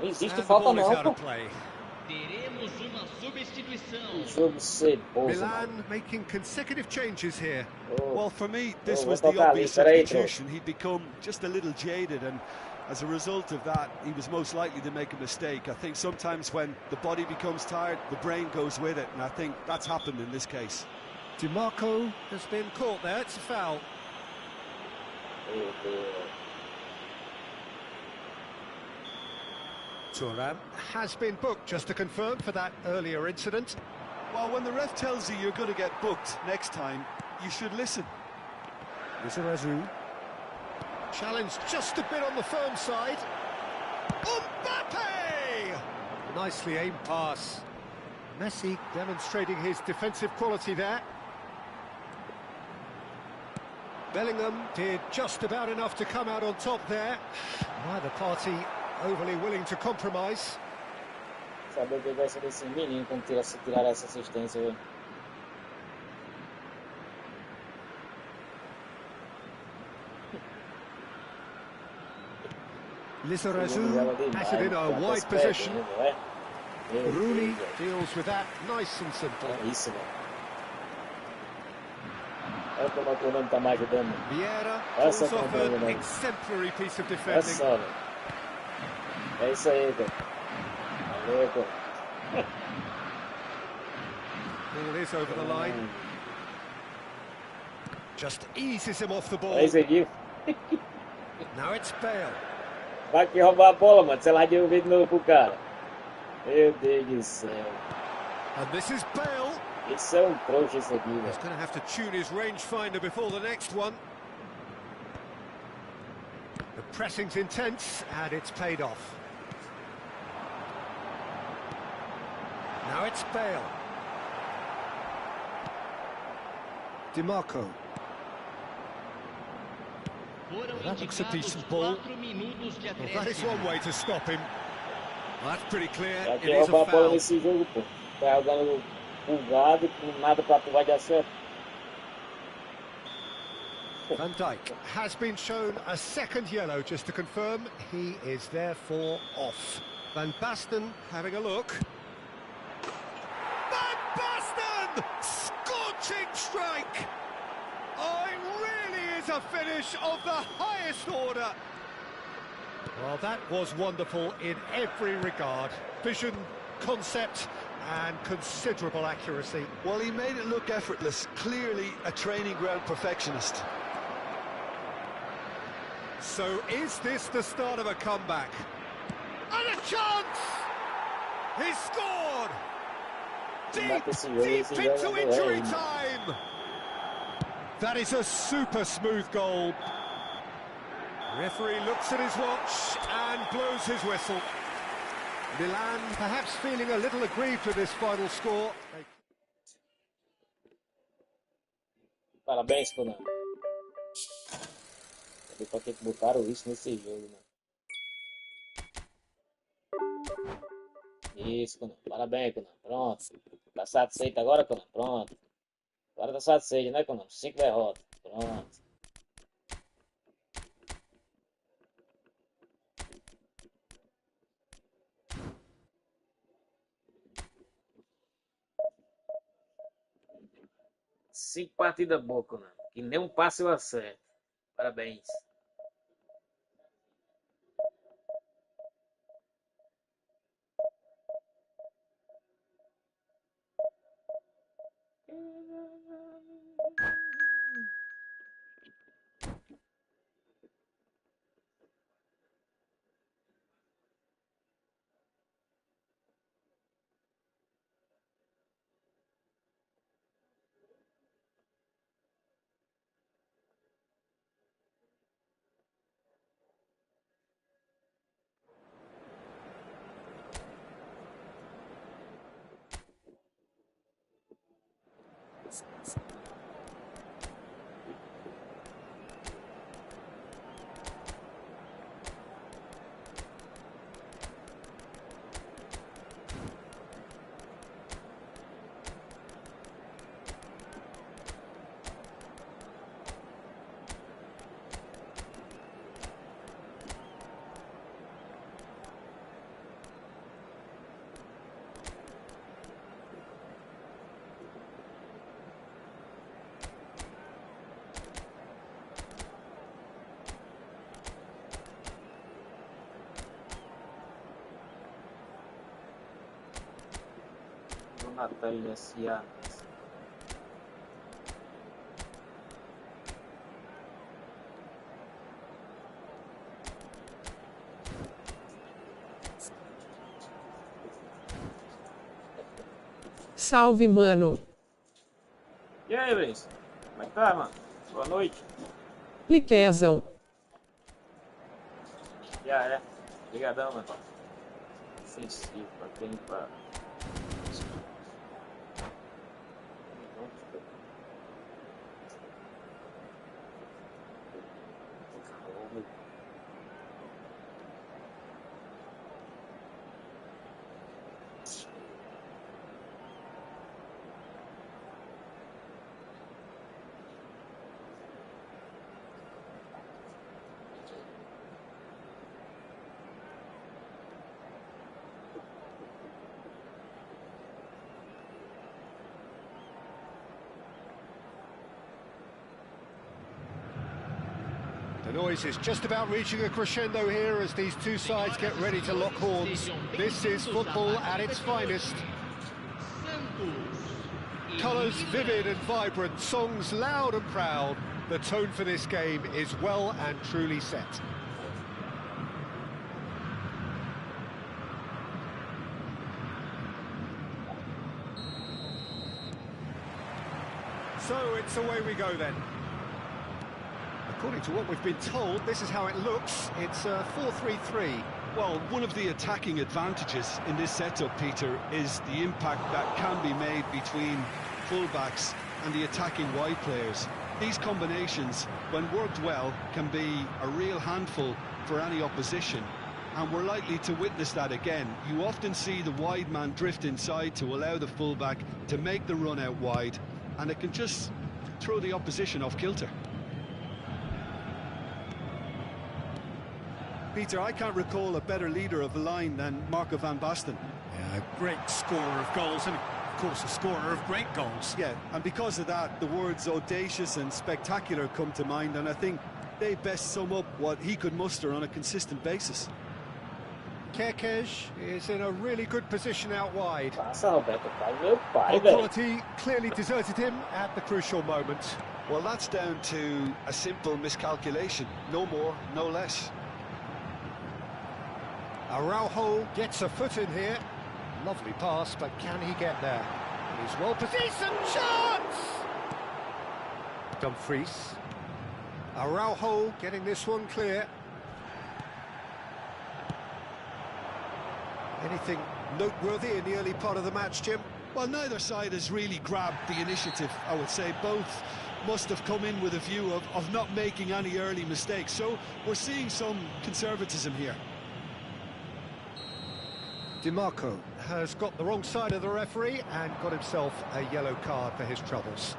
Não existe And the falta ball is não, out pô. of play. Teremos uma substituição. Jogo ceboso, Milan mano. making consecutive changes here. Well, for me, this Oh, was what the about obvious this? Right, substitution. He'd become just a little jaded, and as a result of that, he was most likely to make a mistake. I think sometimes when the body becomes tired, the brain goes with it, and I think that's happened in this case. DiMarco has been caught there, it's a foul. Meu Deus. Thuram has been booked, just to confirm, for that earlier incident. Well, when the ref tells you you're going to get booked next time, you should listen. Lizarazu. Challenge just a bit on the firm side. Mbappe! Nicely aimed pass. Messi demonstrating his defensive quality there. Bellingham did just about enough to come out on top there. Neither party overly willing to compromise. Saber que vai ser desse menino como tirar essa assistência, velho. Lizarazu has it in a wide position. Rooney deals with that nice and simple. É isso, velho. Olha como o Konami tá me ajudando. Vieira Essa pulls off comprando, an né? exemplary piece of É defending. só, velho. É isso aí, velho. Valeu, pô. Ball is over the line. Just eases him off the ball. Aí você viu? Now it's Bale. Vai que roubar a bola, mano. Sei lá, devolver de novo pro cara. Meu Deus do céu. And this is Bale. Isso é um trouxa isso aqui, He's velho. going to have to tune his rangefinder before the next one. The pressing's intense, and it's paid off. Now it's Bale. DiMarco. That looks a decent ball. Well, that is one way to stop him. Well, that's pretty clear. Já It que is roubar a a bola foul. nesse jogo, pô. Tá jogando pulgado, com nada pra tu vai dar certo. Van Dijk has been shown a second yellow, just to confirm. He is therefore off. Van Basten having a look. Van Basten! Scorching strike! Oh, it really is a finish of the highest order. Well, that was wonderful in every regard. Vision, concept, and considerable accuracy. Well, he made it look effortless. Clearly a training ground perfectionist. So is this the start of a comeback? And a chance! He scored! Deep, deep into injury time! That is a super smooth goal. Referee looks at his watch and blows his whistle. Milan perhaps feeling a little aggrieved with this final score. Parabéns, Konami. Cadê pra que botaram isso nesse jogo, mano? Isso, Konami. Parabéns, Konami. Pronto. Tá satisfeito agora, Konami? Pronto. Agora tá satisfeito, né, Konami? 5 derrotas. Pronto. Cinco partidas boas, Konami. Que nem um passe eu acerto. Parabéns. Natália Cianas. Salve, mano. E aí, Luiz? Como é que tá, mano? Boa noite. Liquezão. Já é. Obrigadão, mano. Sensível, pra quem pra... The noise is just about reaching a crescendo here as these two sides get ready to lock horns. This is football at its finest. Colours vivid and vibrant, songs loud and proud. The tone for this game is well and truly set. So it's away we go then. According to what we've been told, this is how it looks. It's 4-3-3. Well, one of the attacking advantages in this setup, Peter, is the impact that can be made between fullbacks and the attacking wide players. These combinations, when worked well, can be a real handful for any opposition, and we're likely to witness that again. You often see the wide man drift inside to allow the fullback to make the run out wide, and it can just throw the opposition off kilter. Peter, I can't recall a better leader of the line than Marco van Basten. Yeah, a great scorer of goals and, of course, a scorer of great goals. Yeah, and because of that, the words audacious and spectacular come to mind, and I think they best sum up what he could muster on a consistent basis. Kerkez is in a really good position out wide. Passa, Roberto, faz meu pai, Well, velho. quality clearly deserted him at the crucial moment. Well, that's down to a simple miscalculation. No more, no less. Araujo gets a foot in here. Lovely pass, but can he get there? He's well positioned. Chance! Dumfries. Araujo getting this one clear. Anything noteworthy in the early part of the match, Jim? Well, neither side has really grabbed the initiative, I would say. Both must have come in with a view of not making any early mistakes. So we're seeing some conservatism here. DiMarco has got the wrong side of the referee and got himself a yellow card for his troubles.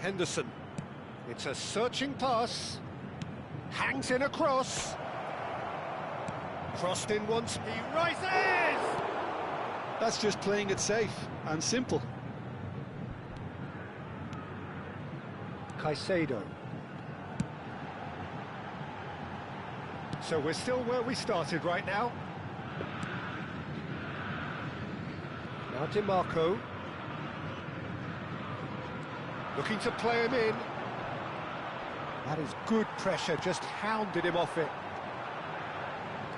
Henderson. It's a searching pass. Hangs in a cross. Crossed in once. He rises! That's just playing it safe and simple. Caicedo. So we're still where we started right now. Now DiMarco. Looking to play him in. That is good pressure, just hounded him off it.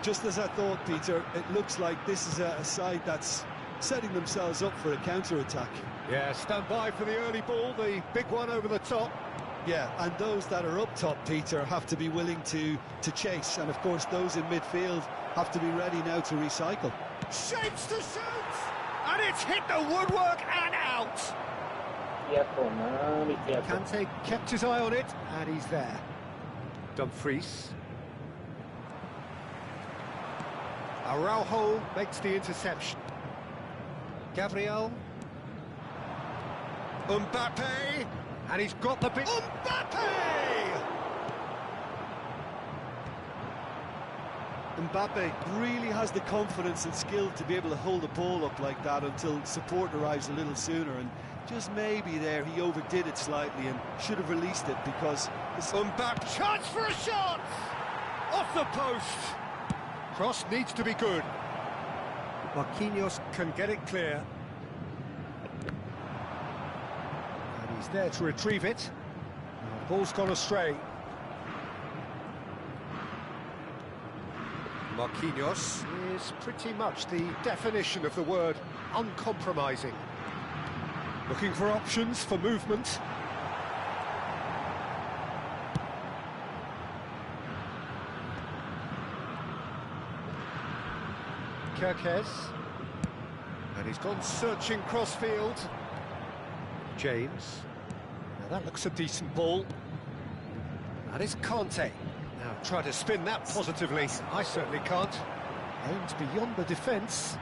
Just as I thought, Peter, it looks like this is a side that's setting themselves up for a counter-attack. Yeah, stand by for the early ball, the big one over the top. Yeah, and those that are up top, Peter, have to be willing to chase. And, of course, those in midfield have to be ready now to recycle. Shapes to shoot! And it's hit the woodwork and out. Kante kept his eye on it, and he's there. Dumfries. Araujo makes the interception. Gabriel. Mbappe. And he's got the big... Mbappe! Mbappe really has the confidence and skill to be able to hold the ball up like that until support arrives a little sooner, and just maybe there he overdid it slightly and should have released it because... Mbappe, chance for a shot! Off the post! Cross needs to be good. Marquinhos can get it clear. And he's there to retrieve it. Now, the ball's gone astray. Marquinhos is pretty much the definition of the word uncompromising. Looking for options for movement. Kerkez. And he's gone searching crossfield. James. Now that looks a decent ball. That is Kante. Now try to spin that positively. I certainly can't. Aimed beyond the defence.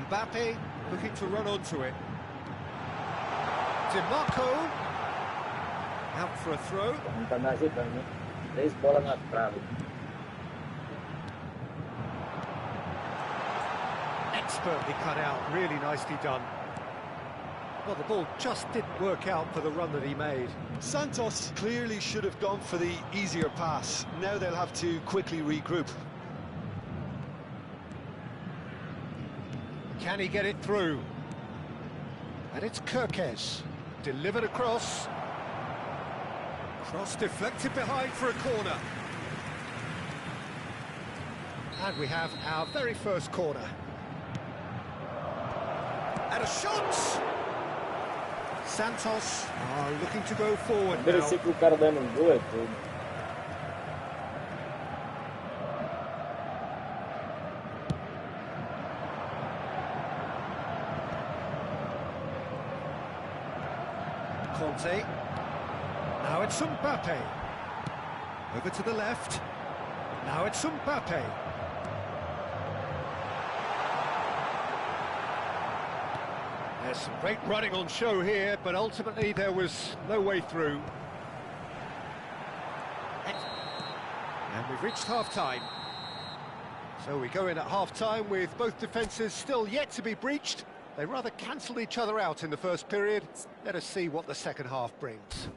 Mbappe looking to run onto it. DiMarco. Out for a throw. Expertly cut out, really nicely done. Well, the ball just didn't work out for the run that he made. Santos clearly should have gone for the easier pass. Now they'll have to quickly regroup. Can he get it through? And it's Kerkez. Delivered across. Cross deflected behind for a corner. And we have our very first corner. And a shot! Santos are looking to go forward now. Conte. Now it's Mbappe. Over to the left. Now it's Mbappe. There's some great running on show here, but ultimately there was no way through. And we've reached half-time. So we go in at half-time with both defences still yet to be breached. They rather cancelled each other out in the first period. Let us see what the second half brings.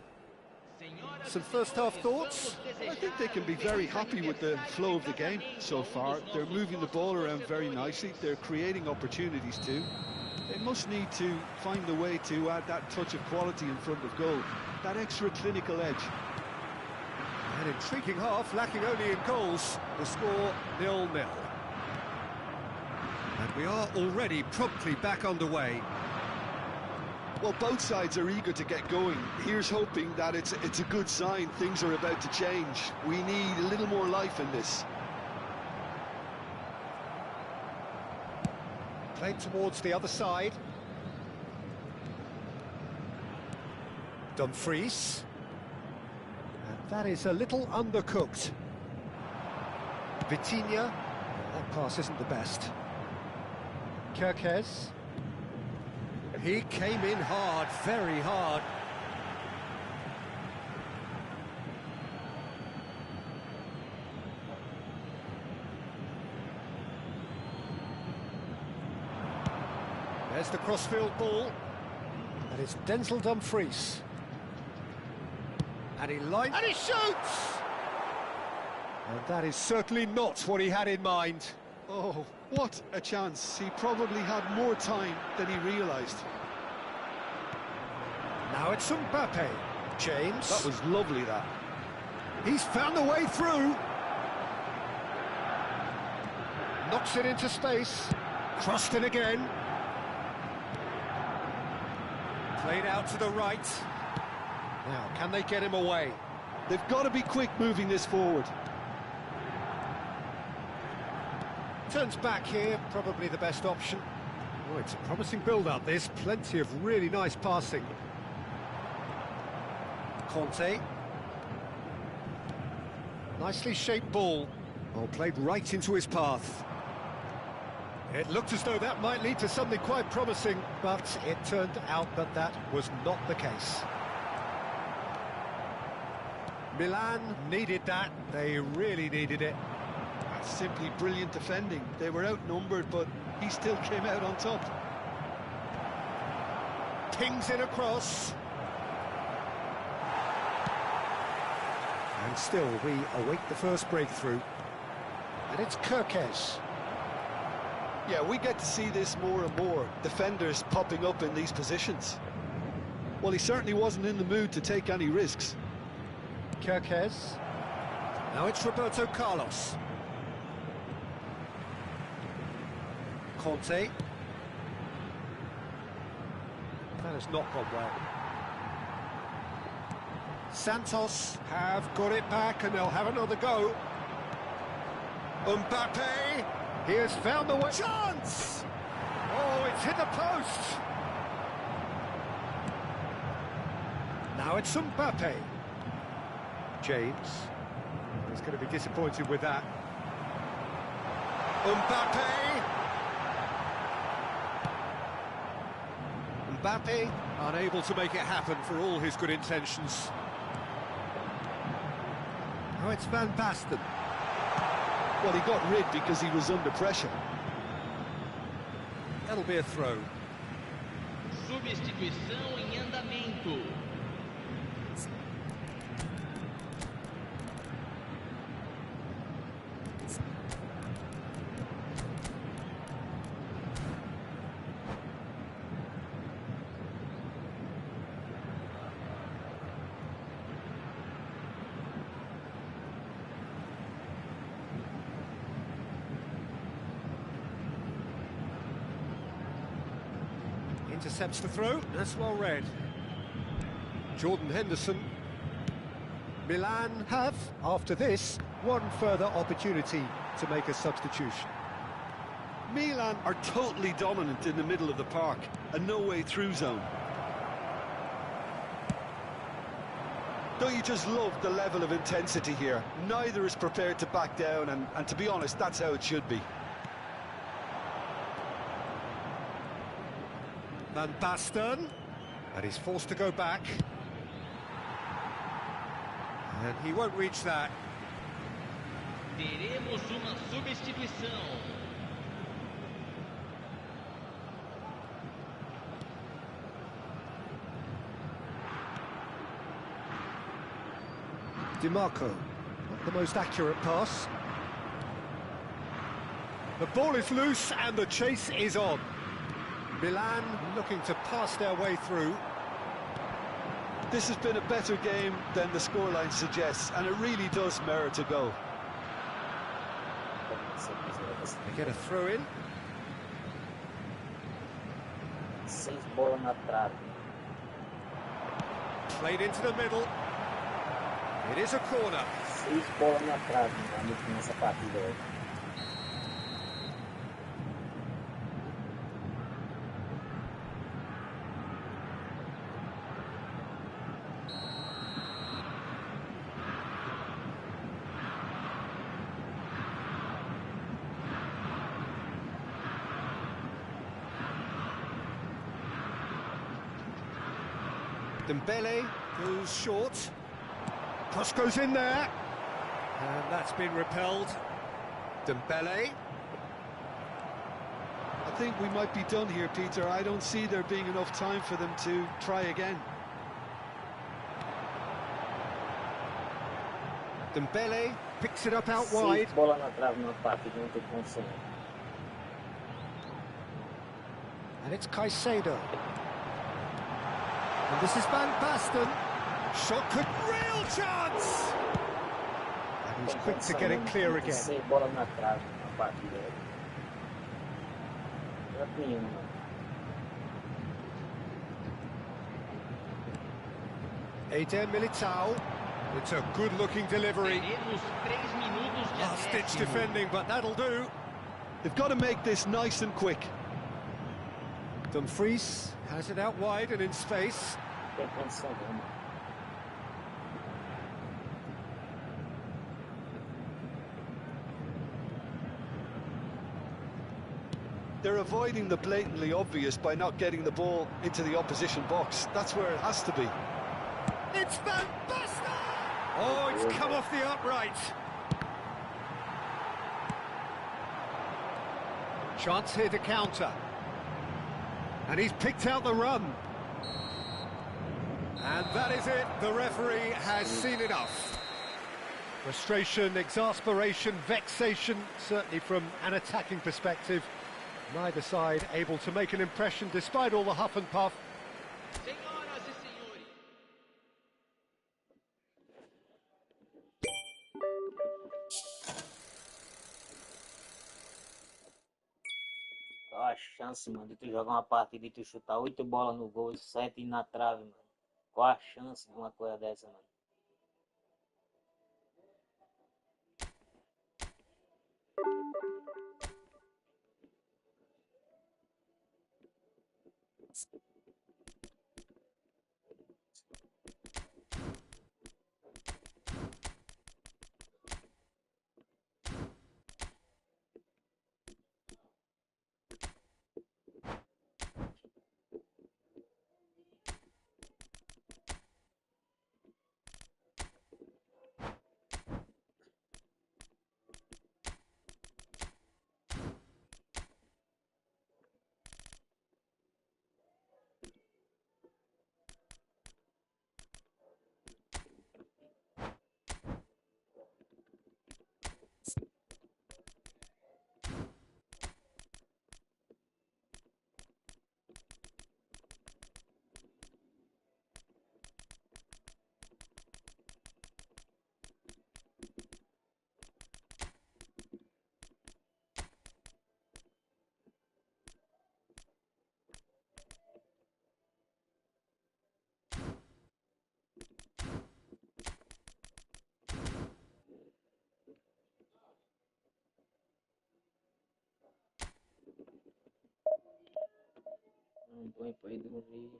Some first-half thoughts? I think they can be very happy with the flow of the game so far. They're moving the ball around very nicely. They're creating opportunities too. They must need to find a way to add that touch of quality in front of goal, that extra clinical edge. An intriguing half, lacking only in goals. The score 0-0. And we are already promptly back underway. Well, both sides are eager to get going. Here's hoping that it's a good sign. Things are about to change. We need a little more life in this. Played towards the other side. Dumfries. And that is a little undercooked. Vitinha. That pass isn't the best. Kerkez. He came in hard, very hard. There's the crossfield ball. And it's Denzel Dumfries. And he lines... And he shoots! And that is certainly not what he had in mind. Oh, what a chance. He probably had more time than he realised. Now it's Mbappe. James. That was lovely, that. He's found a way through. Knocks it into space. Crossed in again. Played out to the right. Now, can they get him away? They've got to be quick moving this forward. Turns back here, probably the best option. Oh, it's a promising build-up, this. Plenty of really nice passing. Conte. Nicely shaped ball. Oh, played right into his path. It looked as though that might lead to something quite promising, but it turned out that that was not the case. Milan needed that. They really needed it. That's simply brilliant defending. They were outnumbered, but he still came out on top. Pings in across. And still, we await the first breakthrough. And it's Kirkes. Yeah, we get to see this more and more. Defenders popping up in these positions. Well, he certainly wasn't in the mood to take any risks. Kirkes. Now it's Roberto Carlos. Conte. That has not gone well. Santos have got it back and they'll have another go. Mbappe. He has found the way. Chance! Oh, it's hit the post. Now it's Mbappe. James. He's going to be disappointed with that. Mbappe. Mbappe unable to make it happen for all his good intentions. Now it's Van Basten. Well, he got rid because he was under pressure. That'll be a throw. Substituição em andamento. Intercepts the throw, that's well read. Jordan Henderson. Milan have, after this, one further opportunity to make a substitution. Milan are totally dominant in the middle of the park, a no-way-through zone. Don't you just love the level of intensity here? Neither is prepared to back down, and to be honest, that's how it should be. Van Basten, and he's forced to go back. And he won't reach that. Teremos uma substituição. DiMarco, not the most accurate pass. The ball is loose and the chase is on. Milan looking to pass their way through. This has been a better game than the scoreline suggests, and it really does merit a goal. They get a throw in. Played into the middle. It is a corner. Dembele goes short. Cross goes in there. And that's been repelled. Dembele. I think we might be done here, Peter. I don't see there being enough time for them to try again. Dembele picks it up out wide. And it's Caicedo. And this is Van Basten. Shot could, real chance! And he's quick to get it clear again. 8 Militao. It's a good-looking delivery. Last-ditch defending, but that'll do. They've got to make this nice and quick. Dumfries has it out wide and in space. Tem condição não, mano. They're avoiding the blatantly obvious by not getting the ball into the opposition box. That's where it has to be. It's Van Basten! Oh, it's come off the upright. Chance here to counter. And he's picked out the run. And that is it. The referee has seen enough. Frustration, exasperation, vexation, certainly from an attacking perspective. Neither side able to make an impression despite all the huff and puff. Senhoras e senhores. Qual a chance, mano, de tu jogar uma partida e tu chutar 8 bolas no gol e 7 na trave, mano? Qual a chance de uma coisa dessa, mano? Põe pra ir dormir.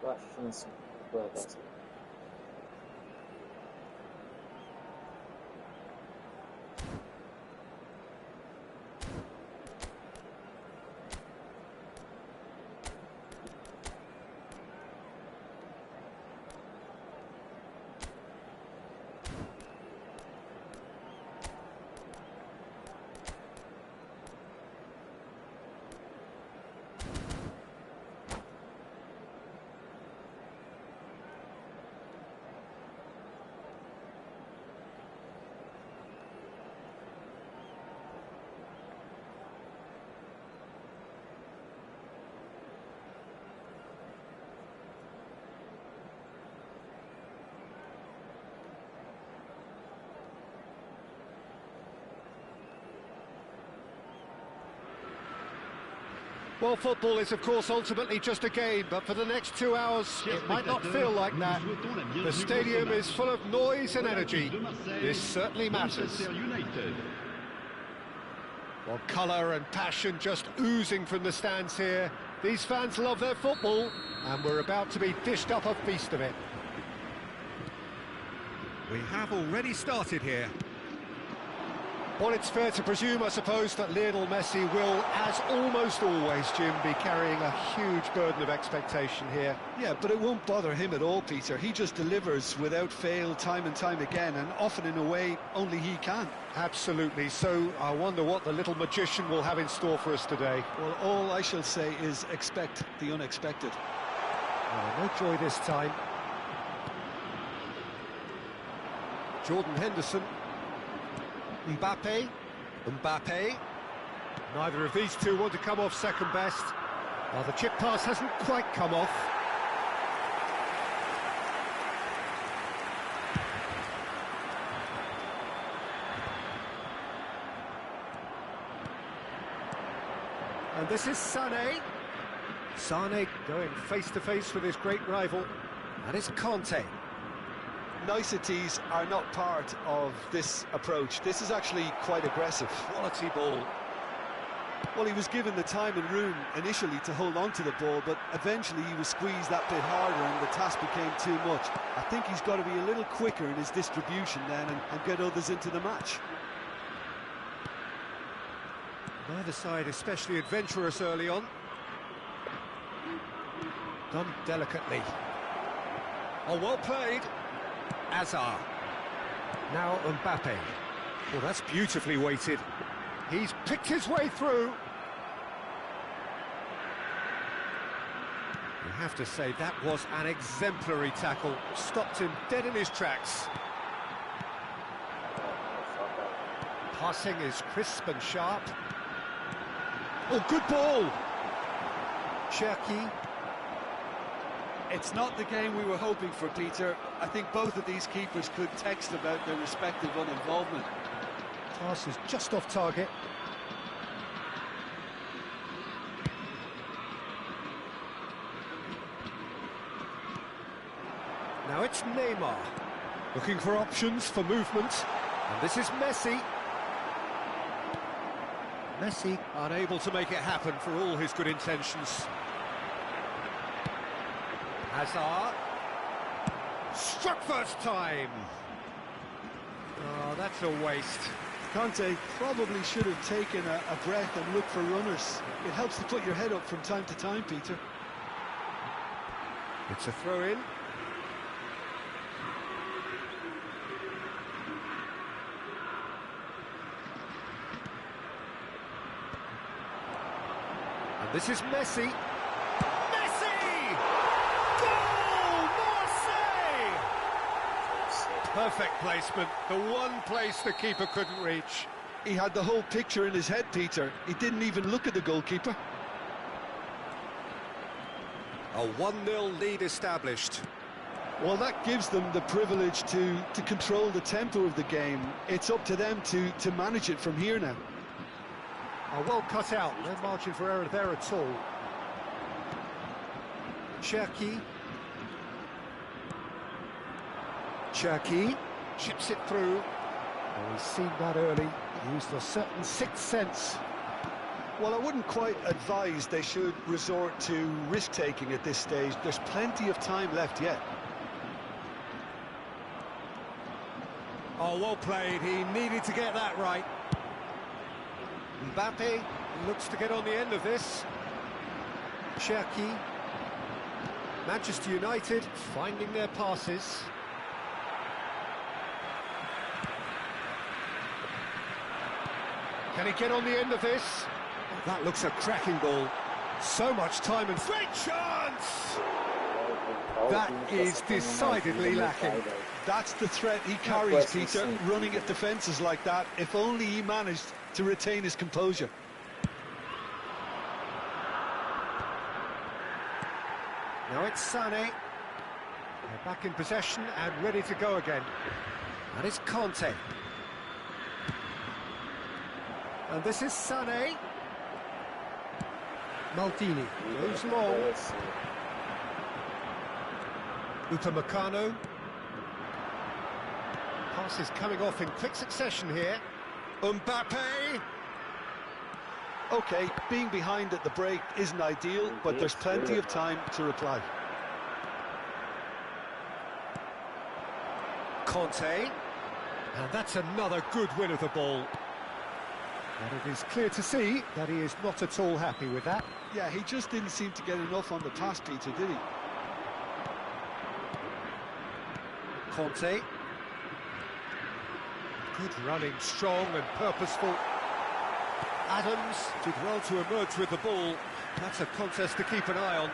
Qual a chance de uma coisa dessa? Well, football is, of course, ultimately just a game, but for the next 2 hours, it might not feel like that. The stadium is full of noise and energy. This certainly matters. Well, colour and passion just oozing from the stands here. These fans love their football, and we're about to be dished up a feast of it. We have already started here. Well, it's fair to presume, I suppose, that Lionel Messi will, as almost always, Jim, be carrying a huge burden of expectation here. Yeah, but it won't bother him at all, Peter. He just delivers without fail time and time again, and often in a way only he can. Absolutely. So I wonder what the little magician will have in store for us today. Well, all I shall say is expect the unexpected. No joy this time. Jordan Henderson. Mbappe. Neither of these two want to come off second best. Well, the chip pass hasn't quite come off. And this is Sané. Sané going face-to-face with his great rival. And it's Conte. Niceties are not part of this approach. This is actually quite aggressive. Quality ball. Well, he was given the time and room initially to hold on to the ball, but eventually he was squeezed that bit harder and the task became too much. I think he's got to be a little quicker in his distribution then and get others into the match. Neither side especially adventurous early on. Done delicately. Oh, well played. Hazard. Now Mbappe. Well, that's beautifully weighted. He's picked his way through. You have to say that was an exemplary tackle. Stopped him dead in his tracks. Passing is crisp and sharp. Oh, good ball. Cherki. It's not the game we were hoping for, Peter. I think both of these keepers could text about their respective uninvolvement. Pass is just off target. Now it's Neymar. Looking for options for movement. And this is Messi. Messi unable to make it happen for all his good intentions. Hazard. Struck first time. Oh, that's a waste. Conte probably should have taken a breath and looked for runners. It helps to put your head up from time to time, Peter. It's a throw-in. And this is Messi. Perfect placement, the one place the keeper couldn't reach. He had the whole picture in his head, Peter. He didn't even look at the goalkeeper. A 1-0 lead established. Well, that gives them the privilege to control the tempo of the game. It's up to them to manage it from here now. Oh, well cut out, no margin for error there at all. Cherki. Cherki chips it through. Oh, he's seen that early. He used a certain sixth sense. Well, I wouldn't quite advise they should resort to risk-taking at this stage. There's plenty of time left yet. Oh, well played. He needed to get that right. Mbappe looks to get on the end of this. Cherki. Manchester United finding their passes. Can he get on the end of this? Oh, that looks a cracking ball. So much time and great chance! That is decidedly lacking. That's the threat he carries, Peter, running at defences like that. If only he managed to retain his composure. Now it's Sané. They're back in possession and ready to go again. And it's Conte. And this is Sané. Maldini goes long. Upamecano. Passes coming off in quick succession here. Mbappe. Okay, being behind at the break isn't ideal, but there's plenty of time to reply. Conte. And that's another good win of the ball. And it is clear to see that he is not at all happy with that. Yeah, he just didn't seem to get enough on the pass, Peter, did he? Conte. Good running, strong and purposeful. Adams did well to emerge with the ball. That's a contest to keep an eye on.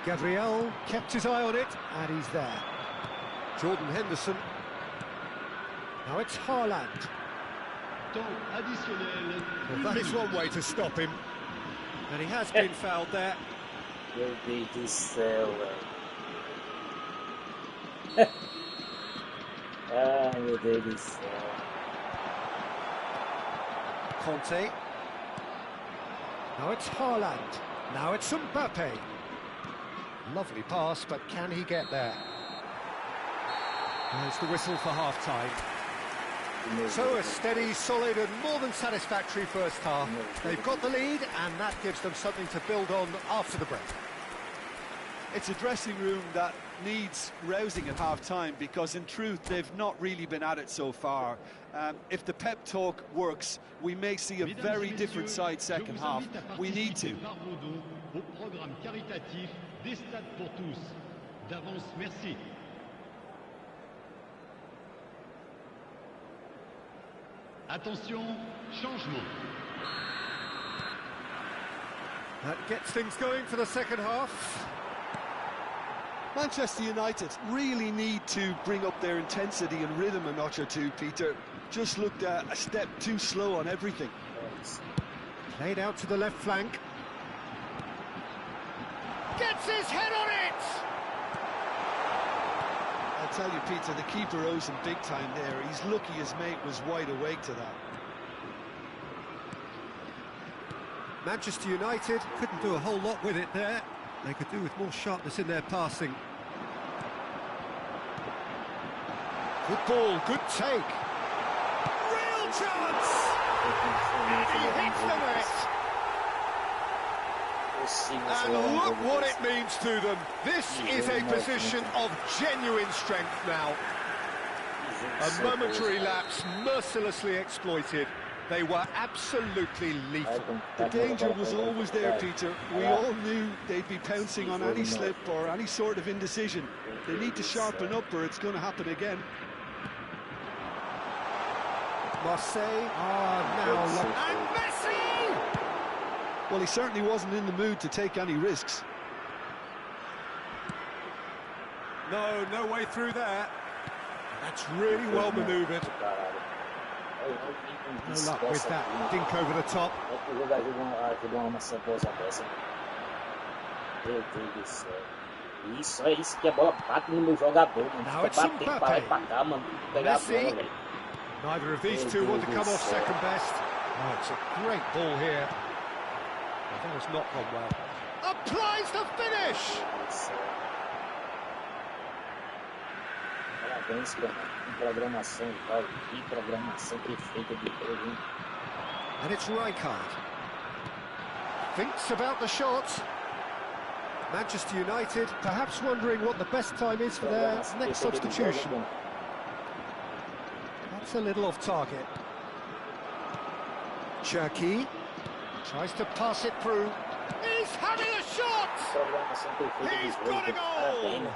Gabriel kept his eye on it, and he's there. Jordan Henderson. Now it's Haaland. Well, that is one way to stop him. And he has been fouled there. Meu Deus do céu, velho. Ai, meu Deus do céu. Conte. Now it's Haaland. Now it's Mbappe. Lovely pass, but can he get there? There's the whistle for half-time. So a steady, solid and more than satisfactory first half. They've got the lead and that gives them something to build on after the break. It's a dressing room that needs rousing at half-time because in truth they've not really been at it so far. If the pep talk works, we may see a very different side second half. We need to. Attention, changement. That gets things going for the second half. Manchester United really need to bring up their intensity and rhythm a notch or two, Peter. Just looked a step too slow on everything. Played out to the left flank. Gets his head on it! I'll tell you, Peter, the keeper owes him big time there. He's lucky his mate was wide awake to that. Manchester United couldn't do a whole lot with it there. They could do with more sharpness in their passing. Good ball, good take. Real chance! And he hits the net! And look what it means to them. This is a position of genuine strength now. A momentary lapse mercilessly exploited. They were absolutely lethal. The danger was always there, Peter. We all knew they'd be pouncing on any slip or any sort of indecision. They need to sharpen up or it's going to happen again. Marseille now look. And Messi! Well, he certainly wasn't in the mood to take any risks. No way through there. That's really well manoeuvred. No luck with that dink over the top. Meu Deus do céu. Isso, é isso que a bola bate no meu jogador, mano. Fica batendo pra lá e pra cá, mano. Pegar a bola, velho. Neither of these two want to come off second best. Oh, it's a great ball here. That has not gone well. Applies the finish! Parabéns, cara. Programação, cara. Que programação perfeita de jogo, hein? And it's Rijkaard. Thinks about the shot. Manchester United perhaps wondering what the best time is for their next substitution. That's a little off target. Cherki tries to pass it through. He's having a shot! He's got a goal!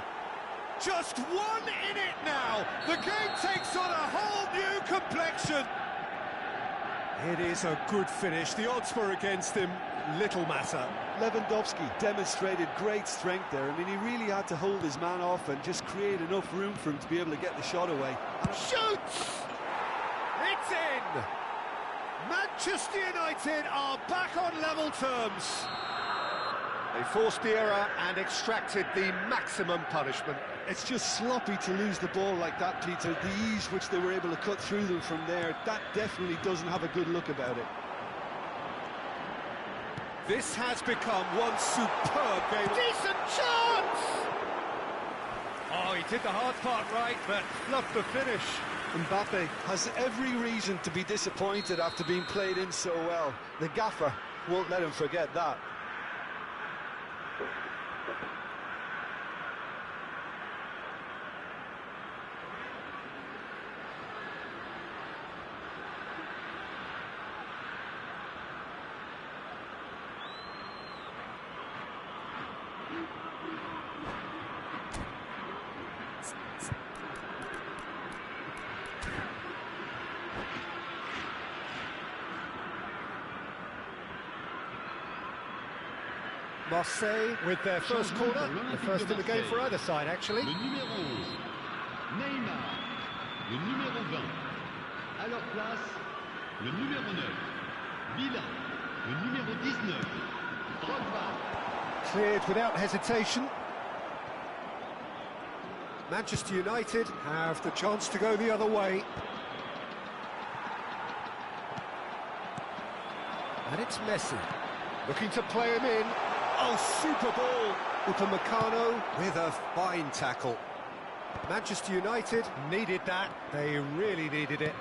Just one in it now. The game takes on a whole new complexion. It is a good finish. The odds were against him. Little matter. Lewandowski demonstrated great strength there. I mean, he really had to hold his man off and just create enough room for him to be able to get the shot away. Shoots! It's in! Manchester United are back on level terms. They forced the error and extracted the maximum punishment. It's just sloppy to lose the ball like that, Peter. The ease which they were able to cut through them from there, that definitely doesn't have a good look about it. This has become one superb game. Decent chance! Oh, he did the hard part right, but fluffed the finish. Mbappe has every reason to be disappointed after being played in so well. The gaffer won't let him forget that. Marseille with their first corner, the first in the game for either side, actually. Le numéro 11, Neymar. Le numéro 20, à leur place, le numéro 9, Villa. Le numéro 19, Drogba. Cleared without hesitation. Manchester United have the chance to go the other way. And it's Messi, looking to play him in. Oh, super ball! Upamecano with a fine tackle. Manchester United needed that. They really needed it.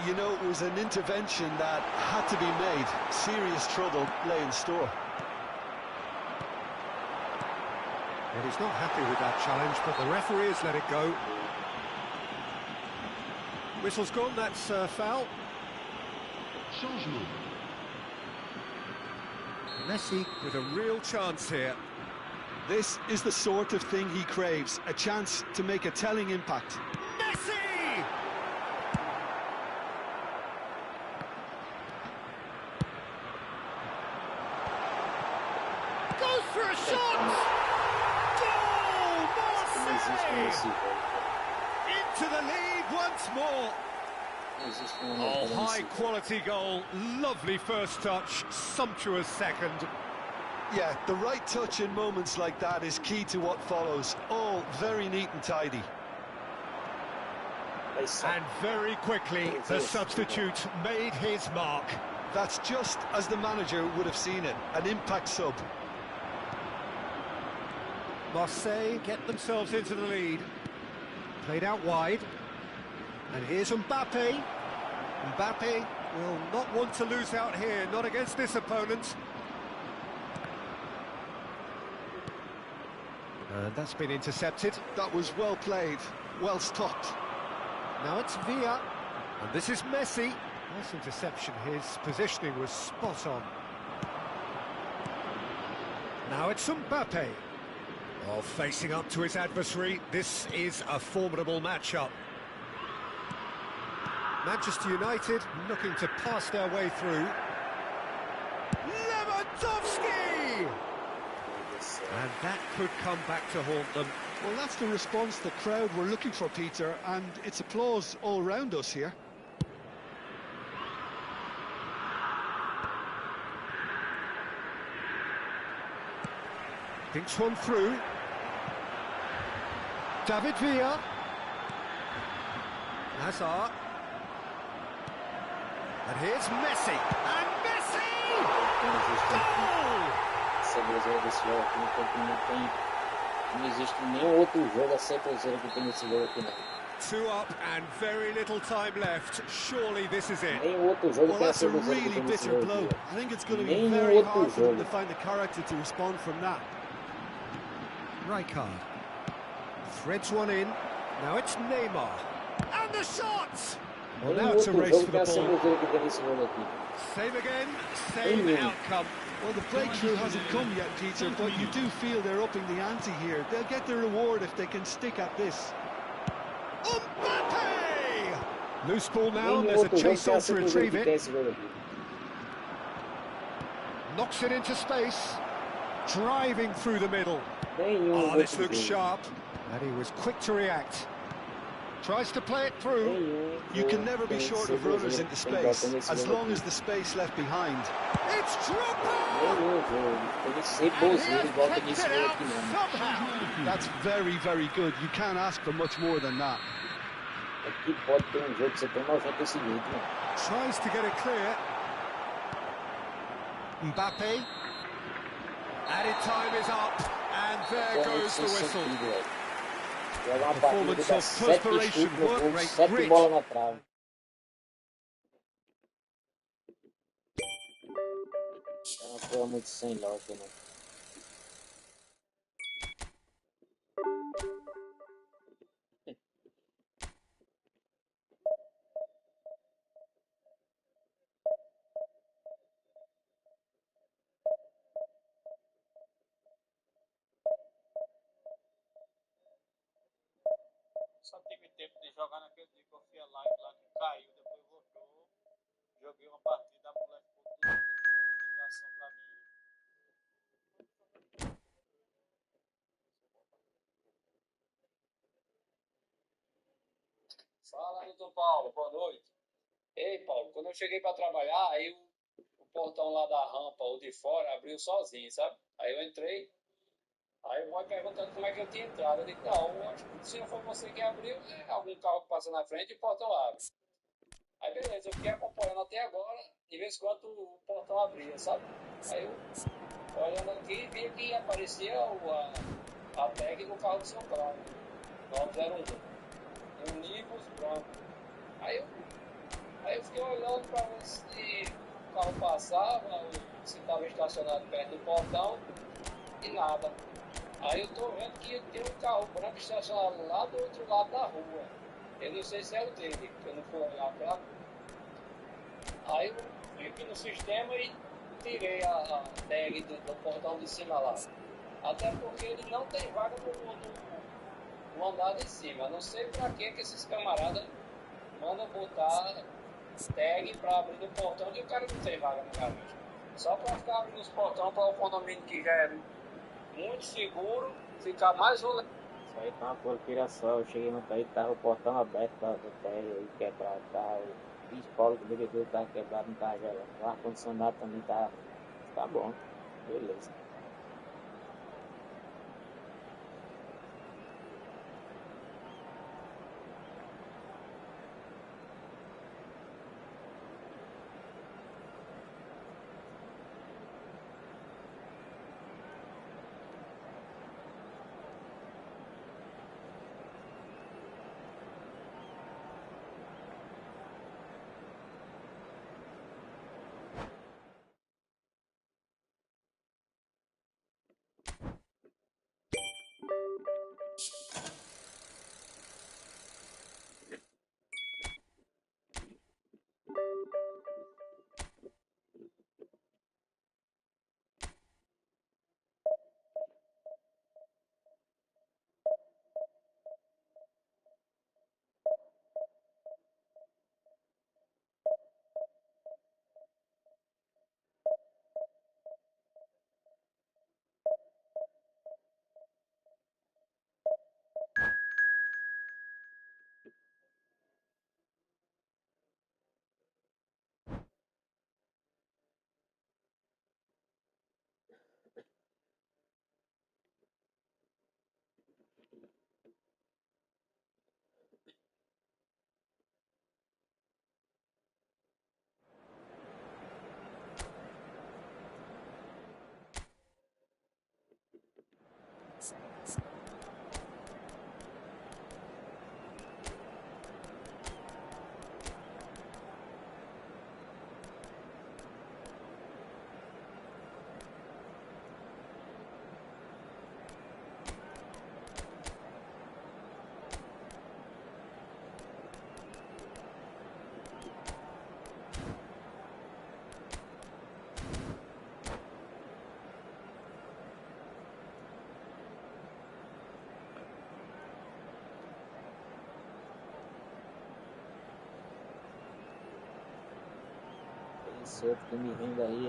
You know, it was an intervention that had to be made. Serious trouble lay in store. Well, he's not happy with that challenge, but the referee has let it go. Whistle's gone, that's foul. Changement. Messi with a real chance here. This is the sort of thing he craves, a chance to make a telling impact. Messi! Goes for a shot! Goal! Marseille! Into the lead once more. Oh, high-quality goal, lovely first touch, sumptuous second. Yeah, the right touch in moments like that is key to what follows. All very neat and tidy. And very quickly, the substitute made his mark. That's just as the manager would have seen it, an impact sub. Marseille get themselves into the lead. Played out wide. And here's Mbappe. Mbappe will not want to lose out here, not against this opponent. And that's been intercepted. That was well played, well stopped. Now it's Villa, and this is Messi. Nice interception, his positioning was spot on. Now it's Mbappe. Oh, facing up to his adversary, this is a formidable matchup. Manchester United looking to pass their way through. Lewandowski! And that could come back to haunt them. Well, that's the response the crowd were looking for, Peter, and it's applause all round us here. Thinks one through. David Villa. Hazard. And here's Messi. And Messi! Goal! Não existe nenhum outro jogo a 7-0 que tem nesse jogo aqui, não. 2 up and very little time left. Surely this is it. Nenhum outro jogo Well, tem a that's a 7-0 que really tem nesse bitter jogo blow. aqui. I think it's going to be Nenhum very outro hard for them jogo. to find the character to respond from that. Rijkaard threads one in. Now it's Neymar. And the shot! Well, now it's a Nenhum outro race jogo for tem the a ball. 7-0 que tem nesse jogo aqui. Same again, same Amen. outcome. Well, the breakthrough hasn't come yet, Peter, but you do feel they're upping the ante here. They'll get their reward if they can stick at this. Mbappe! Loose ball now, Nenhum there's a outro jogo chase tem a on to 7-0 retrieve que it. tem esse jogo aqui. Knocks it into space. Driving through the middle. Nenhum Oh, this outro looks jogo. sharp. And he was quick to react. Tries to play it through. Nenhum You can jogo never be tem short of 7-0 runners into que tem igual space, tem nesse as jogo long aqui. as the space left behind. It's Drogba! Nenhum jogo. Tem 100 And he golzinhos has igual tem kicked nesse it jogo out aqui, não. somehow. That's very, very good. You can't ask for much more than that. Aqui pode ter um jogo que você tem 90 desse jeito, não. Tries to get it clear. Mbappe. Added time is up, and there Como goes the sem whistle. sentido, velho. Joga uma partida que Performance dá of 7 perspiration, chutes no work gol, rate, 7 grit. bolas na trave. É uma coisa muito sem lógica, né? Só tive tempo de jogar naquele dia que eu fui a live lá que caiu, depois voltou. Joguei uma partida, a mulher ficou toda de ligação pra mim. Fala, doutor Paulo, boa noite. Ei, Paulo, quando eu cheguei para trabalhar, aí o portão lá da rampa, ou de fora, abriu sozinho, sabe? Aí eu entrei, aí o boy perguntando como é que eu tinha entrado. Eu disse, não, acho que se não foi você que abriu, né? Algum carro que passa na frente e o portão abre. Aí beleza, eu fiquei acompanhando até agora, de vez em quando o portão abria, sabe? Aí eu, olhando aqui, vi que aparecia a tag do carro do seu carro, 901, um Nivus branco. Aí eu fiquei olhando para ver se o carro passava, ou se estava estacionado perto do portão, e nada. Aí eu tô vendo que tem um carro branco estacionado lá do outro lado da rua. Eu não sei se é o dele, porque eu não fui olhar pra. Aí eu fui aqui no sistema e tirei a tag do portão de cima lá. Até porque ele não tem vaga no andar de cima. Não sei pra que esses camaradas mandam botar tag para abrir o portão e o cara não tem vaga no garagem. Só para ficar abrindo os portões para o condomínio que já é muito seguro, ficar mais rolê. Isso aí foi uma porqueira só. Eu cheguei no país, tava o portão aberto do térreo aí, quebrado, tava o espólio do bebedouro tava quebrado, não tava gelando. O ar-condicionado também tá bom. Beleza.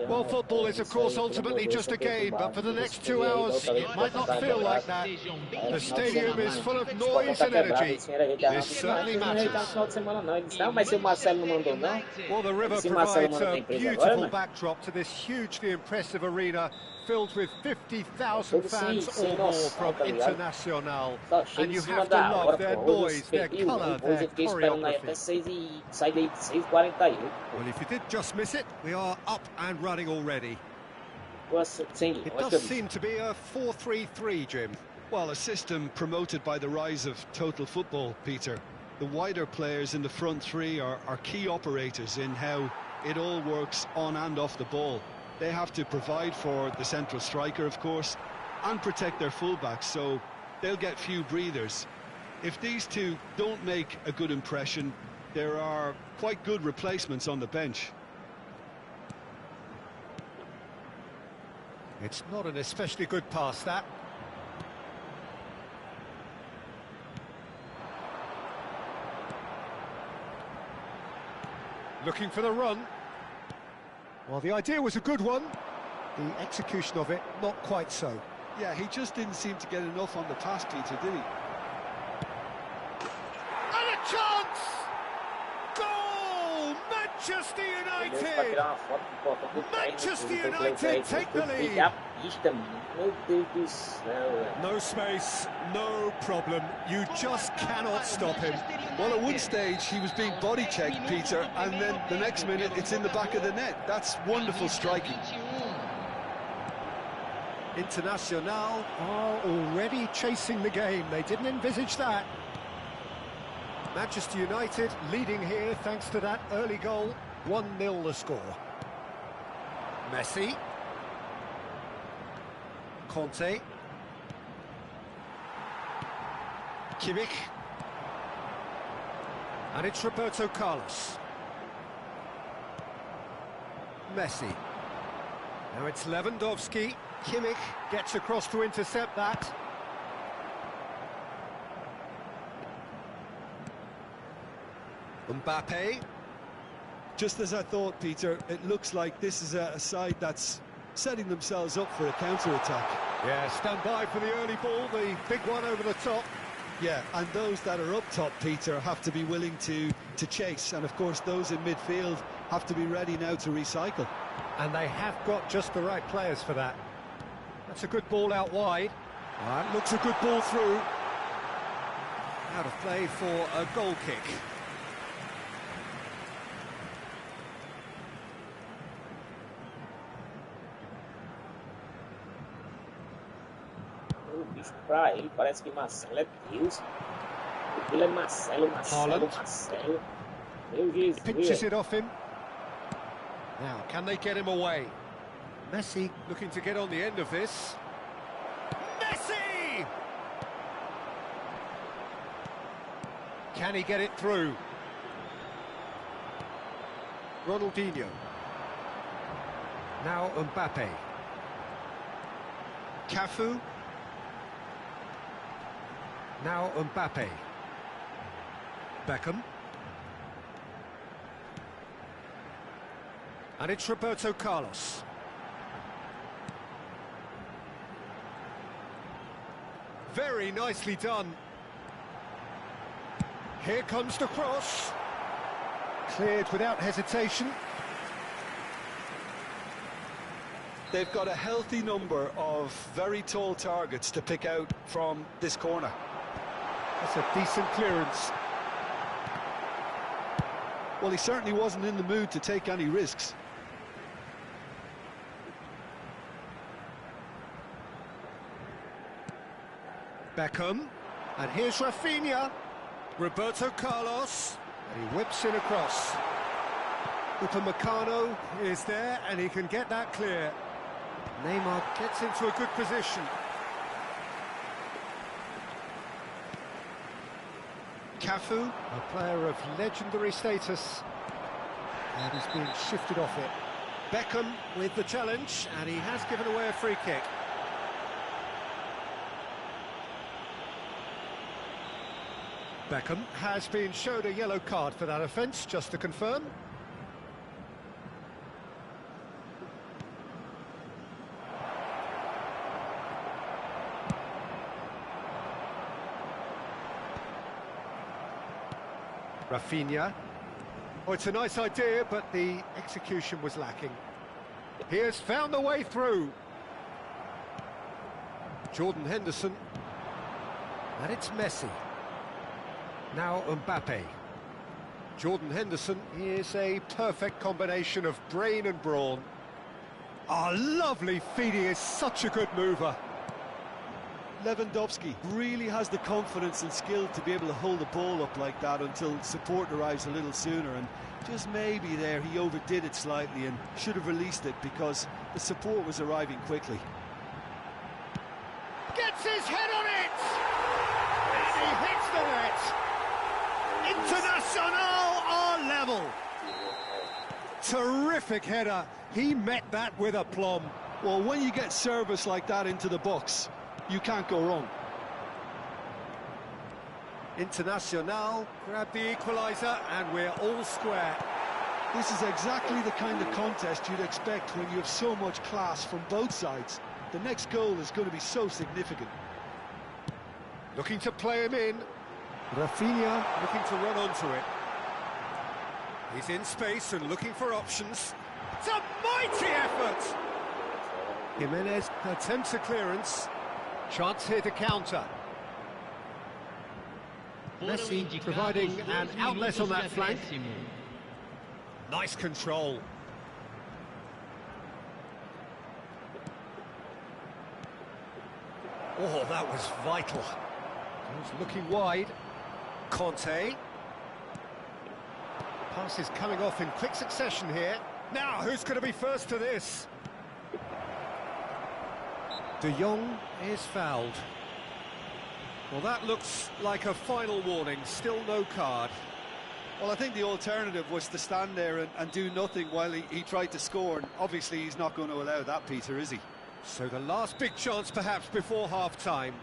Well, football is, of course, ultimately just a game, but for the next 2 hours, it might not feel like that. The stadium is full of noise and energy. This certainly matters. Well, the river provides a beautiful backdrop to this hugely impressive arena, filled with 50,000 fans or more from Internacional. And you have to love their noise, their colour, their choreography. Well, if you did just miss it, we are up and running already. It does seem to be a 4-3-3, Jim. Well, a system promoted by the rise of total football, Peter. The wider players in the front three are key operators in how it all works on and off the ball. They have to provide for the central striker, of course, and protect their fullbacks, so they'll get few breathers. If these two don't make a good impression, there are quite good replacements on the bench. It's not an especially good pass, that. Looking for the run. Well, the idea was a good one. The execution of it, not quite so. Yeah, he just didn't seem to get enough on the pass, Peter, did he? And a chance! Goal! Manchester United! Manchester United take the lead! Meu Deus do céu. No space, no problem. You just cannot stop him. Well, at one stage he was being body checked, Peter, and then the next minute it's in the back of the net. That's wonderful striking. Internacional are already chasing the game. They didn't envisage that. Manchester United leading here thanks to that early goal. 1-0 the score. Messi. Conte. Kimmich. And it's Roberto Carlos. Messi. Now it's Lewandowski. Kimmich gets across to intercept that. Mbappe. Just as I thought, Peter, it looks like this is a side that's setting themselves up for a counter-attack. Yeah, stand by for the early ball, the big one over the top. Yeah, and those that are up top, Peter, have to be willing to chase. And, of course, those in midfield have to be ready now to recycle. And they have got just the right players for that. That's a good ball out wide. That looks a good ball through. Out of play for a goal kick. O bicho pra ele parece que Marcelo é Deus. Ele é Marcelo, Haaland. Marcelo. Meu Jesus. Pinches it off him. Now, can they get him away? Messi looking to get on the end of this. Messi! Can he get it through? Ronaldinho. Now Mbappe. Cafu. Now Mbappe. Beckham. And it's Roberto Carlos. Very nicely done. Here comes the cross. Cleared without hesitation. They've got a healthy number of very tall targets to pick out from this corner. That's a decent clearance. Well, he certainly wasn't in the mood to take any risks. Beckham. And here's Rafinha. Roberto Carlos. And he whips in across. Upamecano is there and he can get that clear. Neymar gets into a good position. Cafu, a player of legendary status, and he's being shifted off it. Beckham with the challenge, and he has given away a free kick. Beckham has been showed a yellow card for that offence, just to confirm. Rafinha. Oh, it's a nice idea, but the execution was lacking. He has found the way through. Jordan Henderson. And it's Messi. Now Mbappe. Jordan Henderson is a perfect combination of brain and brawn. Ah, lovely feed, he is such a good mover. Lewandowski really has the confidence and skill to be able to hold the ball up like that until support arrives a little sooner, and just maybe there he overdid it slightly and should have released it because the support was arriving quickly. Gets his head on it! He hits the net! Internacional are level! Terrific header. He met that with aplomb. Well, when you get service like that into the box, you can't go wrong. Internacional grab the equaliser and we're all square. This is exactly the kind of contest you'd expect when you have so much class from both sides. The next goal is going to be so significant. Looking to play him in. Rafinha looking to run onto it. He's in space and looking for options. It's a mighty effort! Jimenez attempts a clearance. Chance here to counter. Messi providing an outlet on that flank. Nice control. Oh, that was vital. He's looking wide. Conte. Pass is coming off in quick succession here. Now, who's going to be first to this? De Jong is fouled. Well, that looks like a final warning. Still no card. Well, I think the alternative was to stand there and do nothing while he tried to score. And obviously, he's not going to allow that, Peter, is he? So the last big chance, perhaps, before half-time.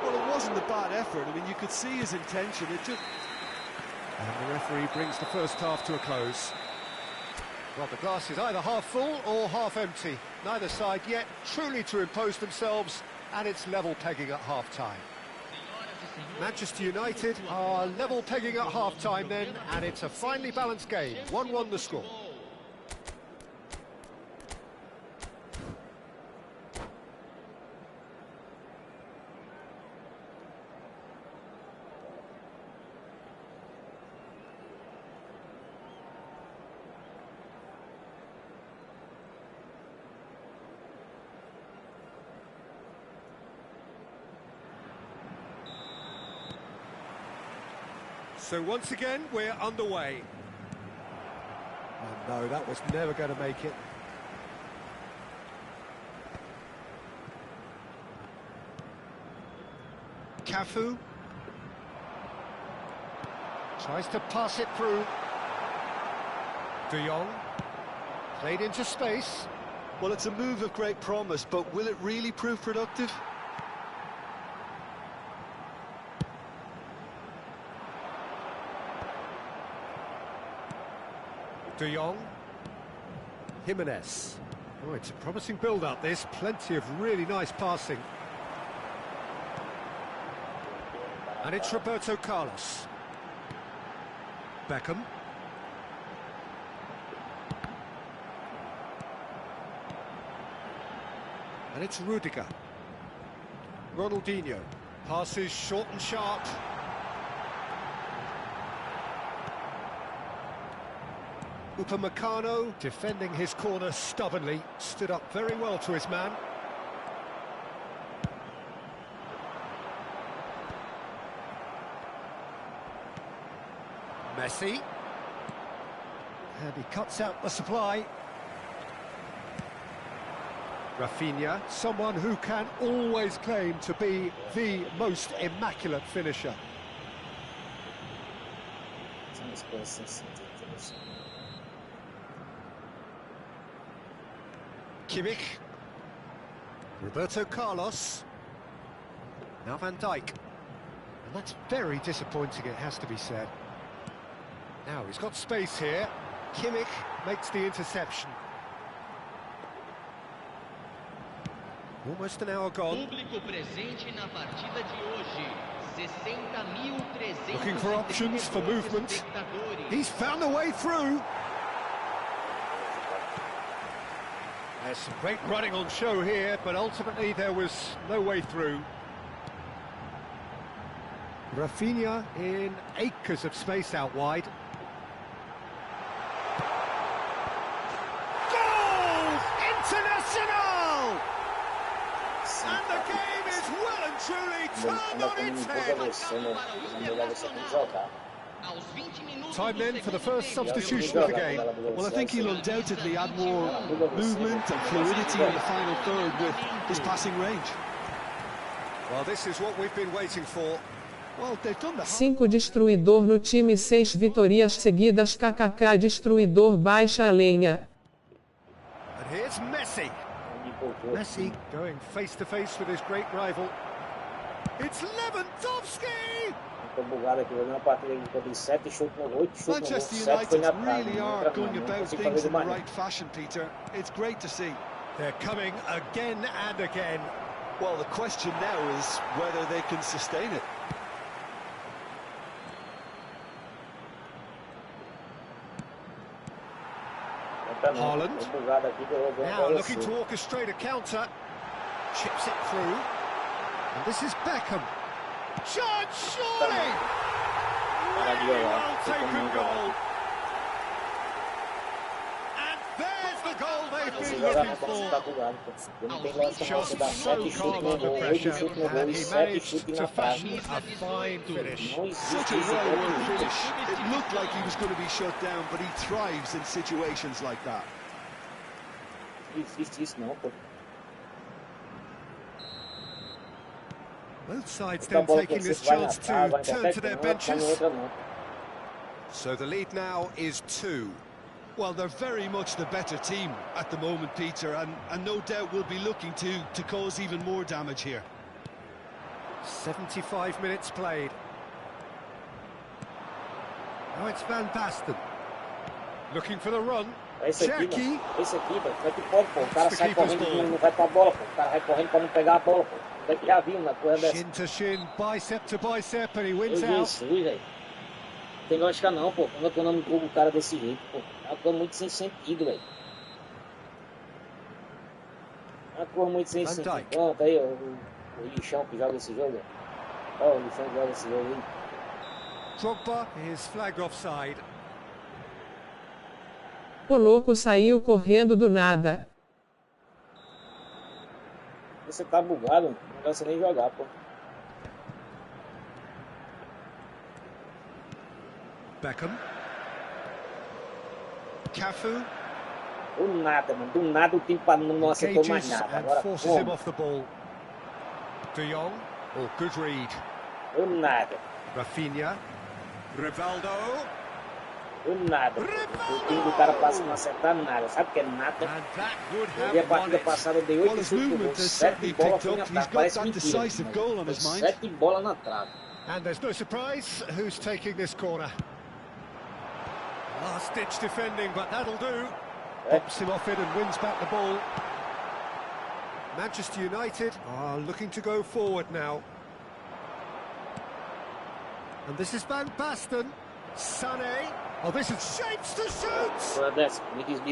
Well, it wasn't a bad effort. I mean, you could see his intention. It took... And the referee brings the first half to a close. Well, the glass is either half full or half empty. Neither side yet truly to impose themselves, and it's level pegging at half-time. Manchester United are level pegging at half-time then, and it's a finely balanced game. 1-1 the score. So once again, we're underway. Oh no, that was never going to make it. Cafu. Tries to pass it through. De Jong. Played into space. Well, it's a move of great promise, but will it really prove productive? De Jong. Jimenez. Oh, it's a promising build-up, this. Plenty of really nice passing. And it's Roberto Carlos. Beckham. And it's Rudiger. Ronaldinho. Passes short and sharp. Upamecano defending his corner stubbornly, stood up very well to his man. Messi. And he cuts out the supply. Rafinha, someone who can always claim to be the most immaculate finisher. Kimmich. Roberto Carlos. Now Van Dijk. And that's very disappointing, it has to be said. Now he's got space here. Kimmich makes the interception. Almost an hour gone. Looking for options for movement. He's found a way through. There's some great running on show here, but ultimately there was no way through. Rafinha in acres of space out wide. Goal! Internacional! And the game Time then for the first substitution of the game. Well, I think he'll undoubtedly add more movement and fluidity in the final third with his passing range. Well, this is what we've been waiting for. Well, they've done the 5 destruidor no time, 6 vitórias seguidas, kkk destruidor baixa a lenha. And here's Messi. Messi going face to face with his great rival. It's Lewandowski! Manchester United really are going about things in the right fashion, Peter. It's great to see. They're coming again and again. Well, the question now is whether they can sustain it. Haaland. Now looking to orchestrate a counter. Chips it through. And this is Beckham. Shot, surely! Really well taken goal. And there's the goal they've been looking for. Just so calm under pressure, and he managed to fashion a fine finish. Such a well-worked finish. It looked like he was going to be shut down, but he thrives in situations like that. Both sides then taking this chance to turn to their benches. So the lead now is 2. Well, they're very much the better team at the moment, Peter, and no doubt will be looking to cause even more damage here. 75 minutes played. Now it's Van Basten. Looking for the run. Cherki. Esse aqui, como é que pode, pô? O cara sai correndo e não vai pra bola, pô. O cara vai correndo pra não pegar a bola, pô. Como é que já viu na coisa dessa? Shin to shin, bicep to bicep, and he wins Eu vi out. isso aí, velho. Não tem lógica não, pô. Quando eu não empurro o cara desse jeito, pô. É uma coisa muito sem sentido, velho. É uma coisa muito sem sentido. Pronto, aí, ó, o lixão que joga esse jogo. Ó, o lixão que joga esse jogo aí. Drogba is flagged offside. O louco saiu correndo do nada. Você tá bugado, não dá você nem jogar, pô. Beckham. Cafu. Do nada, mano. Do nada o time não acertou mais nada. Agora, forces him off the ball. De Jong. Oh, good read. Do nada. Rafinha. Rivaldo. Do nada. O time do cara passa não acertar nada. Sabe o que é nada? E a partida passada eu dei 8 chutes no gol. 7 bolas foi na trave. Parece mentira. 7 bolas na trave. And there's no surprise who's taking this corner. Last ditch defending, but that'll do. Pops him off it and wins back the ball. Manchester United are looking to go forward now. And this is Van Basten. Sané. Oh, this is shapes to shoot! Coisa dessa.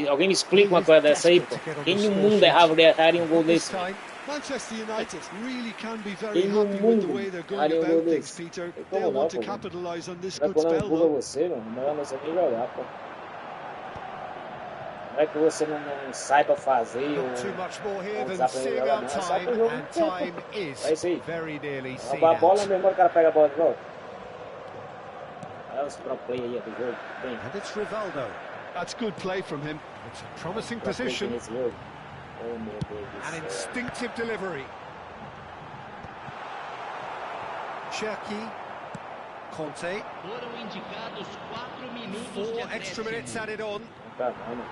Alguém me explica uma coisa dessa aí, pô. Quem no mundo erraria um gol desse? Manchester United really can be very happy with the way they're going about things, Peter. They'll want to capitalise on this good spell, though. Você, mano, não é você nem jogar, pô. Não é que você não saiba fazer ou Too much more here não than sabe seeing jogar, out não. Sabe time, jogo, and time is é isso aí. very nearly seen Roubar a bola out. mesmo, o cara pega a bola de volta. Olha os pro play aí do jogo. Bem, And it's Rivaldo. That's good play from him. It's a promising pro play position. nesse jogo. Oh, meu Deus do An céu. instinctive delivery. Cherki. Conte. Foram indicados 4 minutos de 4 extra minutes acréscimo. added on. Não tá dando.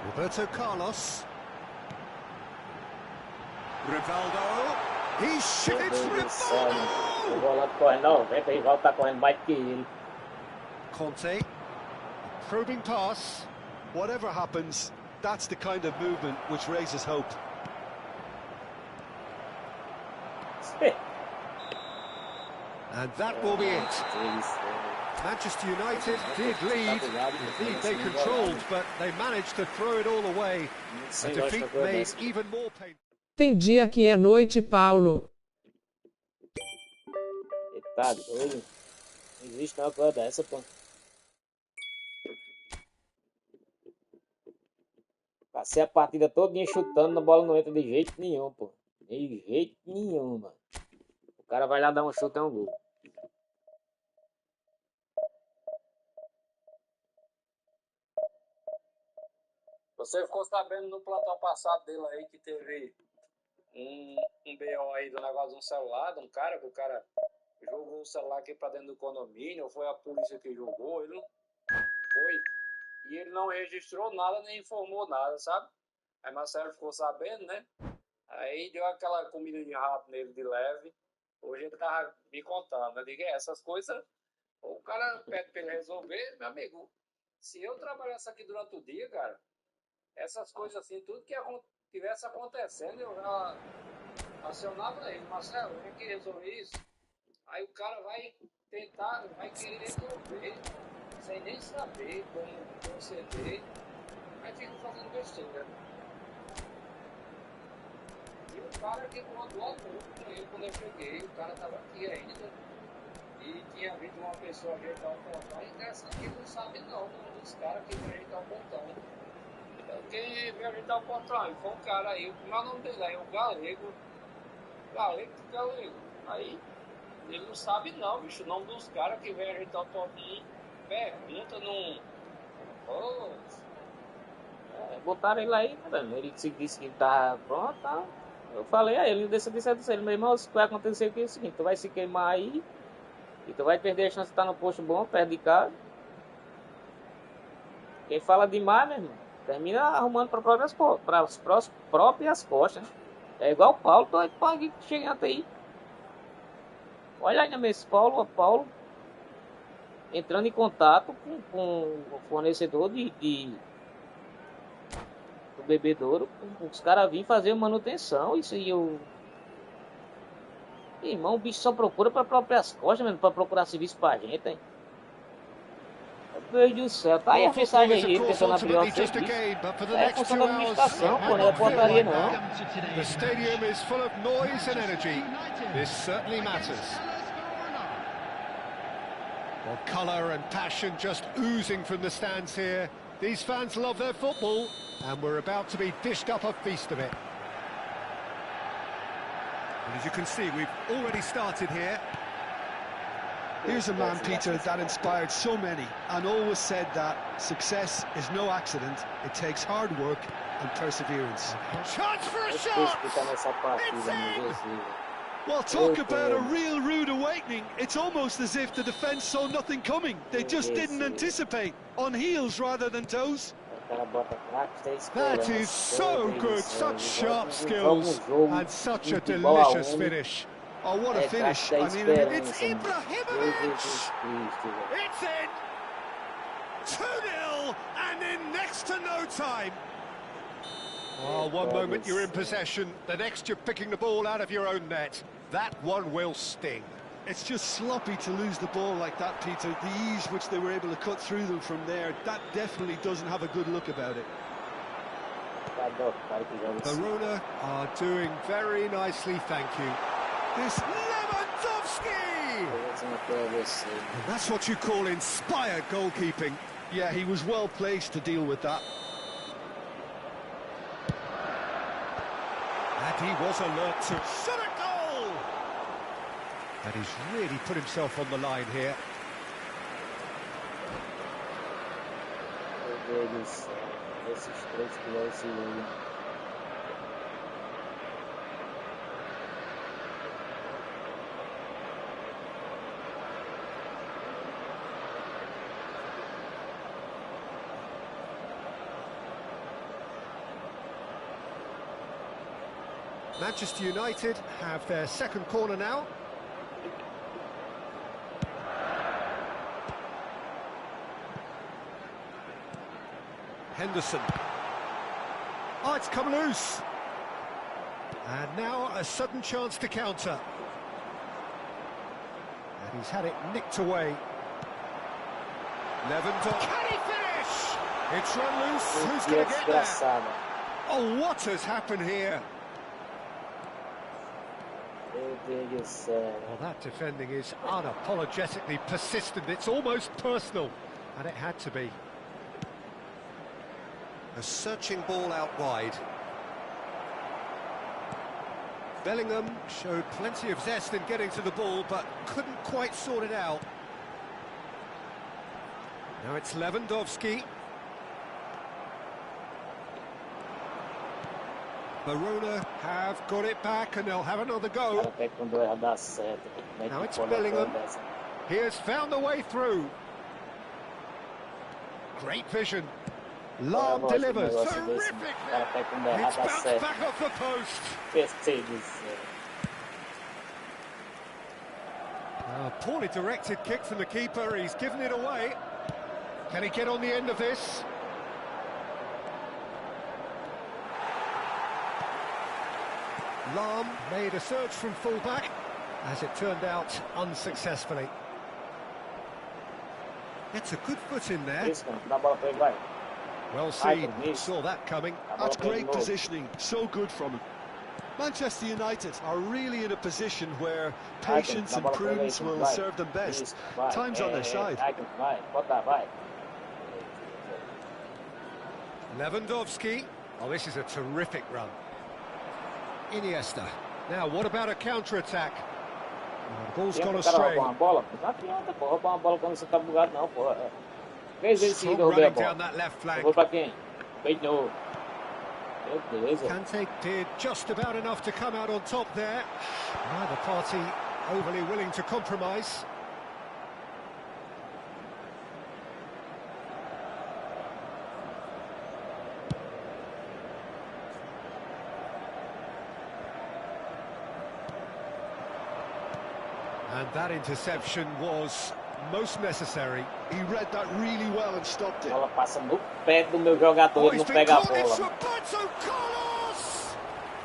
Roberto Carlos. Rivaldo. He shit, Meu it's Deus do céu, mano. Rivaldo! O volante correndo, não, vem, o rival tá correndo mais que ele. Conte. Probing pass. Whatever happens, that's the kind of movement which raises hope. And that will be it. Manchester United did lead. Indeed, they controlled, but they managed to throw it all away. A defeat made even more painful. Tem dia que é noite, Paulo. Tá doido. Não existe uma coisa dessa, pô. Passei a partida todinha chutando, a bola não entra de jeito nenhum, pô. De jeito nenhum, mano. O cara vai lá dar um chute, é um gol. Você ficou sabendo no plantão passado dele aí que teve um BO aí do negócio de um celular, de um cara, que o cara jogou o celular aqui pra dentro do condomínio, ou foi a polícia que jogou, ele não foi. E ele não registrou nada, nem informou nada, sabe? Aí Marcelo ficou sabendo, né? Aí deu aquela comida de rato nele de leve. Hoje ele tava me contando. Eu digo, essas coisas, o cara pede pra ele resolver, meu amigo. Se eu trabalhasse aqui durante o dia, cara, essas coisas assim, tudo que tivesse acontecendo, eu já acionava ele. Marcelo, vem aqui resolver isso. Aí o cara vai tentar, vai querer resolver, sem nem saber como proceder. Aí fica fazendo besteira. E o cara que quando logo com ele, quando eu cheguei, o cara tava aqui ainda. E tinha visto uma pessoa ajeitar o portão. E dessa aqui não sabe não, um dos caras que veio ajeitar o portão. Então quem veio ajeitar o portão? Foi um cara aí, o nome dele aí, o Galego. Galego. Aí ele não sabe não, bicho, o nome dos caras que veio ajeitar o portão. Pergunta não. Oh. Botaram ele aí, mano. Ele disse que tá pronto, tá? Eu falei a ele, disse ele, meu irmão, se vai acontecer aqui é o seguinte, tu vai se queimar aí e tu vai perder a chance de estar no posto bom, perto de casa. Quem fala demais, meu irmão, termina arrumando para as próprias costas. É igual o Paulo, tô aqui chegando aí. Olha aí mesmo, Paulo entrando em contato com o fornecedor do bebedouro, os caras vêm fazer manutenção, isso aí eu... Irmão, o bicho só procura para próprias costas, mesmo, para procurar serviço pra gente, hein? Meu Deus do céu, tá aí a mensagem aí, pensando na pior serviço. É função da administração, pô, não é portaria não. The stadium is full of noise and energy. This certainly matters. Well, colour and passion just oozing from the stands here. These fans love their football, and we're about to be dished up a feast of it. And as you can see, we've already started here. Here's a man, Peter, that inspired so many and always said that success is no accident. It takes hard work and perseverance. Chance for a shot! It's in! Well, talk about a real rude awakening. It's almost as if the defence saw nothing coming. They just didn't anticipate. On heels rather than toes. That is so good, such sharp skills and such a delicious finish. Oh, what a finish. I mean, it's Ibrahimovic! It's in! 2-0 and in next to no time. Oh, one moment you're in possession, the next you're picking the ball out of your own net. That one will sting. It's just sloppy to lose the ball like that, Peter. The ease which they were able to cut through them from there, that definitely doesn't have a good look about it. Verona are doing very nicely, thank you. This Lewandowski! And that's what you call inspired goalkeeping. Yeah, he was well placed to deal with that. And he was alert to shot a goal! And he's really put himself on the line here. Manchester United have their second corner now. Henderson. Oh, it's come loose. And now a sudden chance to counter. And he's had it nicked away. Lewandowski. Can he finish? It's run loose. Who's going to get there? Oh, what has happened here? Well, that defending is unapologetically persistent. It's almost personal, and it had to be. A searching ball out wide. Bellingham showed plenty of zest in getting to the ball, but couldn't quite sort it out. Now it's Lewandowski. Verona have got it back and they'll have another go. Now it's Bellingham. He has found the way through. Great vision. Lam delivers. Terrific! It's bounced back off the post. Poorly directed kick from the keeper. He's given it away. Can he get on the end of this? Lam made a search from fullback, as it turned out unsuccessfully. Gets a good foot in there. Well seen, saw that coming. That's great positioning, so good from him. Manchester United are really in a position where patience and prudence will serve them best. Time's on their side. Lewandowski. Oh, this is a terrific run. Iniesta. Now, what about a counter-attack? Oh, the ball's gone astray. Strong running down that left flank. Kante did just about enough to come out on top there. Neither party overly willing to compromise. And that interception was most necessary. He read that really well and stopped it. Bola passa no pé do meu jogador, ele não pega a bola.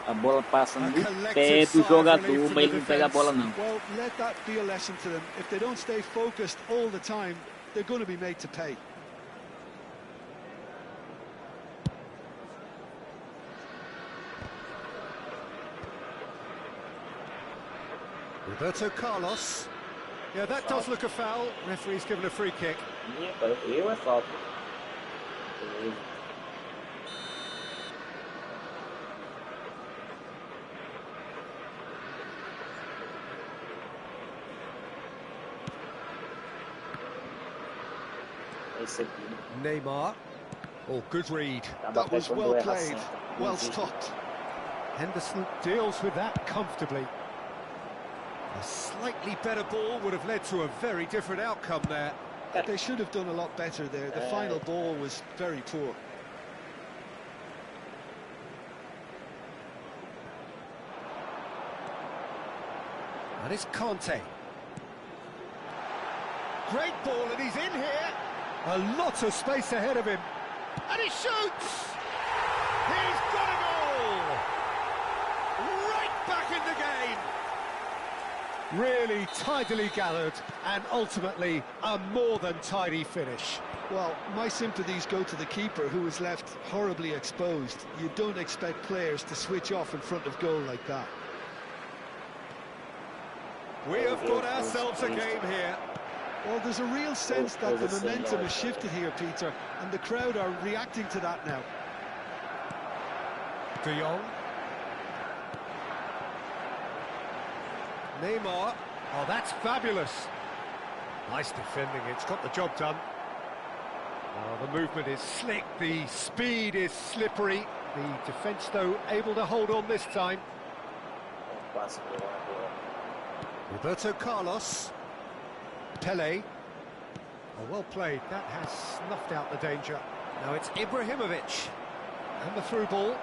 A bola passa no pé do jogador, mas ele não pega a bola não. Well, let that be a lesson to them. If they don't stay focused all the time, they're going to be made to pay. Roberto Carlos. Yeah, that does look a foul. Referee's given a free kick. Eu é falta. Neymar. Oh, good read. That was well played, well stopped. Henderson deals with that comfortably. A slightly better ball would have led to a very different outcome there. They should have done a lot better there. The final ball was very poor. And it's Kante. Great ball, and he's in here. A lot of space ahead of him. And he shoots! He's got a goal! Right back in the game! Really tidily gathered, and ultimately a more than tidy finish. Well, my sympathies go to the keeper, who was left horribly exposed. You don't expect players to switch off in front of goal like that. We have got ourselves a game here. Well, there's a real sense that the momentum has shifted here, Peter, and the crowd are reacting to that now. De Jong. Neymar. Oh, that's fabulous. Nice defending, it's got the job done. Oh, the movement is slick, the speed is slippery. The defence, though, able to hold on this time. Roberto Carlos. Pele. Oh, well played, that has snuffed out the danger. Now it's Ibrahimovic. And the through ball.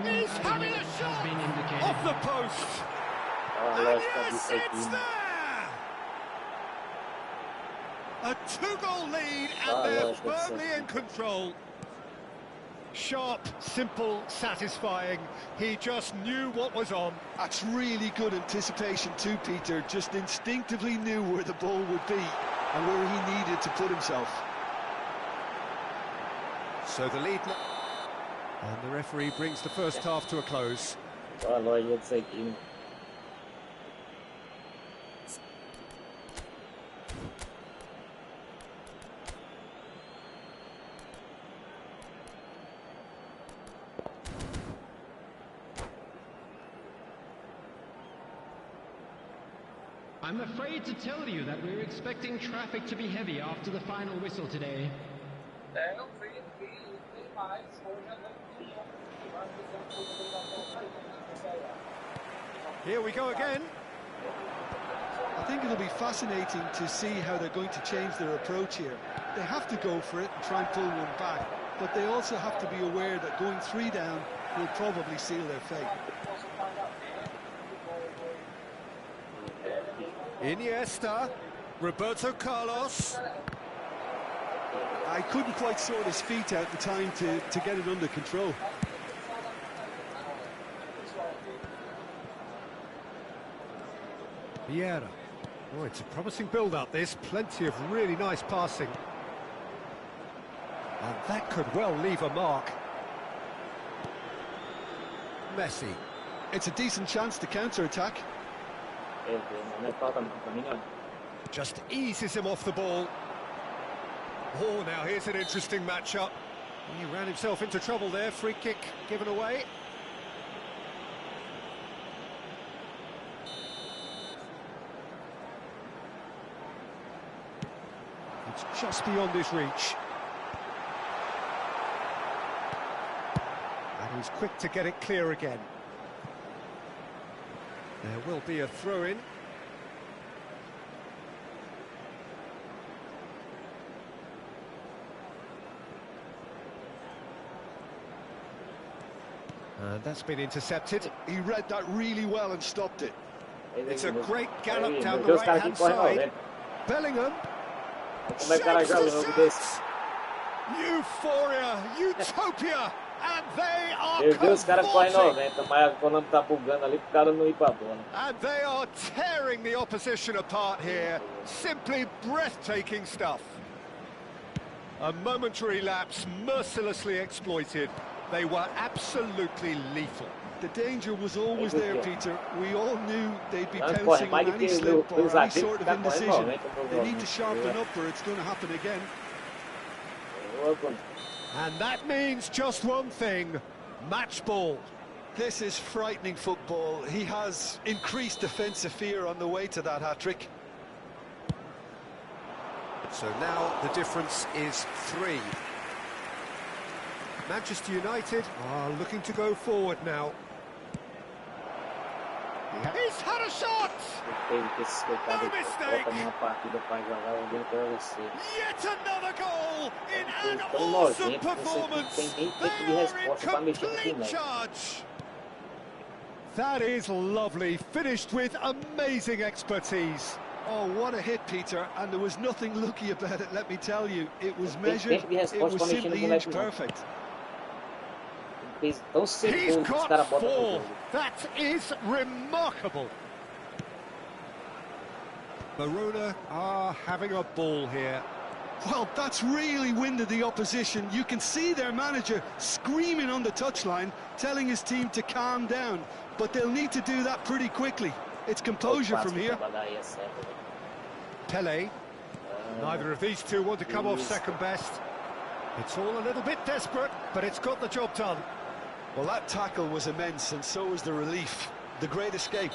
He's having a shot! Off the post! And yes, it's there! A two-goal lead, and they're firmly in control. Sharp, simple, satisfying. He just knew what was on. That's really good anticipation too, Peter. Just instinctively knew where the ball would be and where he needed to put himself. So the lead... And the referee brings the first half to a close. I'm afraid to tell you that we're expecting traffic to be heavy after the final whistle today. É, eu vi tem mais. Hoje à noite tem jogo. Vai ter um jogo da Copa aí, né? Here we go again. I think it'll be fascinating to see how they're going to change their approach here. They have to go for it and try and pull one back, but they also have to be aware that going 3 down will probably seal their fate. Iniesta, Roberto Carlos. I couldn't quite sort his feet out in time to get it under control. Vieira. Oh, it's a promising build-up, this. Plenty of really nice passing. And that could well leave a mark. Messi. It's a decent chance to counter-attack. Just eases him off the ball. Oh, now here's an interesting matchup. He ran himself into trouble there. Free kick given away. It's just beyond his reach. And he's quick to get it clear again. There will be a throw-in. And that's been intercepted. He read that really well and stopped it. It's a great gallop down the right-hand side. Bellingham. Euphoria, utopia, and they are and they are tearing the opposition apart here. Simply breathtaking stuff. A momentary lapse mercilessly exploited. They were absolutely lethal. The danger was always there, Peter. We all knew they'd be pouncing on any slip or any sort of indecision. They need to sharpen up or it's going to happen again. And that means just one thing, match ball. This is frightening football. He has increased defensive fear on the way to that hat-trick. So now the difference is 3. Manchester United are looking to go forward now. He's had a shot! No mistake! Yet another goal in an awesome performance! They are in complete charge! That is lovely, finished with amazing expertise. Oh, what a hit, Peter, and there was nothing lucky about it, let me tell you. It was measured, it was simply inch perfect. He's got 4. That is remarkable. Verona are having a ball here. Well, that's really winded the opposition. You can see their manager screaming on the touchline, telling his team to calm down. But they'll need to do that pretty quickly. It's composure from here. Pele. Neither of these two want to come off second best. It's all a little bit desperate, but it's got the job done. Well, that tackle was immense, and so was the relief. The great escape.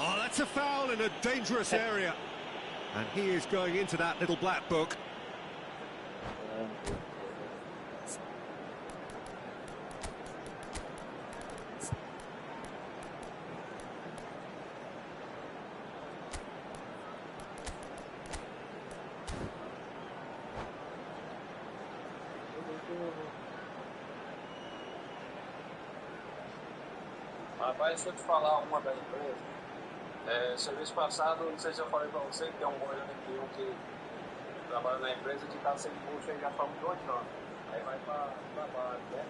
Oh, that's a foul in a dangerous area. And he is going into that little black book. Rapaz, deixa eu te falar uma da empresa. Serviço passado, não sei se eu falei pra você, que tem um goleiro que trabalha na empresa que tá sem coach aí já faz uns 2 anos. Aí vai pra trabalho, né?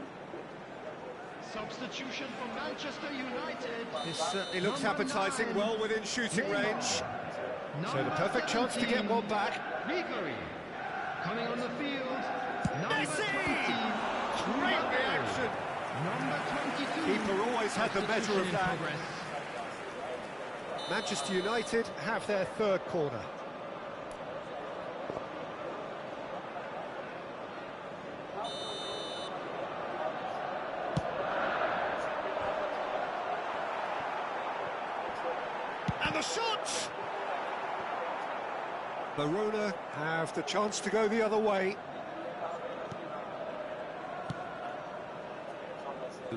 Substitution for Manchester United. This certainly looks appetizing, well within shooting range. So the perfect chance to get one back. Ribery. Coming on the field. Messi! Great reaction. Number 22. Keeper always had the measure of that. Manchester United have their 3rd corner. chance. Verona have the chance to go the other way.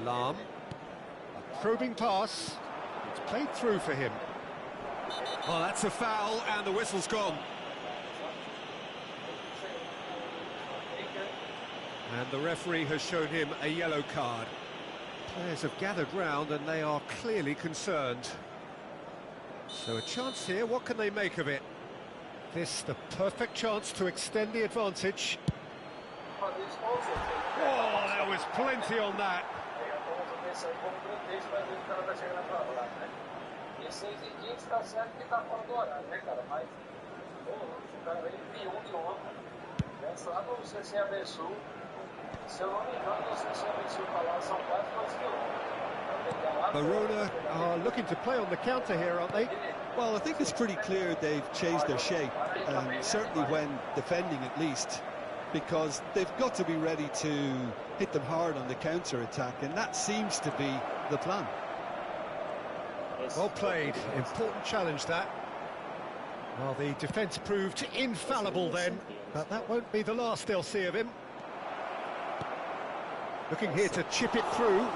Lam, a probing pass. It's played through for him. Oh, that's a foul, and the whistle's gone. And the referee has shown him a yellow card. Players have gathered round and they are clearly concerned. So a chance here, what can they make of it? This the perfect chance to extend the advantage. Oh, there was plenty on that. Verona are looking to play on the counter here, aren't they? Well, I think it's pretty clear they've changed their shape, certainly when defending at least, because they've got to be ready to hit them hard on the counter-attack, and that seems to be the plan. Well played, important challenge that. Well, the defence proved infallible then, but that won't be the last they'll see of him. Looking here to chip it through.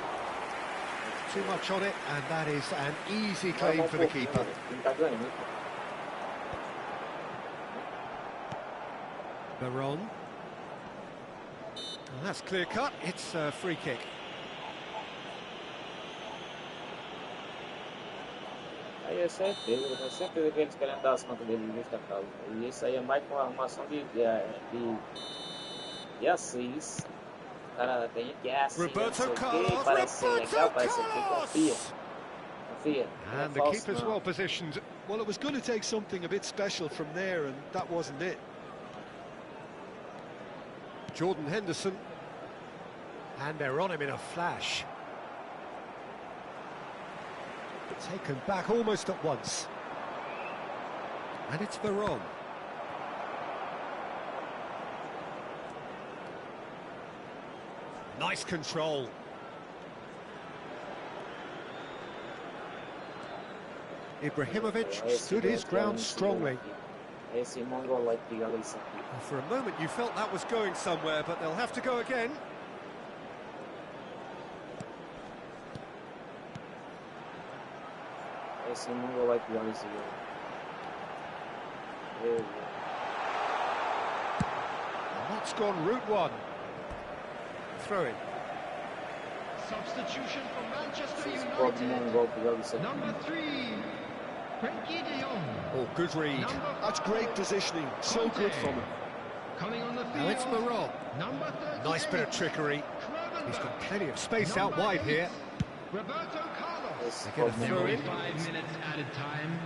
Too much on it, and that is an easy claim for the keeper. Veron. And that's clear cut, it's a free kick. Aí é certeza que eles querem dar as contas dele nesta causa. E isso aí é mais com a arrumação de A6. O cara tem que A6, Roberto Carlos, parece ser legal, parece que confia. And the keeper's well positioned. Well, it was going to take something a bit special from there, and that wasn't it. Jordan Henderson. And they're on him in a flash. Taken back almost at once. And it's Veron. Nice control. Ibrahimovic stood his ground strongly. For a moment you felt that was going somewhere, but they'll have to go again. And that's gone route one. Throw in. Substitution for Manchester United. Number 3, Frenkie de Jong. Oh, good read. That's great positioning. So good from him. Coming on the field. Now it's Veron. Number 38. Nice bit of trickery. He's got plenty of space out wide here. Roberto Carlos. They get a throw in. 5 minutes added time.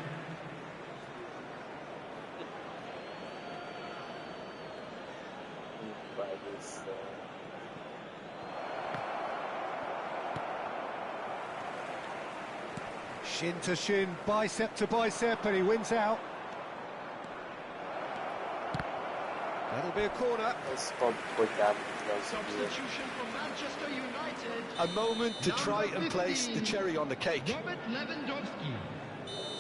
Shin to shin, bicep to bicep, and he wins out. That'll be a corner. Substitution for Manchester United. A moment to try and place the cherry on the cake. Robert Lewandowski.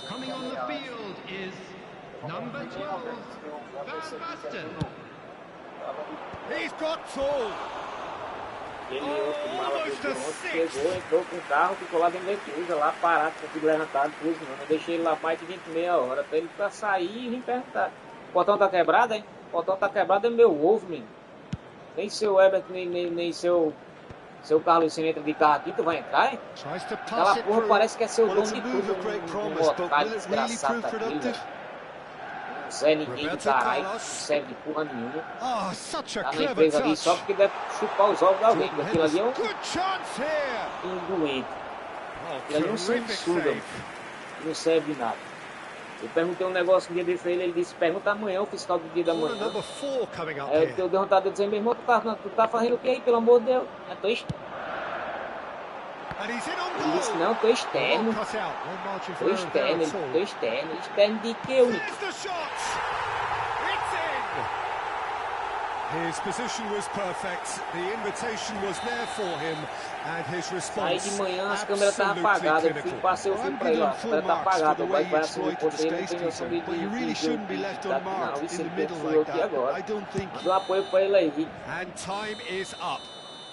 Coming on the field is number 12, Van Basten. He's got tall. Ele, entrou com o carro, ficou lá dentro da defesa, lá parado, com tudo levantado, tudo. Eu deixei ele lá mais de 20, meia hora, pra ele pra sair e vir perguntar. O portão tá quebrado, hein? O portão tá quebrado, é meu ovo, menino. Nem seu Everton, nem seu Carlos entra de carro aqui, tu vai entrar, hein? Aquela porra parece que é seu dono de tudo. Um otário desgraçado daquele, velho. Zé ninguém do caralho, não serve de porra nenhuma. Tá na empresa ali só porque deve chupar os ovos de alguém, porque aquilo ali é um doente. Aquilo ali é um sanguessuga, não serve de nada. Eu perguntei um negócio um dia desse a ele disse, pergunta amanhã, o fiscal do dia da manhã. Eu dei vontade de dizer, meu irmão, tu tá fazendo o que aí, pelo amor de Deus? Ele disse, não, tô externo. Tô externo, tô externo. Externo de que, Unico? His position was perfect, the invitation was there for him, and his Aí response de manhã as câmeras estavam absolutely apagadas, eu fui clinical. passei o Well, filme I'm pra ele, giving ó, him a full câmera tá marks for apagada, the o way boy he parece que exploited the você não space, tem noção Peter. But you really shouldn't be left unmarked in the middle like that. I don't think... Manda um apoio pra ele aí. And time is up.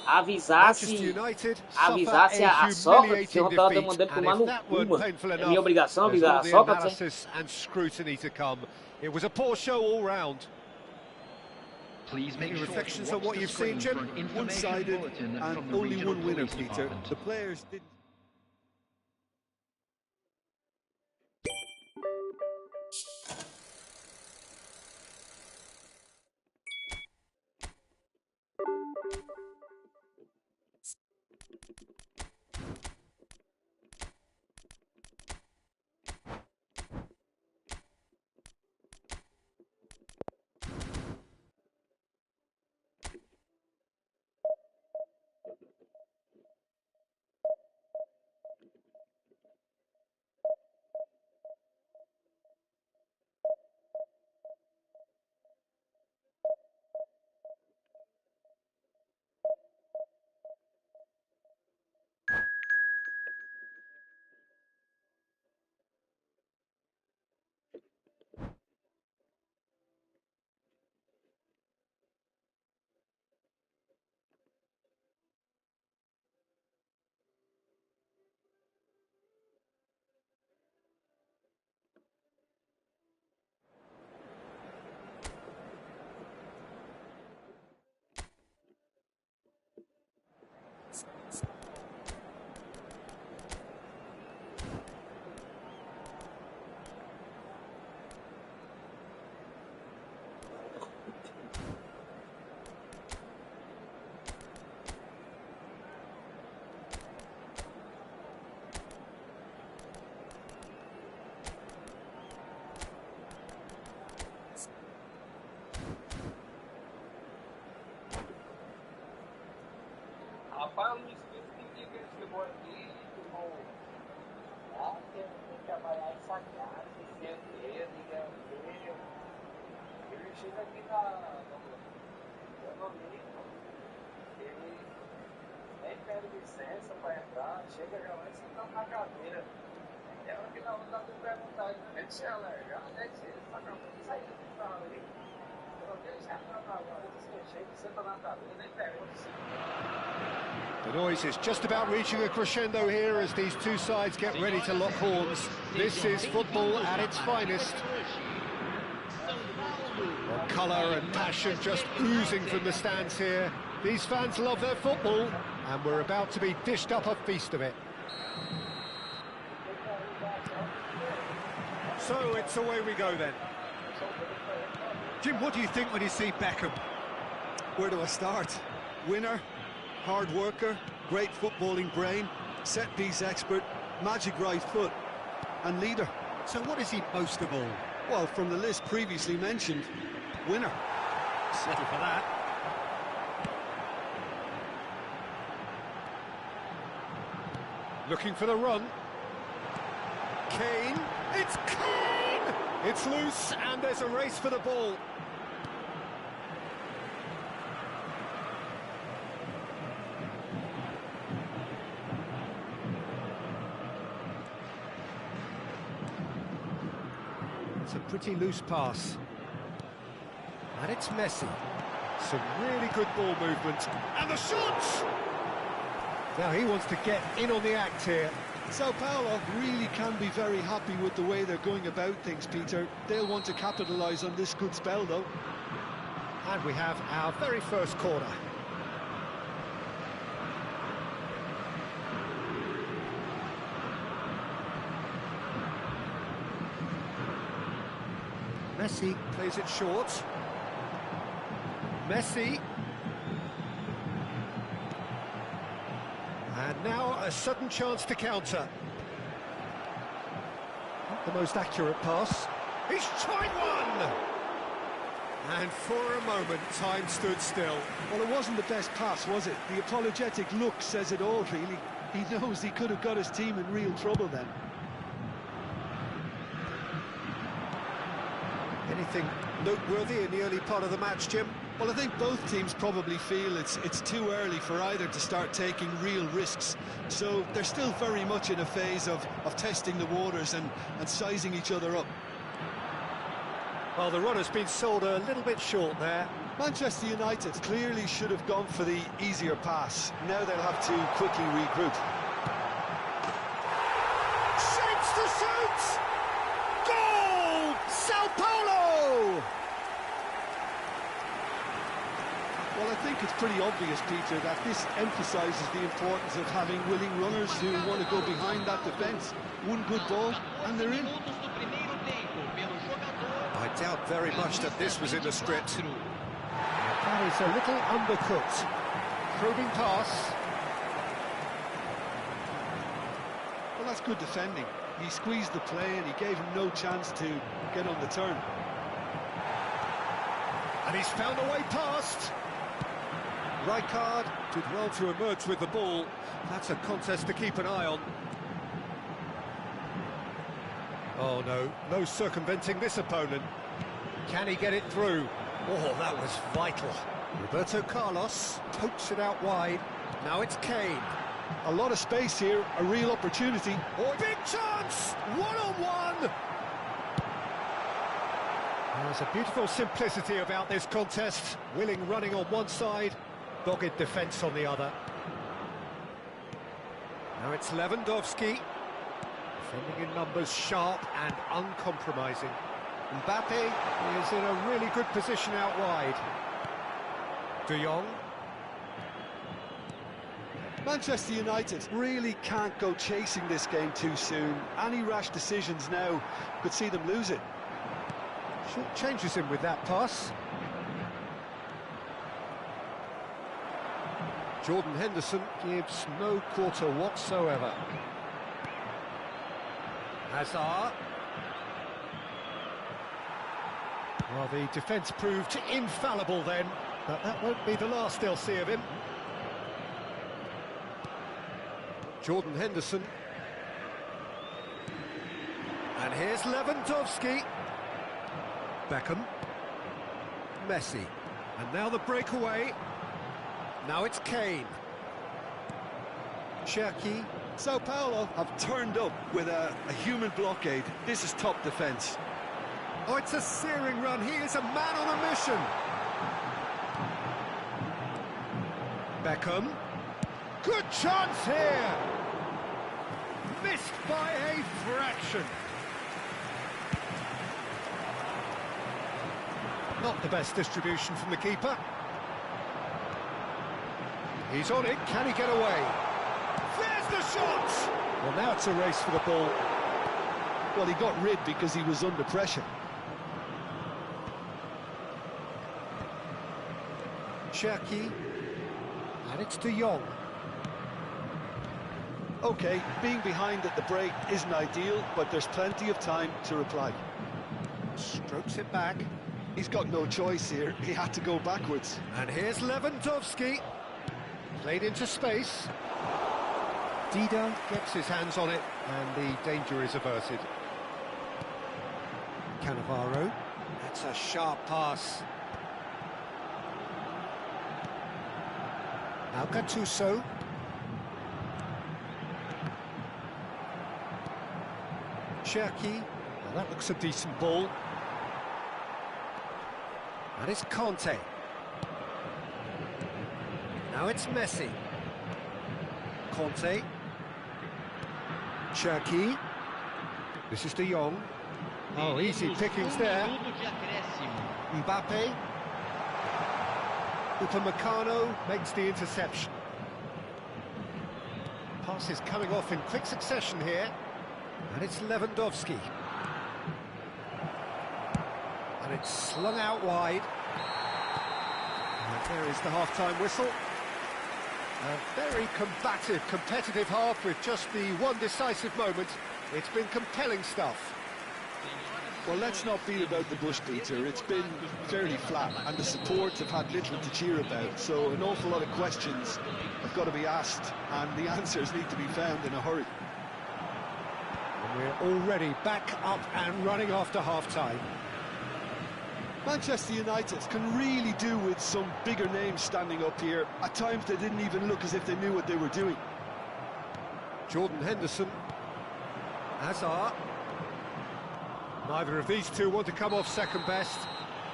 Avisasse United a Sócrates, eu tava mandando ele tomar no cu, mano. É minha obrigação avisar a Sócrates, hein? And scrutiny to come. It was a poor show all round. Please make Any sure reflections to on watch what the you've seen, screen Jim? for an information One-sided bulletin and from the only regional one winner, police Peter. department. The players didn't... Rapaz, o Luiz Felipe tem dia que ele chegou aqui e tomou. Ah, tem que trabalhar em saquear, sem medo, ninguém. Ele chega aqui no domingo, ele nem pede licença para entrar, chega já lá e senta na cadeira. É hora que nós vamos perguntar, ele se alegar, né? Se ele está acabando de sair do carro ali. Pelo menos entrar na hora, chega e senta na cadeira, nem pergunta se. The noise is just about reaching a crescendo here as these two sides get ready to lock horns. This is football at its finest. Well, colour and passion just oozing from the stands here. These fans love their football, and we're about to be dished up a feast of it. So it's away we go then. Jim, what do you think when you see Beckham? Where do I start? Winner, hard worker, great footballing brain, set-piece expert, magic right foot, and leader. So what is he most of all? Well, from the list previously mentioned, winner. Settle for that. Looking for the run. Kane. It's Kane! It's loose, and there's a race for the ball. It's a pretty loose pass. And it's Messi. Some really good ball movement. And the shot! Now he wants to get in on the act here. Sao Paulo really can be very happy with the way they're going about things, Peter. They'll want to capitalise on this good spell, though. And we have our very first corner. Messi plays it short. Messi. And now a sudden chance to counter. Not the most accurate pass. He's tried one! And for a moment, time stood still. Well, it wasn't the best pass, was it? The apologetic look says it all, really. He knows he could have got his team in real trouble then. Anything noteworthy in the early part of the match, Jim? Well, I think both teams probably feel it's too early for either to start taking real risks. So they're still very much in a phase of testing the waters and sizing each other up. Well, the run has been sold a little bit short there. Manchester United clearly should have gone for the easier pass. Now they'll have to quickly regroup. Shapes to shoot! Goal! Sao Paulo! Well, I think it's pretty obvious, Peter, that this emphasises the importance of having willing runners who want to go behind that defence. One good ball, and they're in. I doubt very much that this was in the script. That is a little undercooked. Probing pass. Well, that's good defending. He squeezed the play and he gave him no chance to get on the turn. And he's found a way past. Rijkaard did well to emerge with the ball. That's a contest to keep an eye on. Oh no, no circumventing this opponent. Can he get it through? Oh, that was vital. Roberto Carlos pokes it out wide. Now it's Kane. A lot of space here, a real opportunity. Oh, big chance! One-on-one! There's a beautiful simplicity about this contest. Willing running on one side, dogged defence on the other. Now it's Lewandowski. Defending in numbers, sharp and uncompromising. Mbappe is in a really good position out wide. De Jong. Manchester United really can't go chasing this game too soon. Any rash decisions now could see them lose it. Short changes him with that pass. Jordan Henderson gives no quarter whatsoever. Hazard. Well, the defence proved infallible then, but that won't be the last they'll see of him. Jordan Henderson. And here's Lewandowski. Beckham. Messi. And now the breakaway. Now it's Kane. Cherki. Sao Paulo have turned up with a human blockade. This is top defence. Oh, it's a searing run. He is a man on a mission. Beckham. Good chance here. Missed by a fraction. Not the best distribution from the keeper. He's on it. Can he get away? There's the shot! Well, now it's a race for the ball. Well, he got rid because he was under pressure. Cherki. And it's De Jong. OK, being behind at the break isn't ideal, but there's plenty of time to reply. Strokes it back. He's got no choice here. He had to go backwards. And here's Lewandowski. Played into space. Dida gets his hands on it, and the danger is averted. Cannavaro. That's a sharp pass. Now Gattuso. Cherki. Well, that looks a decent ball. And it's Conte. Now it's Messi. Conte. Cherki. This is De Jong. Oh, easy pickings there. Mbappe. Upamecano makes the interception. Pass is coming off in quick succession here. And it's Lewandowski. And it's slung out wide. And there is the half-time whistle. A very combative, competitive half with just the one decisive moment. It's been compelling stuff. Well, let's not beat about the bush, Peter. It's been fairly flat, and the supports have had little to cheer about. So an awful lot of questions have got to be asked, and the answers need to be found in a hurry. And we're already back up and running after half-time. Manchester United can really do with some bigger names standing up here. At times they didn't even look as if they knew what they were doing. Jordan Henderson, Hazard. Neither of these two want to come off second best.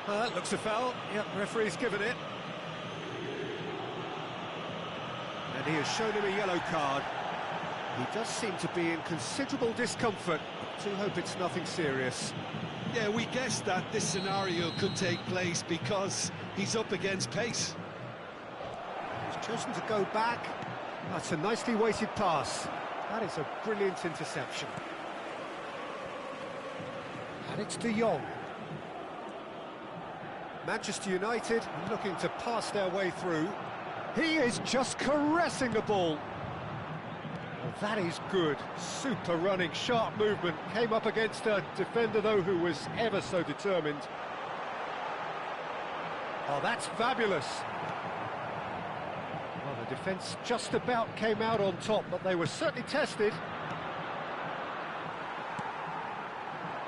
Looks a foul. Yep, referee's given it. And he has shown him a yellow card. He does seem to be in considerable discomfort. I do hope it's nothing serious. Yeah, we guessed that this scenario could take place because he's up against pace. He's chosen to go back. That's a nicely weighted pass. That is a brilliant interception. And it's De Jong. Manchester United looking to pass their way through. He is just caressing the ball. Well, that is good. Super running, sharp movement. Came up against a defender, though, who was ever so determined. Oh, that's fabulous. Well, the defence just about came out on top, but they were certainly tested.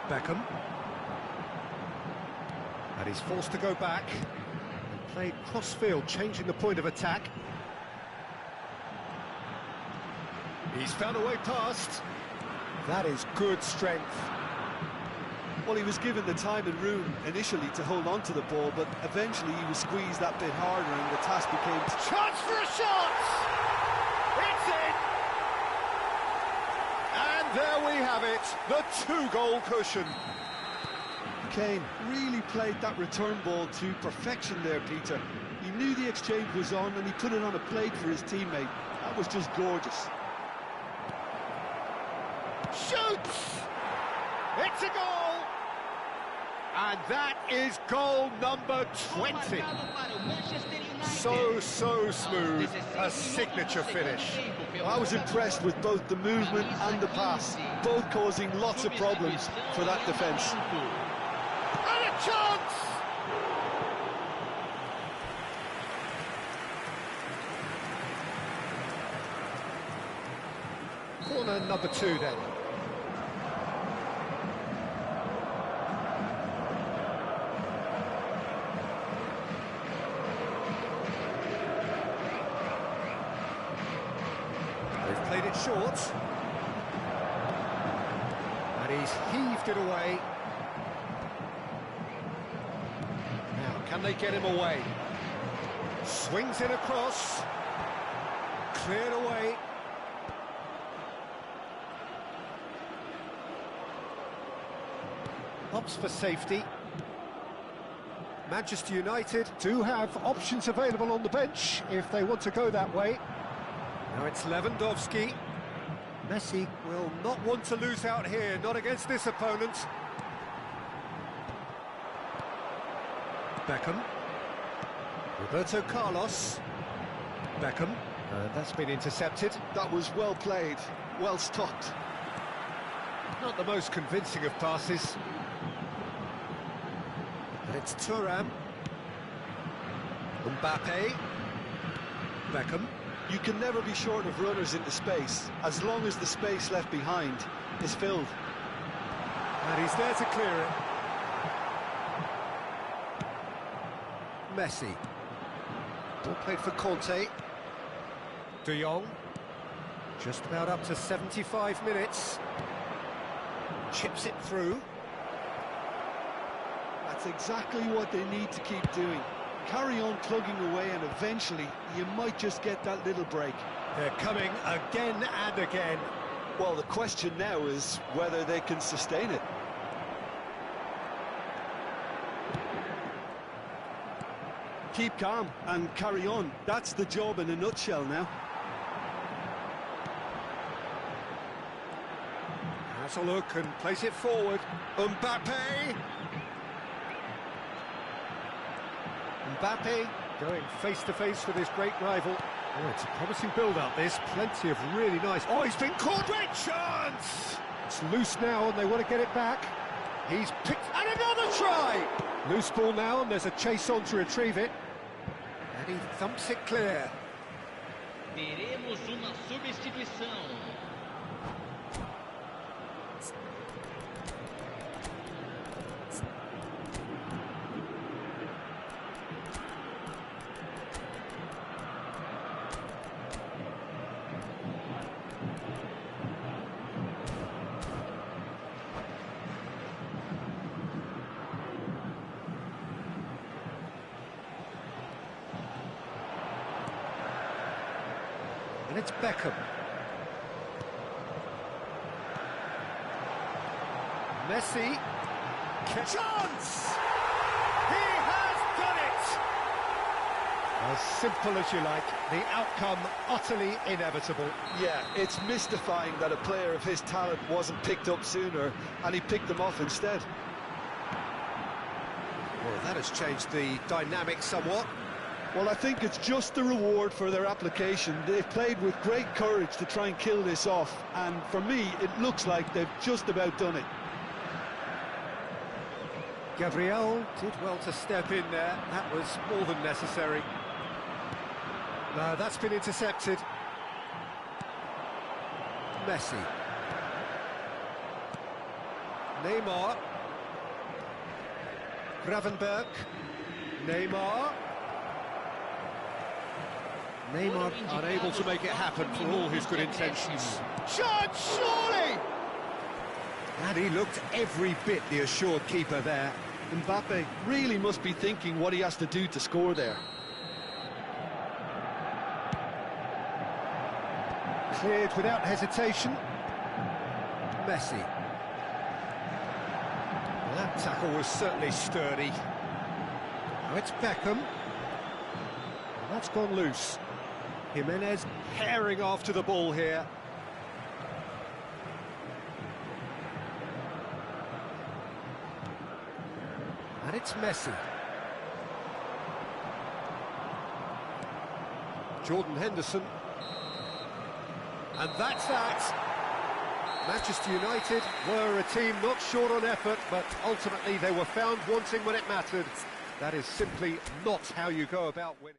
Beckham. And he's forced to go back. And played cross-field, changing the point of attack. He's found a way past. That is good strength. Well, he was given the time and room initially to hold on to the ball, but eventually he was squeezed that bit harder and the task became... Chance for a shot! It's in! And there we have it, the two-goal cushion. Kane really played that return ball to perfection there, Peter. He knew the exchange was on and he put it on a plate for his teammate. That was just gorgeous. Shoots! It's a goal! And that is goal number 20. So smooth, a signature finish. I was impressed with both the movement and the pass, both causing lots of problems for that defence. And a chance! Corner number 2 then. They've played it short. And he's heaved it away. Now, can they get him away? Swings it across. Cleared away. Opts for safety. Manchester United do have options available on the bench if they want to go that way. Now it's Lewandowski. Messi will not want to lose out here, not against this opponent. Beckham. Roberto Carlos. Beckham. That's been intercepted. That was well played, well stopped. Not the most convincing of passes. And it's Thuram. Mbappe. Beckham. You can never be short of runners into space, as long as the space left behind is filled. And he's there to clear it. Messi. Ball played for Conte. De Jong. Just about up to 75 minutes. Chips it through. That's exactly what they need to keep doing. Carry on plugging away and eventually you might just get that little break. They're coming again and again. Well, the question now is whether they can sustain it. Keep calm and carry on. That's the job in a nutshell now. Has a look and plays it forward. Mbappe. Mbappe going face-to-face with his great rival. Oh, it's a promising build-up, this. Plenty of really nice... Oh, he's been caught with chance! It's loose now and they want to get it back. He's picked... And another try! Loose ball now and there's a chase on to retrieve it. And he thumps it clear. Teremos uma substituição. And it's Beckham. Messi. Chance! He has done it! As simple as you like, the outcome utterly inevitable. Yeah, it's mystifying that a player of his talent wasn't picked up sooner, and he picked them off instead. Well, that has changed the dynamic somewhat. Well, I think it's just the reward for their application. They've played with great courage to try and kill this off, and for me, it looks like they've just about done it. Gabriel did well to step in there. That was more than necessary. No, that's been intercepted. Messi. Neymar. Gravenberg. Neymar. Neymar unable to make it happen for all his good intentions. Shot, surely! And he looked every bit the assured keeper there. Mbappe really must be thinking what he has to do to score there. Cleared without hesitation. Messi. Well, that tackle was certainly sturdy. Now it's Beckham. And that's gone loose. Jimenez herring after the ball here. And it's Messi. Jordan Henderson. And that's that. Manchester United were a team not short on effort, but ultimately they were found wanting when it mattered. That is simply not how you go about winning.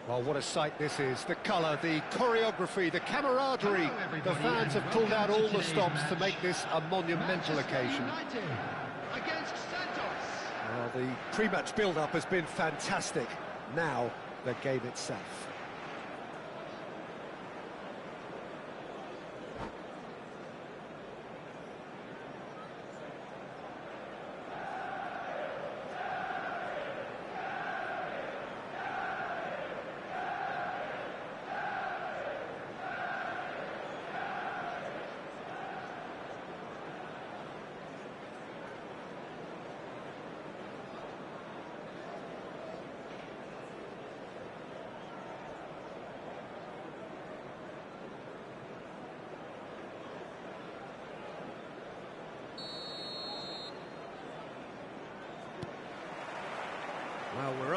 Well, what a sight this is. The colour, the choreography, the camaraderie. The fans have pulled out all the stops to make this a monumental occasion. Well, the pre-match build-up has been fantastic. Now, the game itself.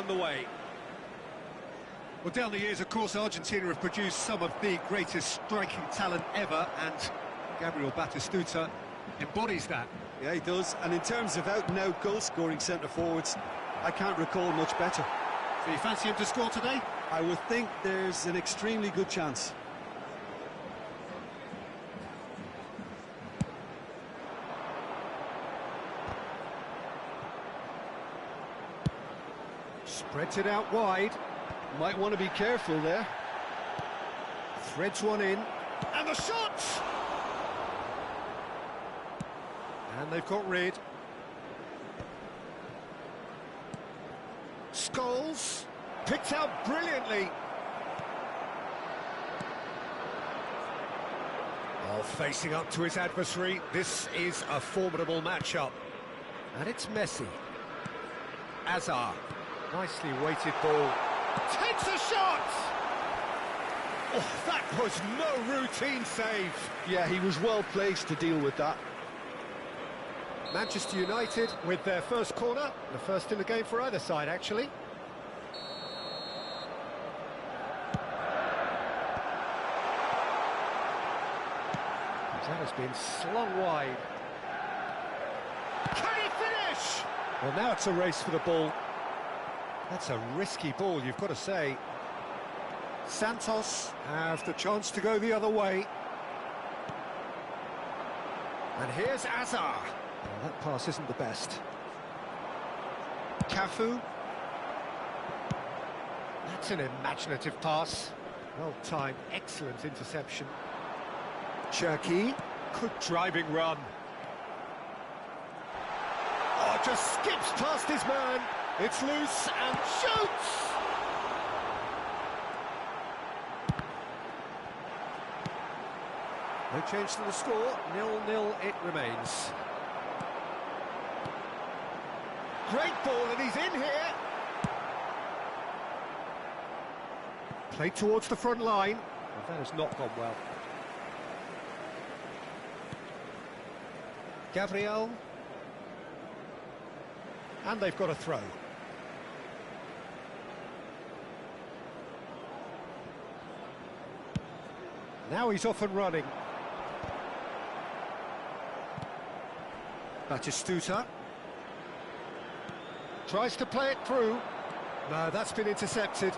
on the way. Well, down the years, of course, Argentina have produced some of the greatest striking talent ever, and Gabriel Batistuta embodies that. Yeah, he does. And in terms of out-and-out goal-scoring centre-forwards, I can't recall much better. So you fancy him to score today? I would think there's an extremely good chance. Spreads it out wide. Might want to be careful there. Threads one in. And the shot! And they've got rid. Scholes. Picked out brilliantly. Oh, facing up to his adversary. This is a formidable matchup. And it's Messi. Azar. Nicely weighted ball. Takes a shot! Oh, that was no routine save. Yeah, he was well placed to deal with that. Manchester United with their first corner. The first in the game for either side, actually. That has been slung wide. Can he finish? Well, now it's a race for the ball. That's a risky ball, you've got to say. Santos have the chance to go the other way. And here's Azar. Well, that pass isn't the best. Cafu. That's an imaginative pass. Well timed, excellent interception. Cherki. Good driving run. Oh, just skips past his man. It's loose and shoots! No change to the score, 0-0 it remains. Great ball and he's in here! Played towards the front line. Well, that has not gone well. Gabriel. And they've got a throw. Now he's off and running. Batistuta. Tries to play it through. No, that's been intercepted.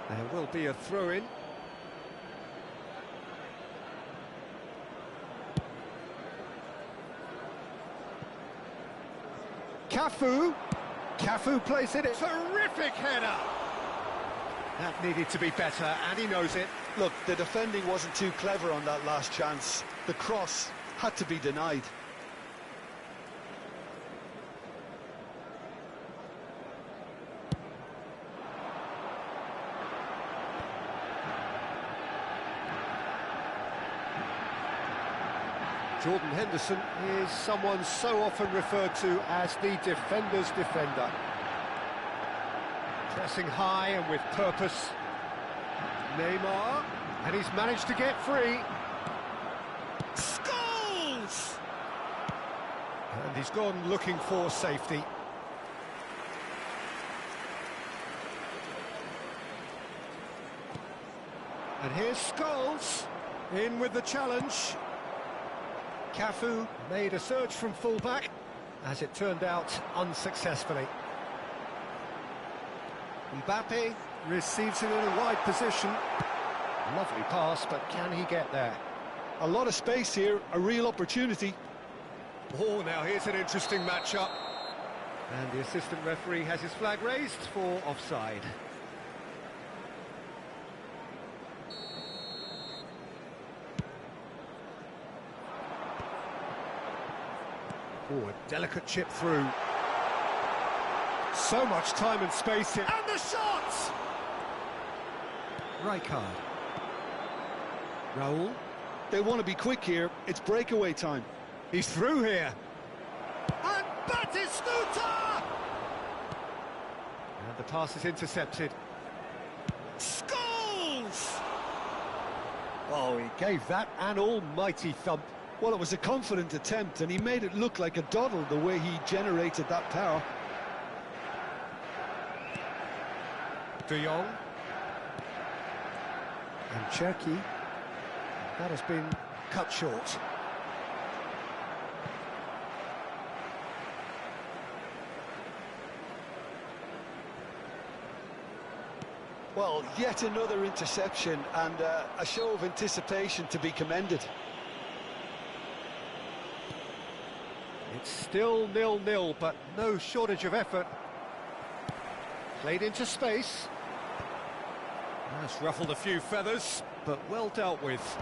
There will be a throw-in. Cafu. Cafu plays it. Terrific header. That needed to be better, and he knows it. Look, the defending wasn't too clever on that last chance. The cross had to be denied. Jordan Henderson is someone so often referred to as the defender's defender. Pressing high and with purpose. Neymar, and he's managed to get free. Scholes! And he's gone looking for safety. And here's Scholes, in with the challenge. Cafu made a surge from fullback, as it turned out unsuccessfully. Mbappe receives it in a wide position. Lovely pass, but can he get there? A lot of space here, a real opportunity. Oh, now here's an interesting matchup. And the assistant referee has his flag raised for offside. Oh, a delicate chip through. So much time and space here. And the shot! Rijkaard. Raul. They want to be quick here. It's breakaway time. He's through here. And Batistuta! And the pass is intercepted. Scholes! Oh, he gave that an almighty thump. Well, it was a confident attempt, and he made it look like a doddle the way he generated that power. De Jong. And Cherki. That has been cut short. Well, yet another interception and a show of anticipation to be commended. It's still 0-0, but no shortage of effort. Played into space. That's ruffled a few feathers, but well dealt with.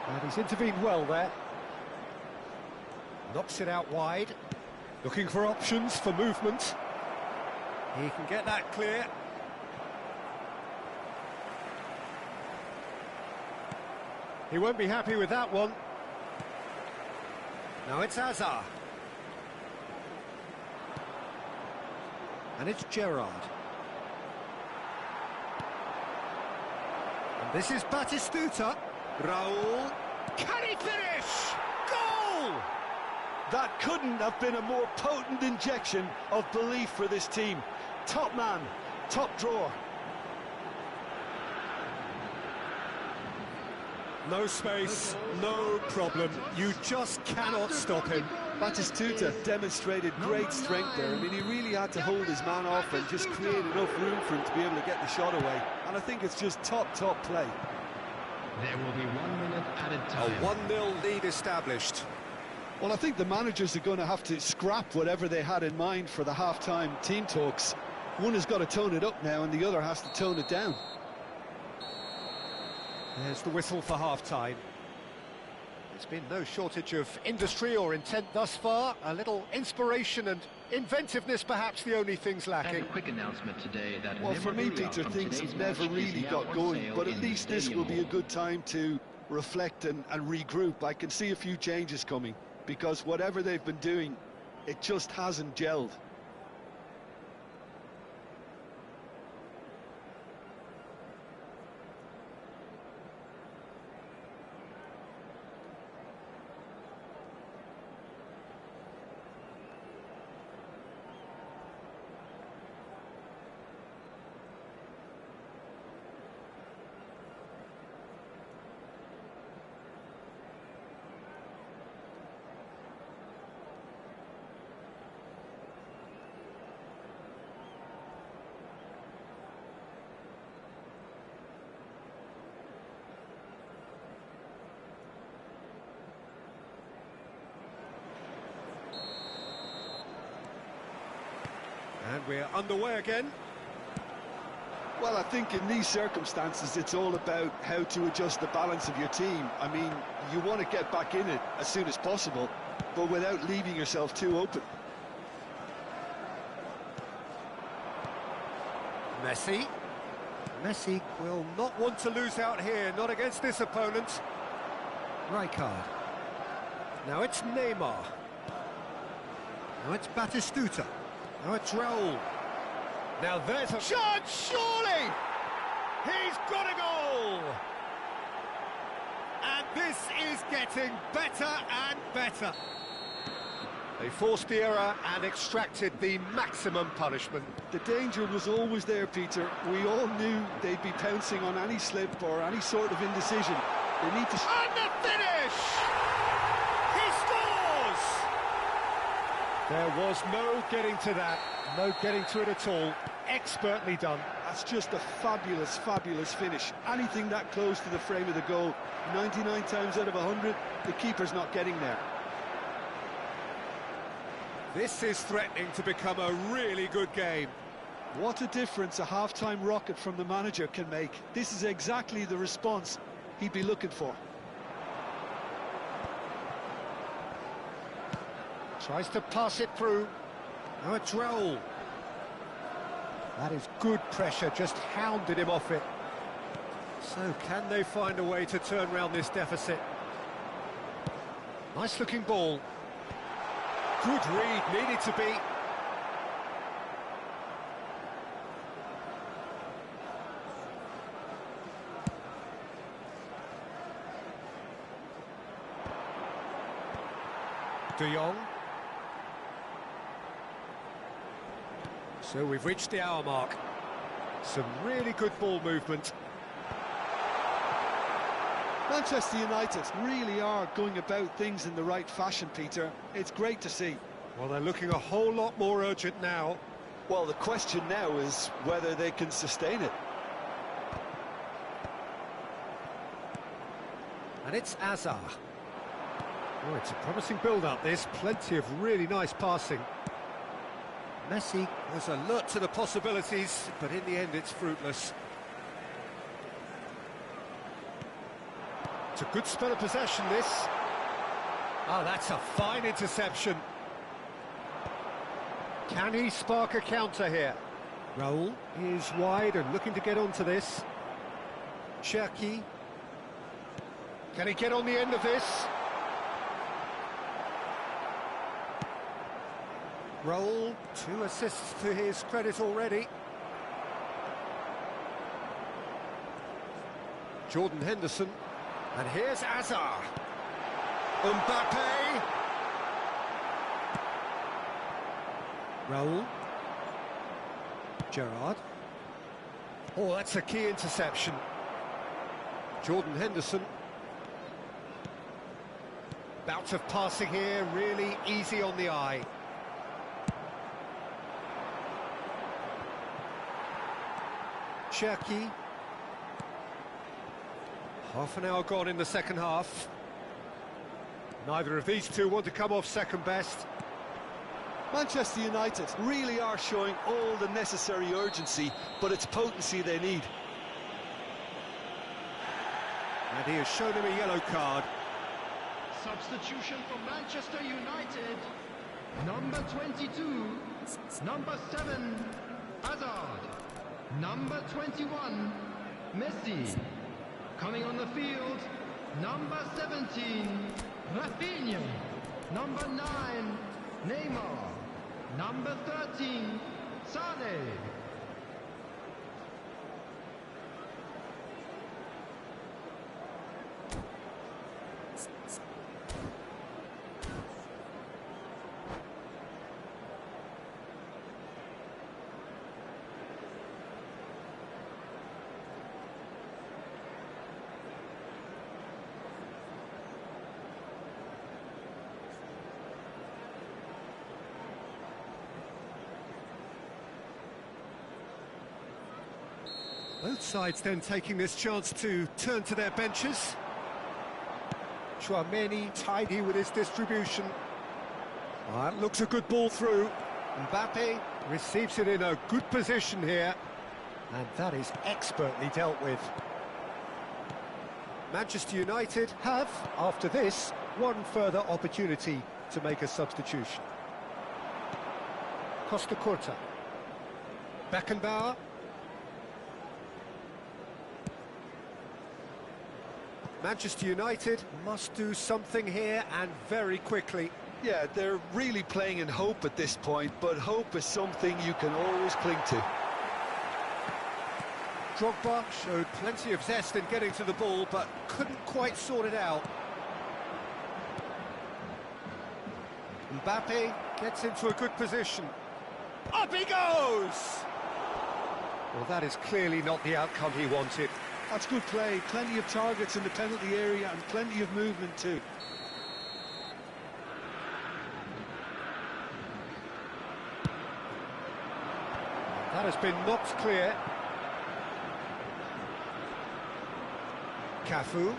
And he's intervened well there. Knocks it out wide. Looking for options for movement. He can get that clear. He won't be happy with that one. Now it's Hazard. And it's Gerrard. And this is Batistuta. Raul. Can he finish? Goal! That couldn't have been a more potent injection of belief for this team. Top man, top drawer. No space, no problem. You just cannot stop him. Batistuta demonstrated great strength there. I mean, he really had to hold his man off and just create enough room for him to be able to get the shot away. And I think it's just top play. There will be 1 minute added time. A 1-0 lead established. Well, I think the managers are going to have to scrap whatever they had in mind for the half-time team talks. One has got to tone it up now and the other has to tone it down. There's the whistle for half-time. There's been no shortage of industry or intent thus far. A little inspiration and inventiveness, perhaps the only things lacking. And a quick announcement today that well, for me, Peter, things have never really got going, but at least this will be a good time to reflect and regroup. I can see a few changes coming, because whatever they've been doing, it just hasn't gelled. And we're underway again. Well, I think in these circumstances, it's all about how to adjust the balance of your team. I mean, you want to get back in it as soon as possible, but without leaving yourself too open. Messi. Messi will not want to lose out here, not against this opponent. Rijkaard. Now it's Neymar. Now it's Batistuta. Now it's Raul. Now there's a chance, surely! He's got a goal! And this is getting better and better. They forced the error and extracted the maximum punishment. The danger was always there, Peter. We all knew they'd be pouncing on any slip or any sort of indecision. They need to... And the finish! He scores! There was no getting to that, no getting to it at all. Expertly done. That's just a fabulous, fabulous finish. Anything that close to the frame of the goal, 99 times out of 100, the keeper's not getting there. This is threatening to become a really good game. What a difference a half-time rocket from the manager can make. This is exactly the response he'd be looking for. Tries to pass it through. Now it's Raul. That is good pressure, just hounded him off it. So can they find a way to turn around this deficit? Nice looking ball. Good read, needed to be. De Jong. So we've reached the hour mark. Some really good ball movement. Manchester United really are going about things in the right fashion, Peter. It's great to see. Well, they're looking a whole lot more urgent now. Well, the question now is whether they can sustain it. And it's Azar. Oh, it's a promising build-up, this. Plenty of really nice passing. Messi was alert to the possibilities, but in the end it's fruitless. It's a good spell of possession, this. Oh, that's a fine interception. Can he spark a counter here? Raul is wide and looking to get onto this. Cherki. Can he get on the end of this? Raul, 2 assists to his credit already. Jordan Henderson. And here's Azar. Mbappe. Raul. Gerrard. Oh, that's a key interception. Jordan Henderson. Bout of passing here, really easy on the eye. Cherki. Half an hour gone in the second half. Neither of these two want to come off second best. Manchester United really are showing all the necessary urgency, but it's potency they need. And he has shown him a yellow card. Substitution for Manchester United. Number 22, number 7, Hazard. Number 21, Messi. Coming on the field, number 17, Rafinha. Number 9, Neymar. Number 13, Sony. Both sides then taking this chance to turn to their benches. Chouameni tidy with his distribution. That looks a good ball through. Mbappe receives it in a good position here. And that is expertly dealt with. Manchester United have, after this, one further opportunity to make a substitution. Costa Curta. Beckenbauer. Manchester United must do something here and very quickly. Yeah, they're really playing in hope at this point, but hope is something you can always cling to. Drogba showed plenty of zest in getting to the ball, but couldn't quite sort it out. Mbappe gets into a good position. Up he goes! Well, that is clearly not the outcome he wanted. That's good play, plenty of targets in the penalty area and plenty of movement too. That has been knocked clear. Cafu.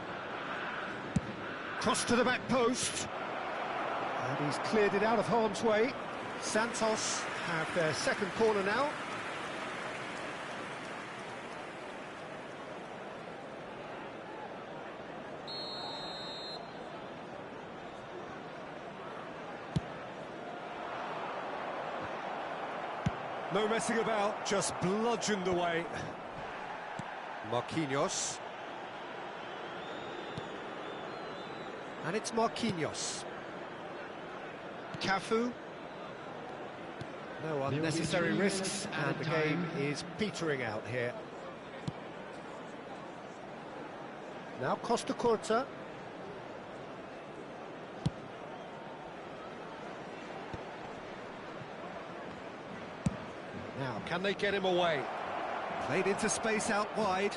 Cross to the back post. And he's cleared it out of harm's way. Santos have their second corner now. No messing about, just bludgeoned away. Marquinhos. And it's Marquinhos. Cafu. No unnecessary risks, and the game is petering out here. Now Costa Curta. Now, can they get him away? Played into space out wide.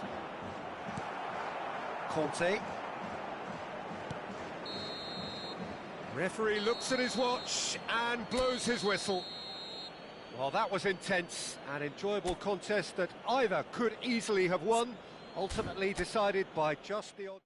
Conte. Referee looks at his watch and blows his whistle. Well, that was intense, an enjoyable contest that either could easily have won, ultimately decided by just the odd...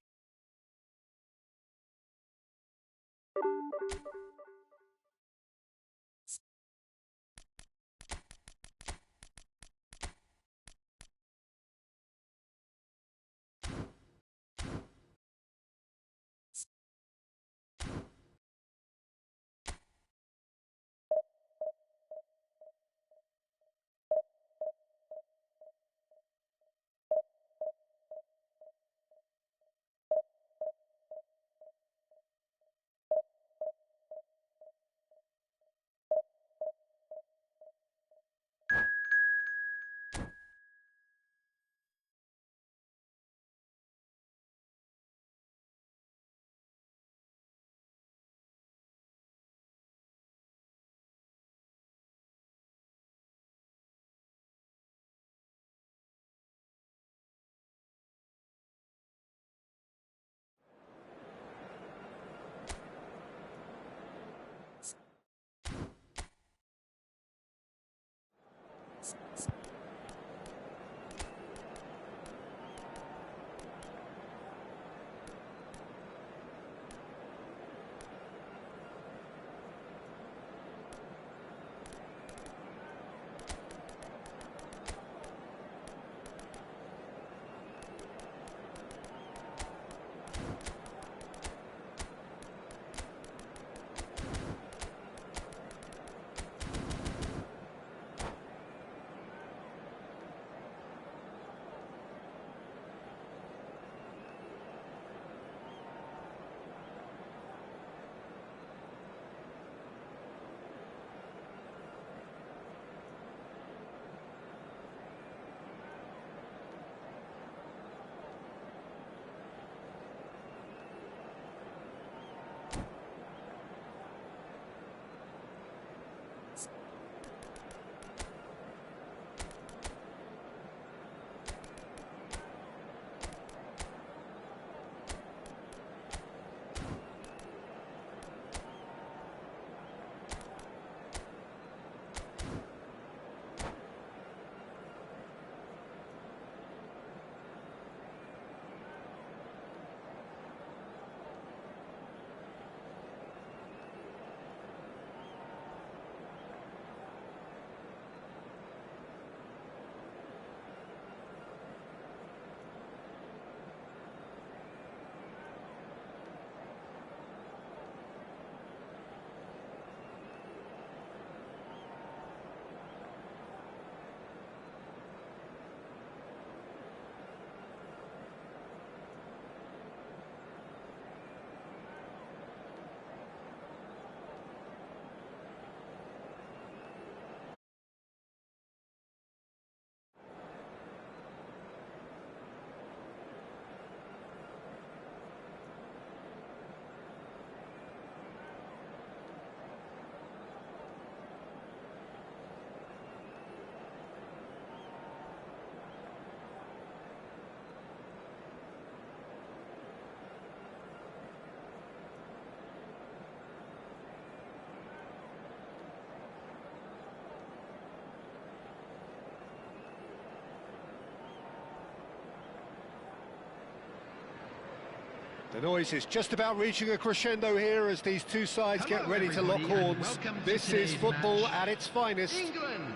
The noise is just about reaching a crescendo here as these two sides get ready to lock horns. This is football at its finest. England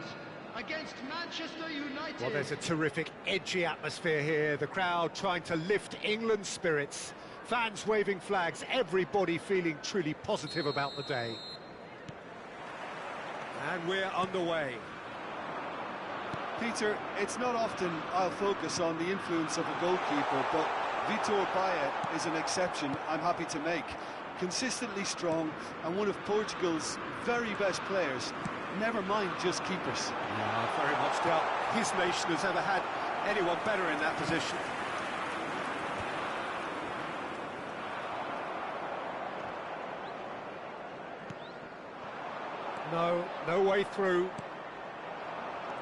against Manchester United. Well, there's a terrific, edgy atmosphere here. The crowd trying to lift England's spirits. Fans waving flags, everybody feeling truly positive about the day. And we're underway. Peter, it's not often I'll focus on the influence of a goalkeeper, but Vitor Baia is an exception I'm happy to make. Consistently strong and one of Portugal's very best players, never mind just keepers. Yeah, very much doubt his nation has ever had anyone better in that position. No way through.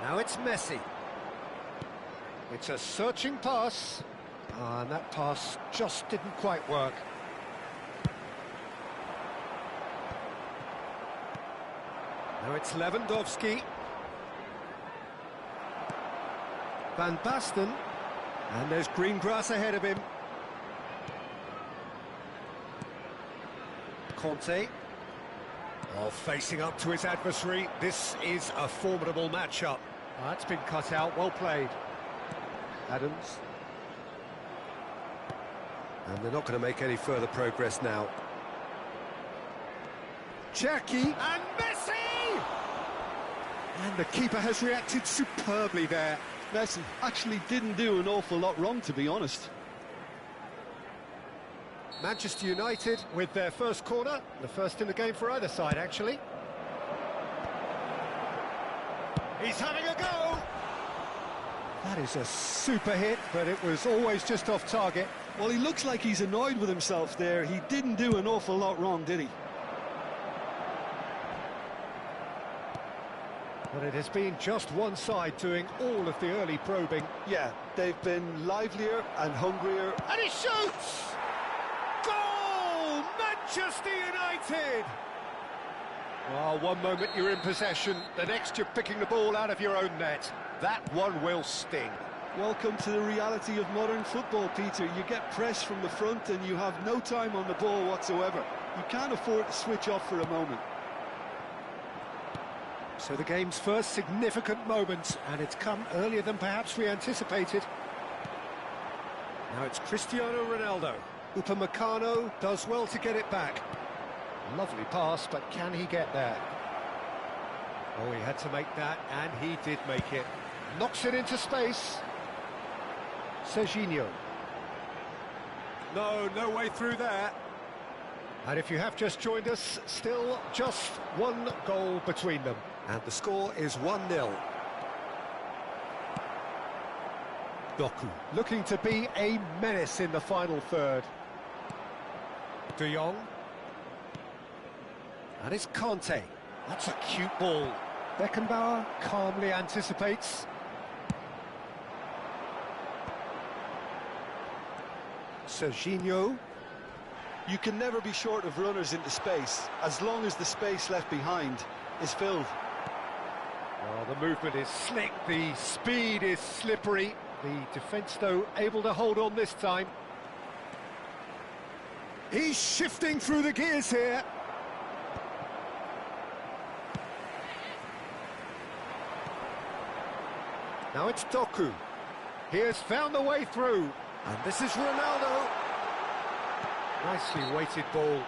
Now it's Messi. It's a searching pass. And that pass just didn't quite work. Now it's Lewandowski. Van Basten. And there's green grass ahead of him. Conte. Oh, facing up to his adversary. This is a formidable matchup. That's been cut out. Well played. Adams. And they're not going to make any further progress now. Jackie and Messi! And the keeper has reacted superbly there. Messi actually didn't do an awful lot wrong, to be honest. Manchester United with their first corner, the first in the game for either side, actually. He's having a go! That is a super hit, but it was always just off target. Well, he looks like he's annoyed with himself there. He didn't do an awful lot wrong, did he? But it has been just one side doing all of the early probing. Yeah, they've been livelier and hungrier. And he shoots! Goal! Manchester United! Well, one moment you're in possession, the next you're picking the ball out of your own net. That one will sting. Welcome to the reality of modern football, Peter. You get pressed from the front and you have no time on the ball whatsoever. You can't afford to switch off for a moment. So the game's first significant moment, and it's come earlier than perhaps we anticipated. Now it's Cristiano Ronaldo. Upamecano does well to get it back. Lovely pass, but can he get there? Oh, he had to make that, and he did make it. Knocks it into space. Serginho. No way through there. And if you have just joined us, still just one goal between them. And the score is 1-0. Doku looking to be a menace in the final third. De Jong. And it's Conte. That's a cute ball. Beckenbauer calmly anticipates. Serginho. You can never be short of runners into space, as long as the space left behind is filled. Well, the movement is slick, the speed is slippery. The defence, though, able to hold on this time. He's shifting through the gears here. Now it's Doku. He has found the way through. And this is Ronaldo. Nicely weighted ball.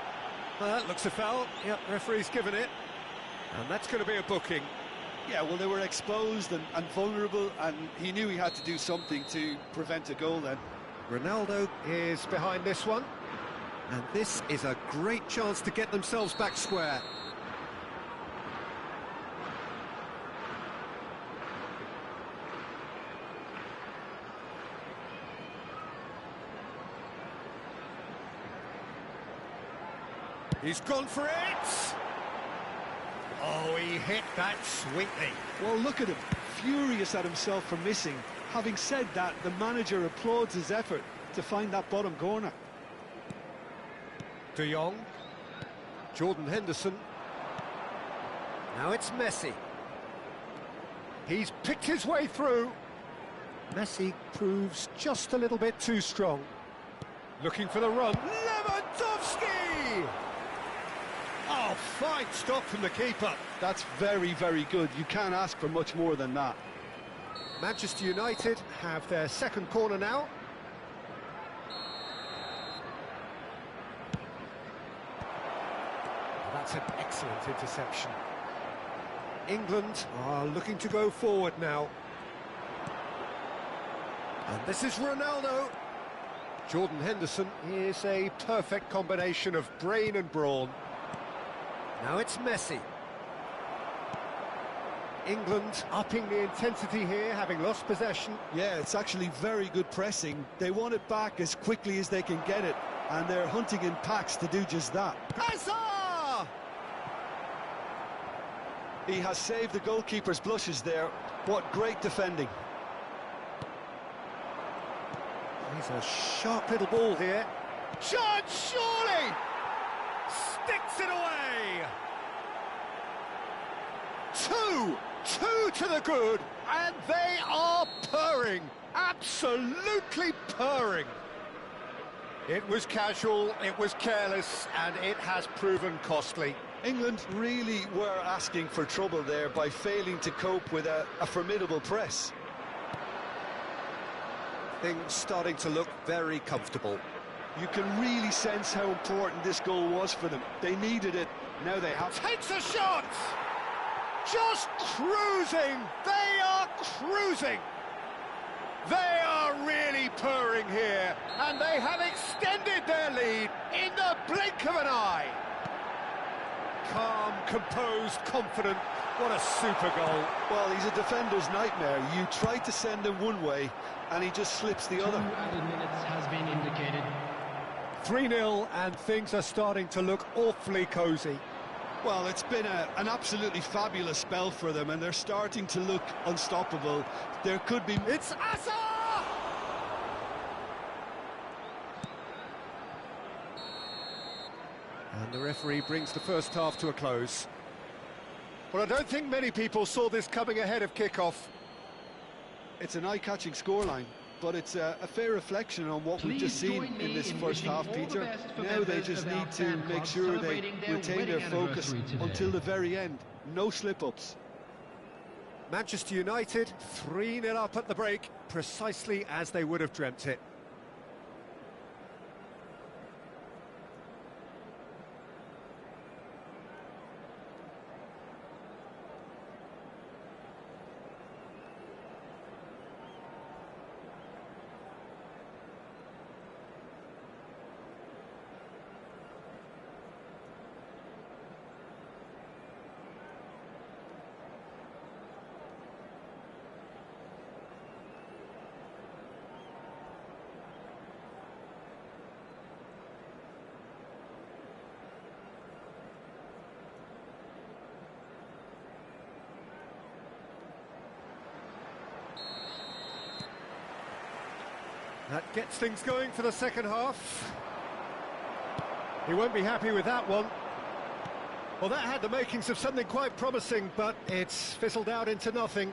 Well, that looks a foul. Yep, referee's given it. And that's going to be a booking. Yeah, well, they were exposed and vulnerable, and he knew he had to do something to prevent a goal then. Ronaldo is behind this one. And this is a great chance to get themselves back square. He's gone for it! Oh, he hit that sweetly. Well, look at him, furious at himself for missing. Having said that, the manager applauds his effort to find that bottom corner. De Jong. Jordan Henderson. Now it's Messi. He's picked his way through. Messi proves just a little bit too strong. Looking for the run. Lewandowski! Oh, fine stop from the keeper. That's very, very good. You can't ask for much more than that. Manchester United have their second corner now. That's an excellent interception. England are looking to go forward now. And this is Ronaldo. Jordan Henderson is a perfect combination of brain and brawn. Now it's Messi. England upping the intensity here, having lost possession. Yeah, it's actually very good pressing. They want it back as quickly as they can get it, and they're hunting in packs to do just that. Hazard! He has saved the goalkeeper's blushes there. What great defending. He's a sharp little ball here. Chance, surely! Sticks it away! Two to the good, and they are purring. Absolutely purring. It was casual, it was careless, and it has proven costly. England really were asking for trouble there by failing to cope with a formidable press. Things starting to look very comfortable. You can really sense how important this goal was for them. They needed it, now they have. Takes a shot! Just cruising! They are cruising! They are really purring here, and they have extended their lead in the blink of an eye. Calm, composed, confident. What a super goal. Well, he's a defender's nightmare. You try to send him one way, and he just slips the other. 2 added minutes has been indicated. 3-0, and things are starting to look awfully cosy. Well, it's been an absolutely fabulous spell for them, and they're starting to look unstoppable. There could be... It's Asa! And the referee brings the first half to a close. Well, I don't think many people saw this coming ahead of kickoff. It's an eye-catching scoreline, but it's a fair reflection on what we've just seen in this first half, Peter. Now they just need to make sure they retain their focus until the very end. No slip-ups. Manchester United 3-0 up at the break, precisely as they would have dreamt it. That gets things going for the second half. He won't be happy with that one. Well, that had the makings of something quite promising, but it's fizzled out into nothing.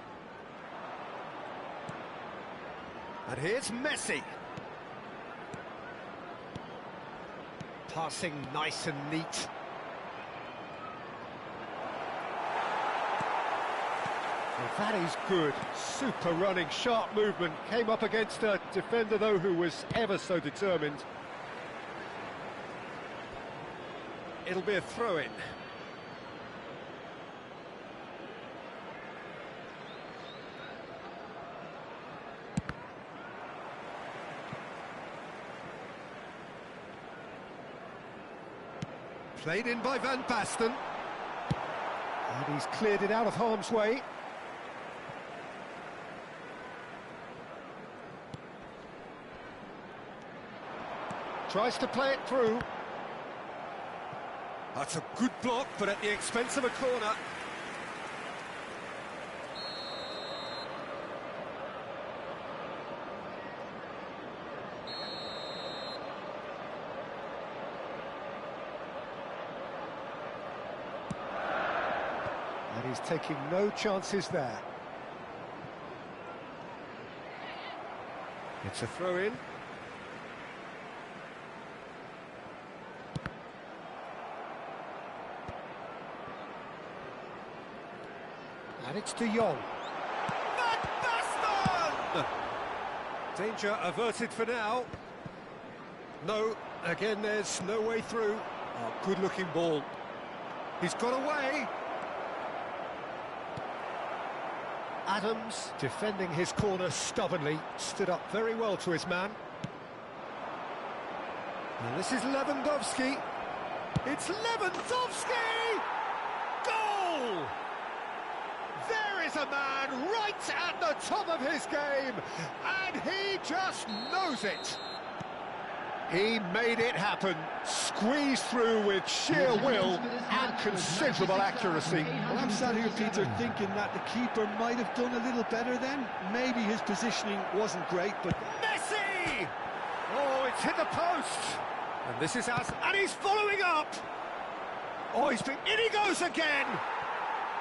And here's Messi. Passing nice and neat. Well, that is good. Super running, sharp movement. Came up against a defender, though, who was ever so determined. It'll be a throw-in. Played in by Van Basten. And he's cleared it out of harm's way. Tries to play it through. That's a good block, but at the expense of a corner. And he's taking no chances there. It's a throw-in. And it's De Jong. Van Basten! Danger averted for now. No, again there's no way through. Oh, good-looking ball. He's got away. Adams, defending his corner stubbornly, stood up very well to his man. And this is Lewandowski. It's Lewandowski! Goal! There is a man right at the top of his game, and he just knows it. He made it happen, squeezed through with sheer will and considerable accuracy. Well, I'm sat here, Peter, thinking that the keeper might have done a little better then. Maybe his positioning wasn't great, but... Messi! Oh, it's hit the post. And this is us, and he's following up. Oh, in he goes again.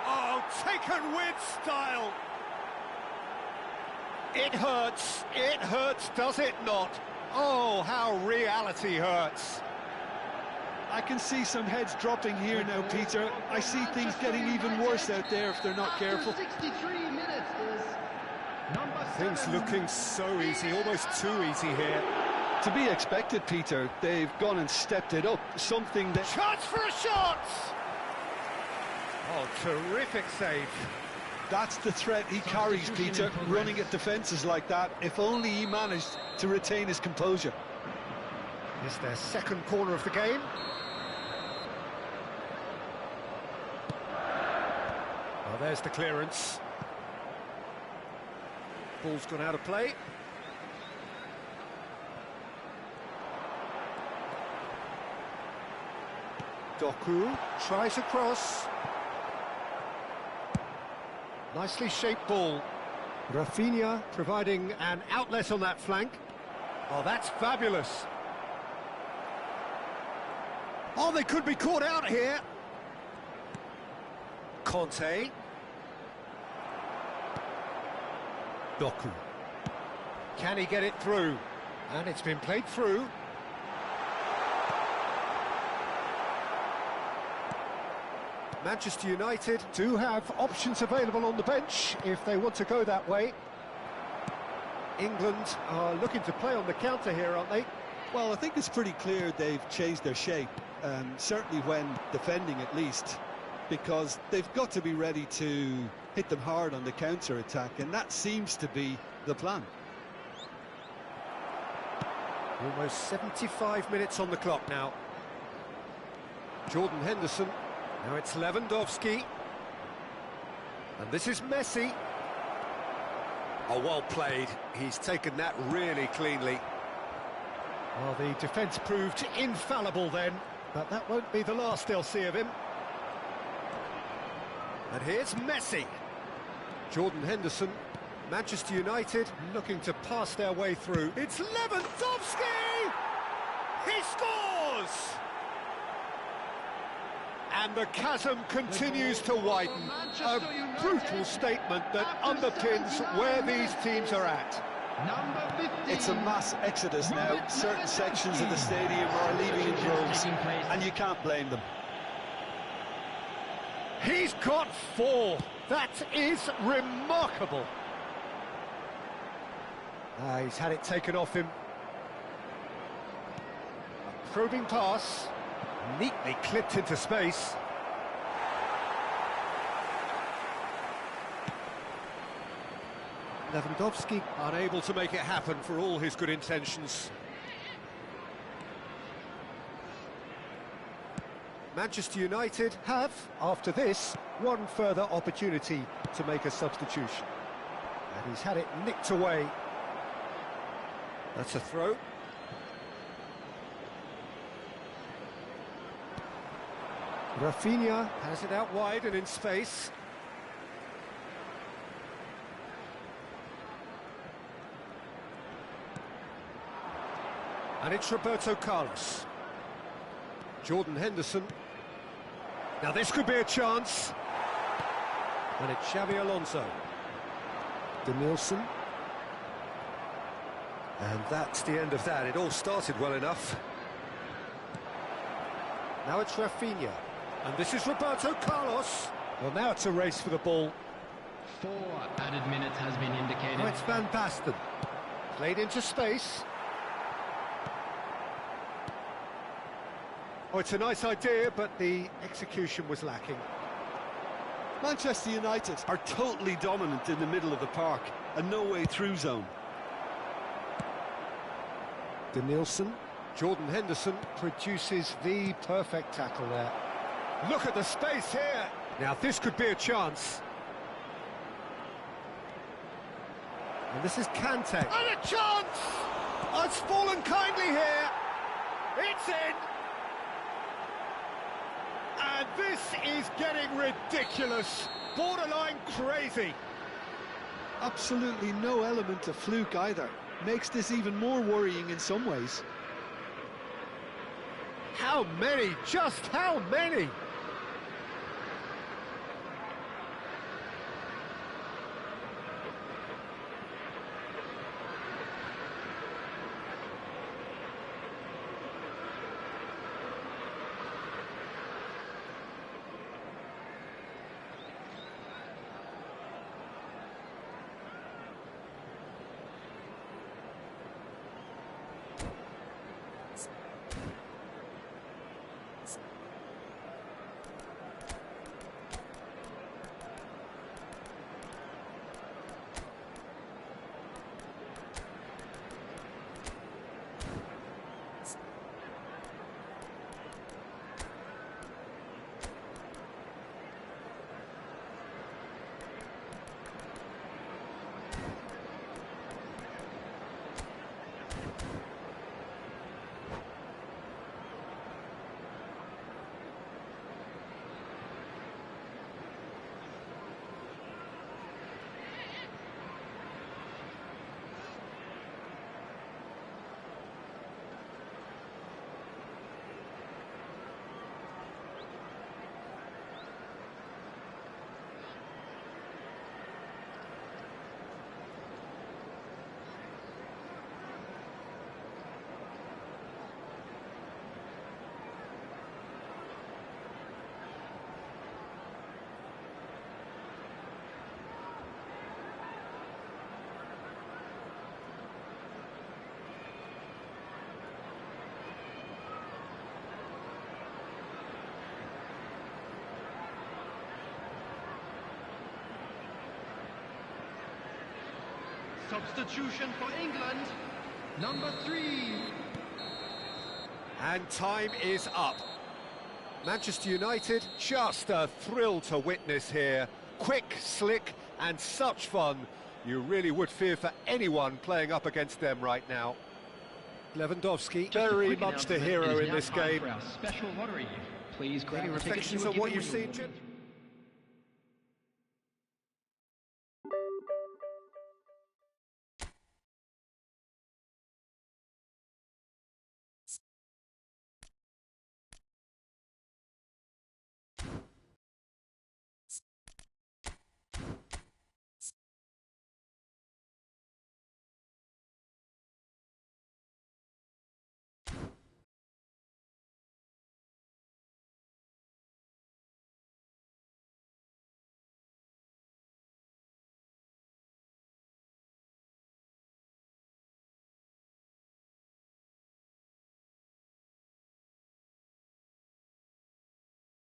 Oh, taken with style. It hurts, does it not? Oh, how reality hurts. I can see some heads dropping here now, Peter. I see things getting even worse out there if they're not careful. 63 minutes is number 7. Things looking so easy, almost too easy here. To be expected, Peter. They've gone and stepped it up. Something that... Chance for a shot! Oh, terrific save. That's the threat he carries, Peter, running at defences like that. If only he managed to retain his composure. It's their second corner of the game. Well, there's the clearance. Ball's gone out of play. Doku tries a cross. Nicely shaped ball. Rafinha providing an outlet on that flank. Oh, that's fabulous. Oh, they could be caught out here. Conte. Doku. Can he get it through? And it's been played through. Manchester United do have options available on the bench if they want to go that way. England are looking to play on the counter here, aren't they? Well, I think it's pretty clear they've changed their shape, certainly when defending at least, because they've got to be ready to hit them hard on the counter-attack, and that seems to be the plan. Almost 75 minutes on the clock now. Jordan Henderson. Now it's Lewandowski. And this is Messi. Oh, well played. He's taken that really cleanly. Well, the defence proved infallible then, but that won't be the last they'll see of him. And here's Messi. Jordan Henderson. Manchester United looking to pass their way through. It's Lewandowski! He scores! And the chasm continues to widen. A brutal statement that underpins where these teams are at. It's a mass exodus now. Certain sections of the stadium are leaving in droves, and you can't blame them. He's got 4. That is remarkable. He's had it taken off him. A probing pass. Neatly clipped into space. Lewandowski unable to make it happen for all his good intentions. Manchester United have, after this, one further opportunity to make a substitution. And he's had it nicked away. That's a throw. Rafinha has it out wide and in space. And it's Roberto Carlos. Jordan Henderson. Now this could be a chance. And it's Xavi Alonso. Denilson. And that's the end of that. It all started well enough. Now it's Rafinha. And this is Roberto Carlos. Well, now it's a race for the ball. 4 added minutes has been indicated. Now it's Van Basten. Played into space. Oh, it's a nice idea, but the execution was lacking. Manchester United are totally dominant in the middle of the park, a no-way-through zone. Denilson. Jordan Henderson produces the perfect tackle there. Look at the space here. Now this could be a chance. And this is Kante. And a chance! Oh, it's fallen kindly here. It's in! And this is getting ridiculous, borderline crazy. Absolutely no element of fluke either. Makes this even more worrying in some ways. How many? Just how many? Substitution for England, number 3. And time is up. Manchester United, just a thrill to witness here. Quick, slick, and such fun. You really would fear for anyone playing up against them right now. Lewandowski, very much the hero in this game. Special lottery. Please grab Any the tickets reflections you were on what given you've when you seen, walked Jim?